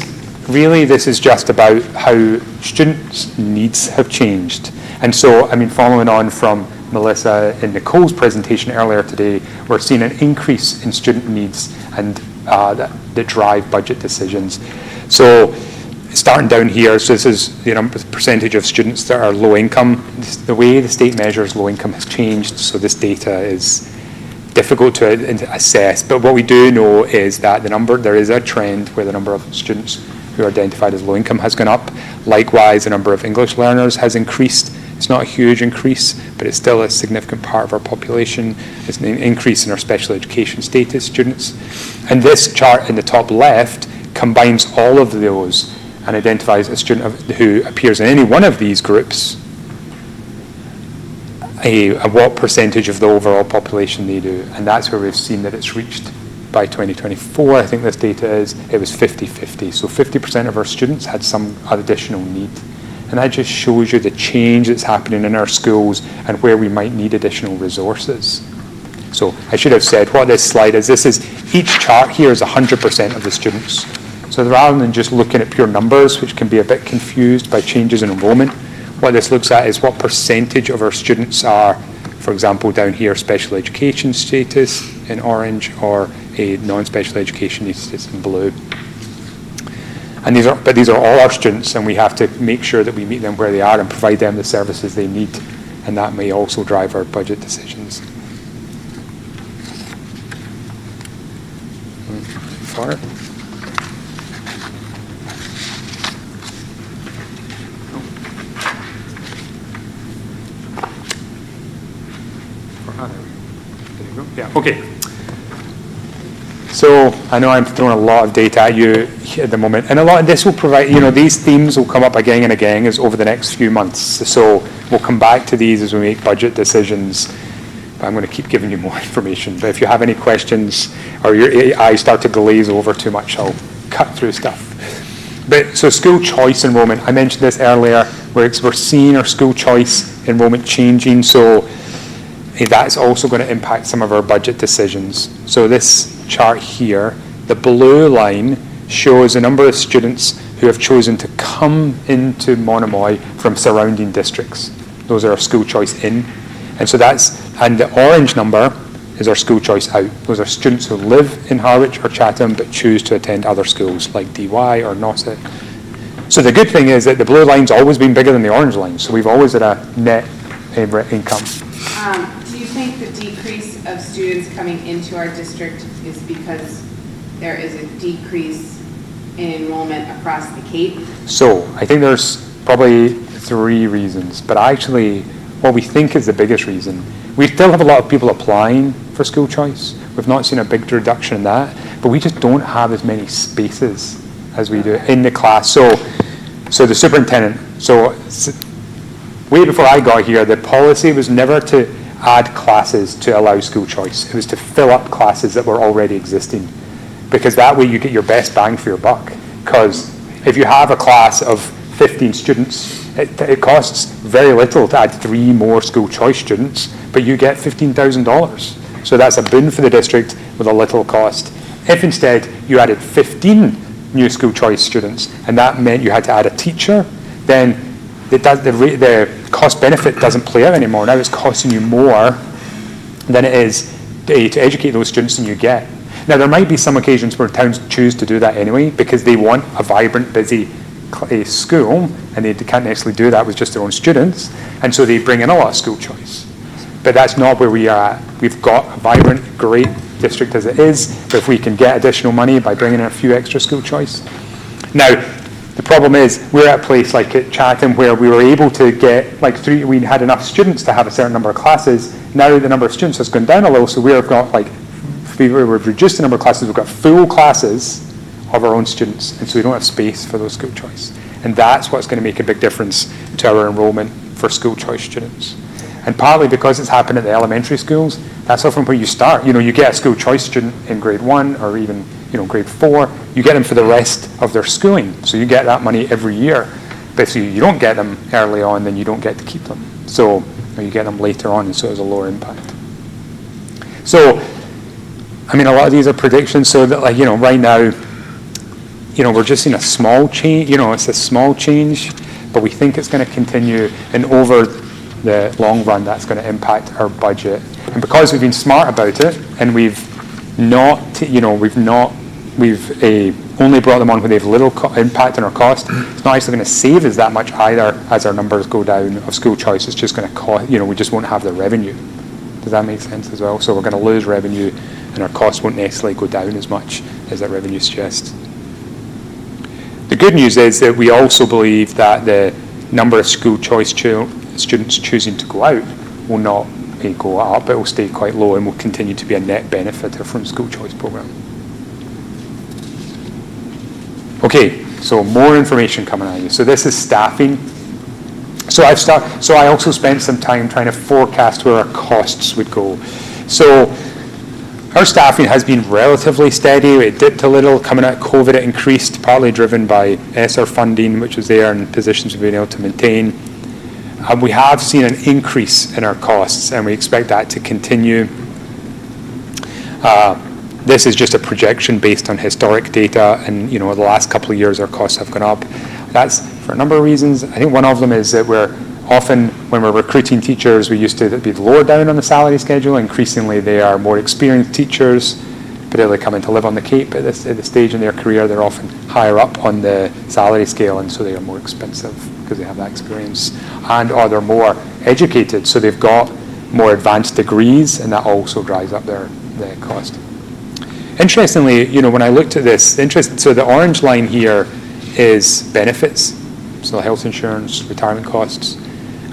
just about how students' needs have changed. And so, I mean, following on from Melissa and Nicole's presentation earlier today, we're seeing an increase in student needs and that drive budget decisions. So starting down here, so this is the percentage of students that are low income. The way the state measures low income has changed, so this data is difficult to assess, but what we do know is that there is a trend where the number of students who are identified as low income has gone up. Likewise, the number of English learners has increased. It's not a huge increase, but it's still a significant part of our population. It's an increase in our special education status students. And this chart in the top left combines all of those and identifies a student who appears in any one of these groups, what percentage of the overall population they do. And that's where we've seen that it's reached by 2024, I think this data is, it was 50-50. So 50% of our students had some additional need. And that just shows you the change that's happening in our schools and where we might need additional resources. So I should have said what this slide is. Each chart here is 100% of the students. So rather than just looking at pure numbers, which can be a bit confused by changes in enrollment, what this looks at is what percentage of our students are, for example, down here, special education status in orange or a non-special education status in blue. And these are all our students, and we have to make sure that we meet them where they are and provide them the services they need, and that may also drive our budget decisions. Far. There you go. Yeah, okay. So I know I'm throwing a lot of data at you at the moment, and a lot of this will provide, these themes will come up again and again as over the next few months. So we'll come back to these as we make budget decisions. But I'm going to keep giving you more information. But if you have any questions or your eyes start to glaze over too much, I'll cut through stuff. But so school choice enrollment, I mentioned this earlier, we're seeing our school choice enrollment changing. So that's also going to impact some of our budget decisions. So this chart here, the blue line shows the number of students who have chosen to come into Monomoy from surrounding districts. Those are our school choice in. And so and the orange number is our school choice out. Those are students who live in Harwich or Chatham but choose to attend other schools like DY or Nauset. So the good thing is that the blue line's always been bigger than the orange line. So we've always had a net income. Do you think the decrease of students coming into our district is because there is a decrease in enrollment across the Cape? So I think there's probably 3 reasons, but actually what we think is the biggest reason, we still have a lot of people applying for school choice, We've not seen a big reduction in that, but we just don't have as many spaces as we do in the class. So the superintendent, way before I got here, the policy was never to add classes to allow school choice. It was to fill up classes that were already existing, because that way you get your best bang for your buck. Because if you have a class of 15 students, it costs very little to add 3 more school choice students, but you get $15,000. So that's a boon for the district with a little cost. If instead you added 15 new school choice students, and that meant you had to add a teacher, then the cost benefit doesn't play out anymore. Now it's costing you more than it is to educate those students than you get. Now there might be some occasions where towns choose to do that anyway, because they want a vibrant, busy school, and they can't necessarily do that with just their own students, and so they bring in a lot of school choice. But that's not where we are at. We've got a vibrant, great district as it is, but if we can get additional money by bringing in a few extra school choice. Now, the problem is, we're at a place like at Chatham where we were able to get we had enough students to have a certain number of classes. Now the number of students has gone down a little, so we've reduced the number of classes. We've got full classes of our own students, and so we don't have space for those school choice. And that's what's going to make a big difference to our enrollment for school choice students. And partly because it's happened at the elementary schools, that's often where you start. You get a school choice student in grade 1 or even grade 4, you get them for the rest of their schooling. So you get that money every year. But if you don't get them early on, then you don't get to keep them. So you get them later on, and so there's a lower impact. So, a lot of these are predictions. So that right now, we're just seeing a small change. It's a small change, but we think it's going to continue, and over the long run, that's going to impact our budget. And because we've been smart about it, and we've only brought them on when they have little impact on our cost, it's not actually going to save us that much either as our numbers go down of school choice. It's just going to cost, we just won't have the revenue. Does that make sense as well? So we're going to lose revenue, and our costs won't necessarily go down as much as that revenue suggests. The good news is that we also believe that the number of school choice students choosing to go out will not go up. It will stay quite low and will continue to be a net benefiter from the school choice program. Okay, so more information coming at you. So this is staffing. So I also spent some time trying to forecast where our costs would go. So our staffing has been relatively steady. It dipped a little coming out of COVID. It increased, partly driven by ESSER funding, which was there, and positions we've been able to maintain. We have seen an increase in our costs, and we expect that to continue. This is just a projection based on historic data, and the last couple of years our costs have gone up. That's for a number of reasons. I think one of them is that we're often, when we're recruiting teachers, we used to be lower down on the salary schedule. Increasingly, they are more experienced teachers, particularly coming to live on the Cape at the stage in their career. They're often higher up on the salary scale, and so they are more expensive because they have that experience, or they're more educated, so they've got more advanced degrees, and that also drives up their cost. Interestingly, when I looked at this, so the orange line here is benefits, so health insurance, retirement costs,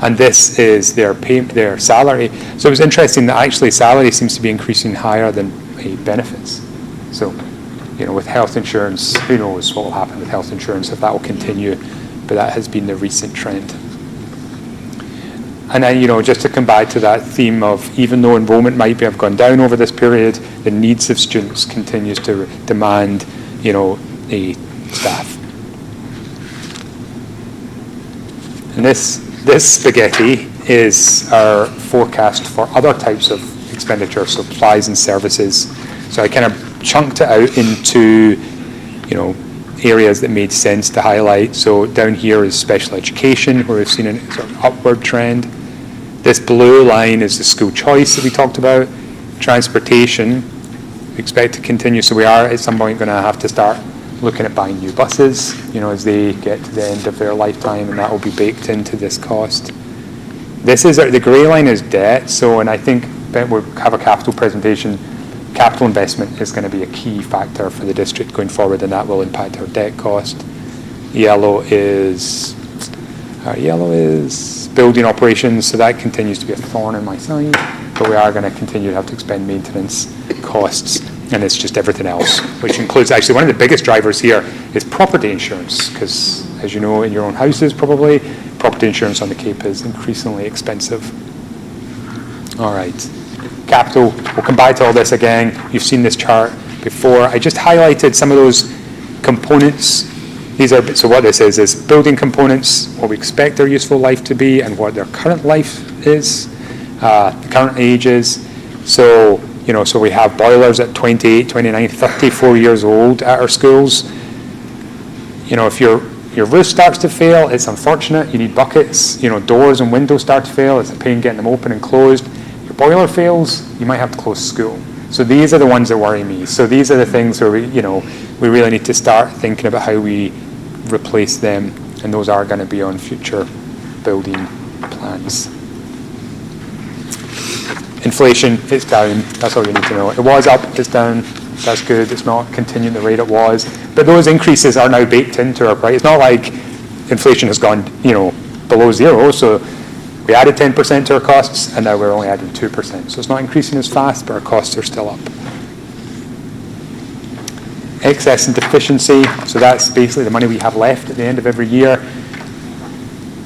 and this is their salary. So it was interesting that actually salary seems to be increasing higher than benefits. So, with health insurance, who knows what will happen with health insurance, if that will continue, but that has been the recent trend. And then, just to come back to that theme of, even though enrollment might have gone down over this period, the needs of students continues to demand, a staff. And this spaghetti is our forecast for other types of expenditure, so supplies and services. So I kind of chunked it out into, areas that made sense to highlight. So down here is special education, where we've seen a sort of upward trend. This blue line is the school choice that we talked about. Transportation, we expect to continue. So we are at some point going to have to start looking at buying new buses, as they get to the end of their lifetime, and that will be baked into this cost. This is the grey line is debt. So, and I think we'll have a capital presentation. Capital investment is going to be a key factor for the district going forward, and that will impact our debt cost. Yellow is building operations, so that continues to be a thorn in my side. but we are going to continue to have to expend maintenance costs, and it's just everything else, which includes, actually, one of the biggest drivers here is property insurance, because, as you know, in your own houses probably, property insurance on the Cape is increasingly expensive. All right. Capital, we'll come back to all this again. You've seen this chart before. I just highlighted some of those components. These are, so what this is building components, what we expect their useful life to be, and what their current life is, the current ages. So, you know, so we have boilers at 28, 29, 34 years old at our schools. You know, if your roof starts to fail, it's unfortunate. You need buckets. You know, doors and windows start to fail. It's a pain getting them open and closed. Your boiler fails, you might have to close school. So these are the ones that worry me. So these are the things where we really need to start thinking about how we replace them, and those are going to be on future building plans. Inflation, it's down. That's all you need to know. It was up, it's down. That's good. It's not continuing the rate it was. But those increases are now baked into our price. It's not like inflation has gone, below zero. So we added 10% to our costs, and now we're only adding 2%. So it's not increasing as fast, but our costs are still up. Excess and deficiency, so that's basically the money we have left at the end of every year.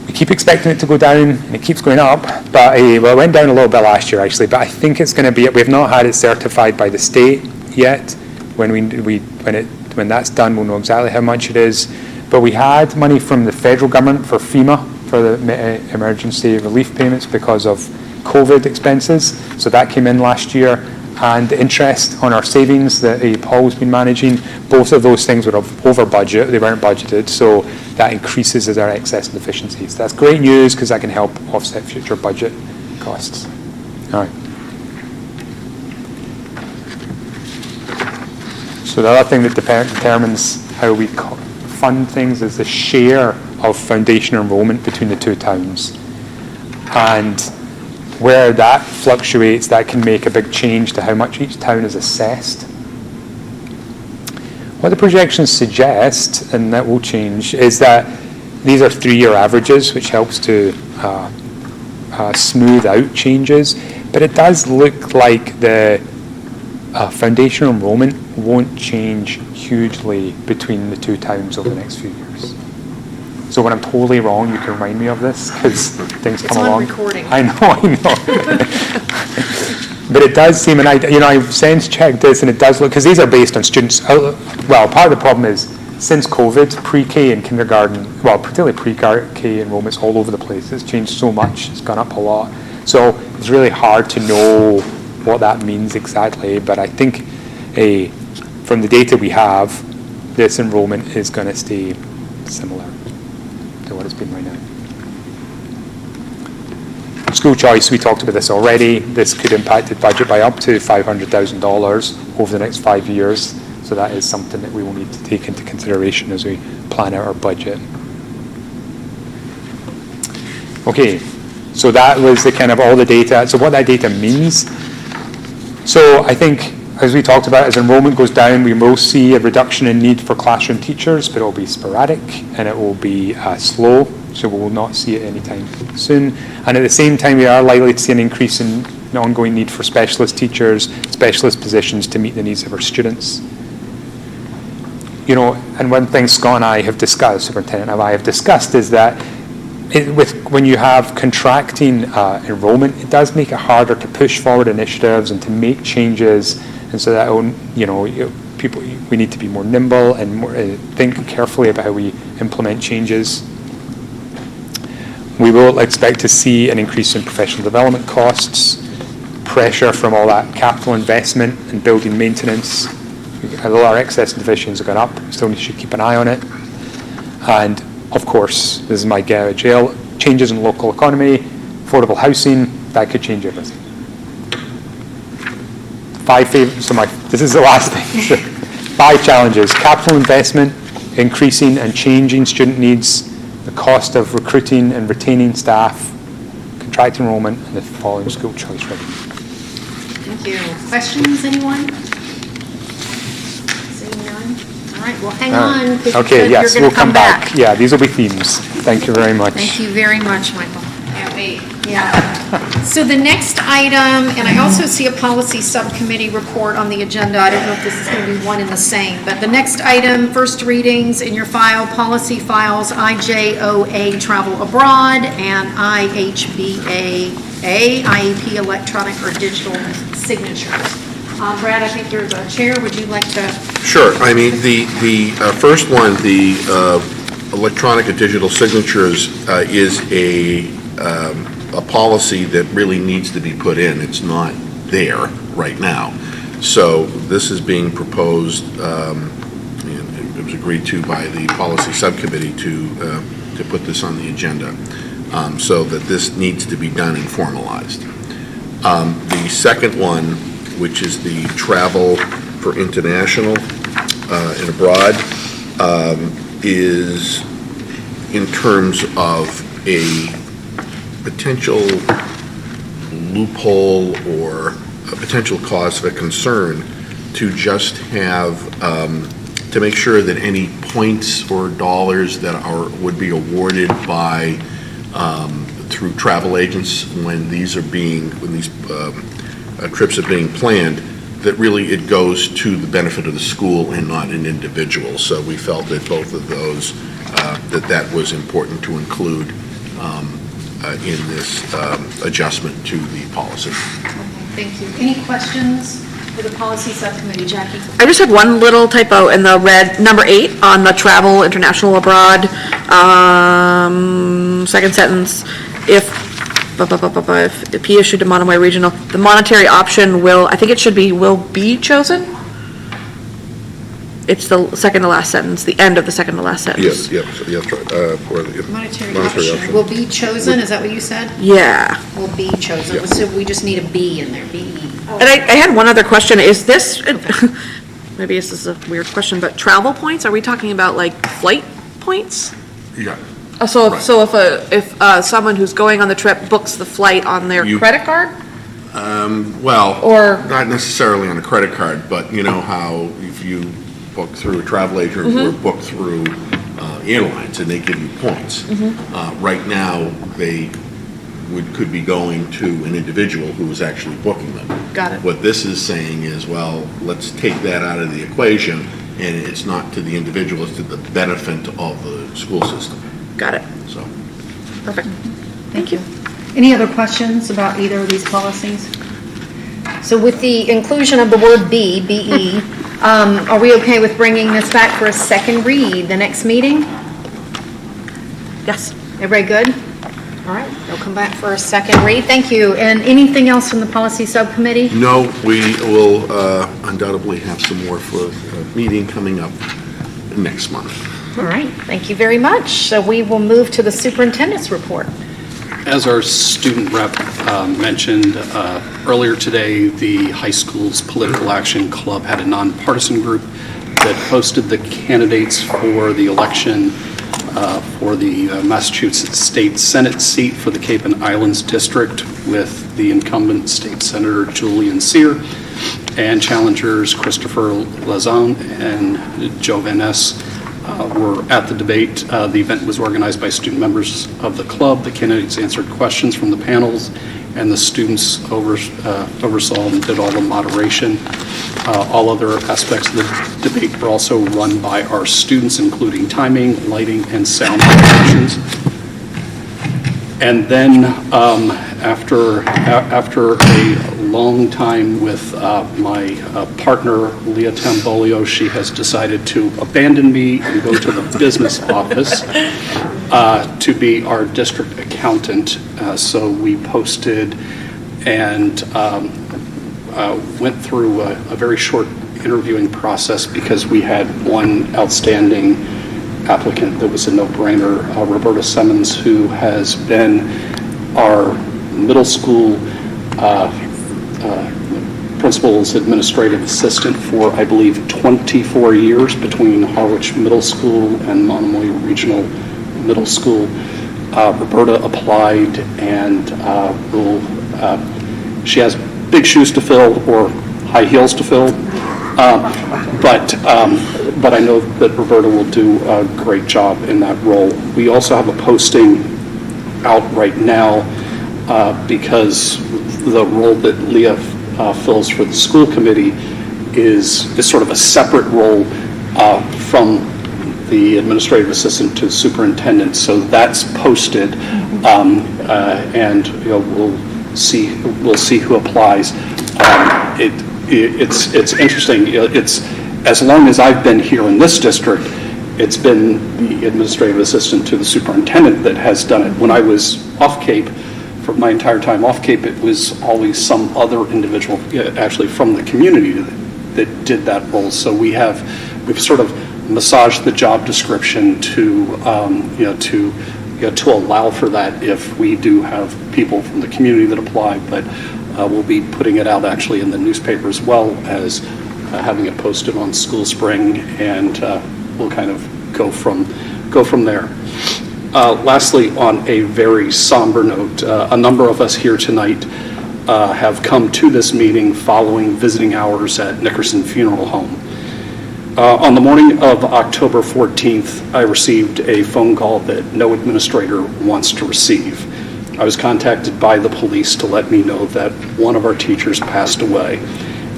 We keep expecting it to go down, and it keeps going up, but it went down a little bit last year actually, but I think it's going to be, we've not had it certified by the state yet. When that's done, we'll know exactly how much it is. But we had money from the federal government for FEMA, for the emergency relief payments because of COVID expenses, so that came in last year. And the interest on our savings that Paul's been managing, both of those things were over budget. They weren't budgeted, so that increases as our excess and deficiencies. That's great news because that can help offset future budget costs. All right. So the other thing that determines how we fund things is the share of foundation enrollment between the two towns. And where that fluctuates, that can make a big change to how much each town is assessed. What the projections suggest, and that will change, is that these are 3-year averages, which helps to smooth out changes, but it does look like the foundation enrollment won't change hugely between the two towns over the next few years. So when I'm totally wrong, you can remind me of this, because things come along. It's on recording. I know. But it does seem, and I've sense checked this, and it does look, because these are based on students. Well, part of the problem is, since COVID, pre-K and kindergarten, well, particularly pre-K enrollment's all over the place. It's changed so much. It's gone up a lot. So it's really hard to know what that means exactly. But I think from the data we have, this enrollment is going to stay similar to what it's been right now. School choice, we talked about this already. This could impact the budget by up to $500,000 over the next 5 years. So that is something that we will need to take into consideration as we plan out our budget. Okay, so that was the kind of all the data. So what that data means. So I think, as we talked about, as enrollment goes down, we will see a reduction in need for classroom teachers, but it will be sporadic and it will be slow, so we will not see it anytime soon. And at the same time, we are likely to see an increase in the ongoing need for specialist teachers, specialist positions to meet the needs of our students. And one thing Scott and I have discussed, Superintendent and I have discussed, is that when you have contracting enrollment, it does make it harder to push forward initiatives and to make changes. And so that, we need to be more nimble and think carefully about how we implement changes. We will expect to see an increase in professional development costs, pressure from all that capital investment and building maintenance. Although our excess and deficiencies have gone up, still should keep an eye on it. And of course, this is my get out of jail, changes in local economy, affordable housing, that could change everything. This is the last thing. 5 challenges: capital investment, increasing and changing student needs, the cost of recruiting and retaining staff, contract enrollment, and the following school choice readiness. Thank you. Questions, anyone? Seeing none? All right, well, hang on. Okay, yes, we'll come back. Yeah, these will be themes. Thank you very much. Thank you very much, Michael. Can't wait. Yeah. So the next item, and I also see a policy subcommittee report on the agenda. I don't know if this is going to be one and the same, but the next item, first readings in your file, policy files, IJOA travel abroad and IHBAA, IEP electronic or digital signatures. Brad, I think you're the chair. Would you like to? Sure. I mean, the first one, the electronic and digital signatures, is a policy that really needs to be put in. It's not there right now. So this is being proposed, and it was agreed to by the policy subcommittee to put this on the agenda, so that this needs to be done and formalized. The second one, which is the travel for international and abroad, is in terms of a potential loophole or a potential cause for concern to just have, to make sure that any points or dollars that would be awarded by, through travel agents when these trips are being planned, that really it goes to the benefit of the school and not an individual. So we felt that both of those, that was important to include in this adjustment to the policy. Thank you. Any questions for the policy subcommittee? Jackie? I just had one little typo in the red, number 8 on the travel international abroad, second sentence. If P issued to Monomoy Regional, the monetary option will, I think it should be, will be chosen? It's the second to last sentence, the end of the second to last sentence. Yes, right. Monetary option will be chosen, is that what you said? Yeah. Will be chosen, Yeah. so we just need a B in there, B-E. And I had one other question, is this, maybe this is a weird question, but travel points, are we talking about like flight points? Yeah. So Right. if someone who's going on the trip books the flight on their credit card? Well, Or- not necessarily on a credit card, but you know how if you book through a travel agent or book through airlines and they give you points. Right now, they could be going to an individual who is actually booking them. Got it. What this is saying is, well, let's take that out of the equation, and it's not to the individual, it's to the benefit of the school system. Got it. So, Perfect. Thank you. Any other questions about either of these policies? So with the inclusion of the word B, B-E, are we okay with bringing this back for a second read the next meeting? Yes. Everybody good? All right, they'll come back for a second read. Thank you. And anything else from the policy subcommittee? no, we will undoubtedly have some more for a meeting coming up next month. All right, thank you very much. So we will move to the superintendent's report. As our student rep mentioned earlier today, the high school's Political Action Club had a nonpartisan group that posted the candidates for the election for the Massachusetts State Senate seat for the Cape and Islands District, with the incumbent State Senator Julian Sear and challengers Christopher Lazone and Joe Van Ness. Were at the debate. The event was organized by student members of the club. The candidates answered questions from the panels, and the students oversaw and did all the moderation. All other aspects of the debate were also run by our students, including timing, lighting, and sound operations. And then after a long time with my partner, Leah Tambolio, she has decided to abandon me and go to the business office to be our district accountant. So we posted and went through a very short interviewing process because we had one outstanding applicant that was a no-brainer, Roberta Simmons, who has been our middle school principal's administrative assistant for, I believe, 24 years between Harwich Middle School and Monomoy Regional Middle School. Roberta applied and she has big shoes to fill or high heels to fill. But I know that Roberta will do a great job in that role. We also have a posting out right now because the role that Leah fills for the school committee is sort of a separate role from the administrative assistant to the superintendent. So that's posted, and we'll see who applies. It's interesting. It's as long as I've been here in this district, it's been the administrative assistant to the superintendent that has done it. When I was off Cape, for my entire time off Cape, it was always some other individual, actually from the community, that did that role. So we've sort of massaged the job description to allow for that if we do have people from the community that apply. But we'll be putting it out actually in the newspaper as well as having it posted on School Spring, and we'll kind of go from there. Lastly, on a very somber note, a number of us here tonight have come to this meeting following visiting hours at Nickerson Funeral Home. On the morning of October 14th, I received a phone call that no administrator wants to receive. I was contacted by the police to let me know that one of our teachers passed away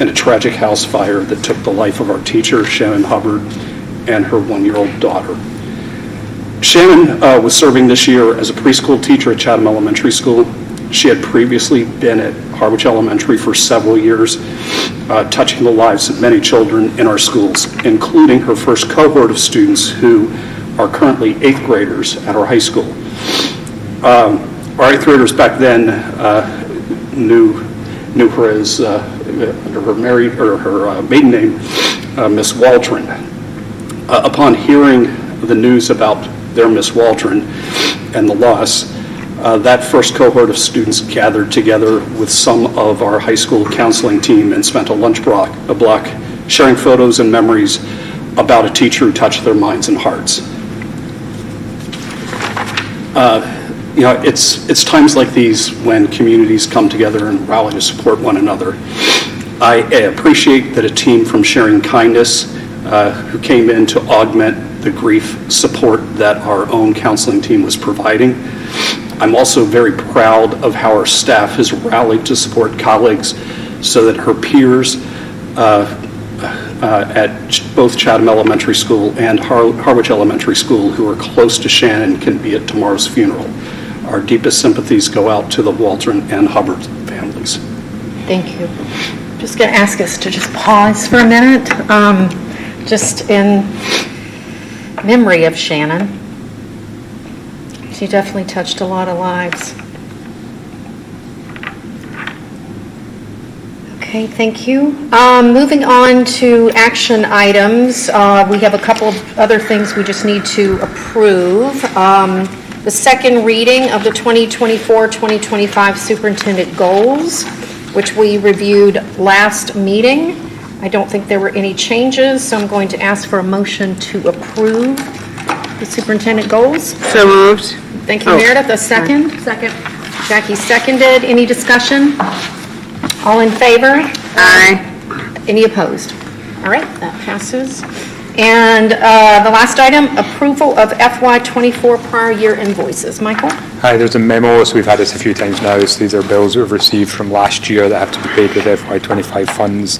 in a tragic house fire that took the life of our teacher, Shannon Hubbard, and her 1-year-old daughter. Shannon was serving this year as a preschool teacher at Chatham Elementary School. She had previously been at Harwich Elementary for several years, touching the lives of many children in our schools, including her first cohort of students who are currently 8th graders at our high school. Our 8th graders back then knew her as under her maiden name, Miss Waldron. Upon hearing the news about their Miss Waldron and the loss, that first cohort of students gathered together with some of our high school counseling team and spent a lunch block sharing photos and memories about a teacher who touched their minds and hearts. It's times like these when communities come together and rally to support one another. I appreciate that a team from Sharing Kindness who came in to augment the grief support that our own counseling team was providing. I'm also very proud of how our staff has rallied to support colleagues so that her peers at both Chatham Elementary School and Harwich Elementary School who are close to Shannon can be at tomorrow's funeral. Our deepest sympathies go out to the Waldron and Hubbard families. Thank you. Just going to ask us to just pause for a minute, just in memory of Shannon. She definitely touched a lot of lives. Okay, thank you. Moving on to action items, we have a couple of other things we just need to approve. The second reading of the 2024-2025 superintendent goals, which we reviewed last meeting. I don't think there were any changes, so I'm going to ask for a motion to approve the superintendent goals. So moved. Thank you, Meredith. A second? Second. Jackie seconded. Any discussion? All in favor? Aye. Any opposed? All right, that passes. And the last item, approval of FY24 prior year invoices. Michael? Hi, there's a memo, so we've had this a few times now. So these are bills we've received from last year that have to be paid with FY25 funds.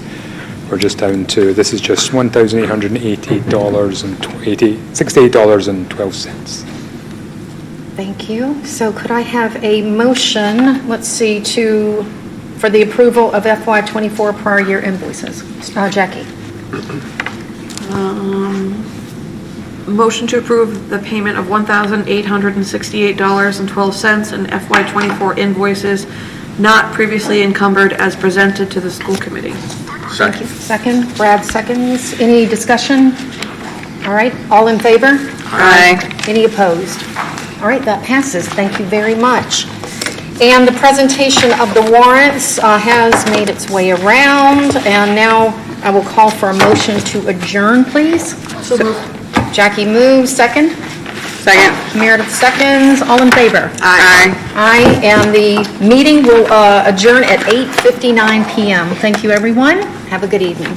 We're just down to, this is just $1,868.12. Thank you. So could I have a motion, let's see, for the approval of FY24 prior year invoices? Jackie? Motion to approve the payment of $1,868.12 in FY24 invoices not previously encumbered as presented to the school committee. Thank you. Second, Brad seconds. Any discussion? All right, all in favor? Aye. Any opposed? All right, that passes. Thank you very much. And the presentation of the warrants has made its way around, and now I will call for a motion to adjourn, please. So moved. Jackie moves, second. Second. Meredith seconds. All in favor? Aye. Aye, and the meeting will adjourn at 8:59 p.m. Thank you, everyone. Have a good evening.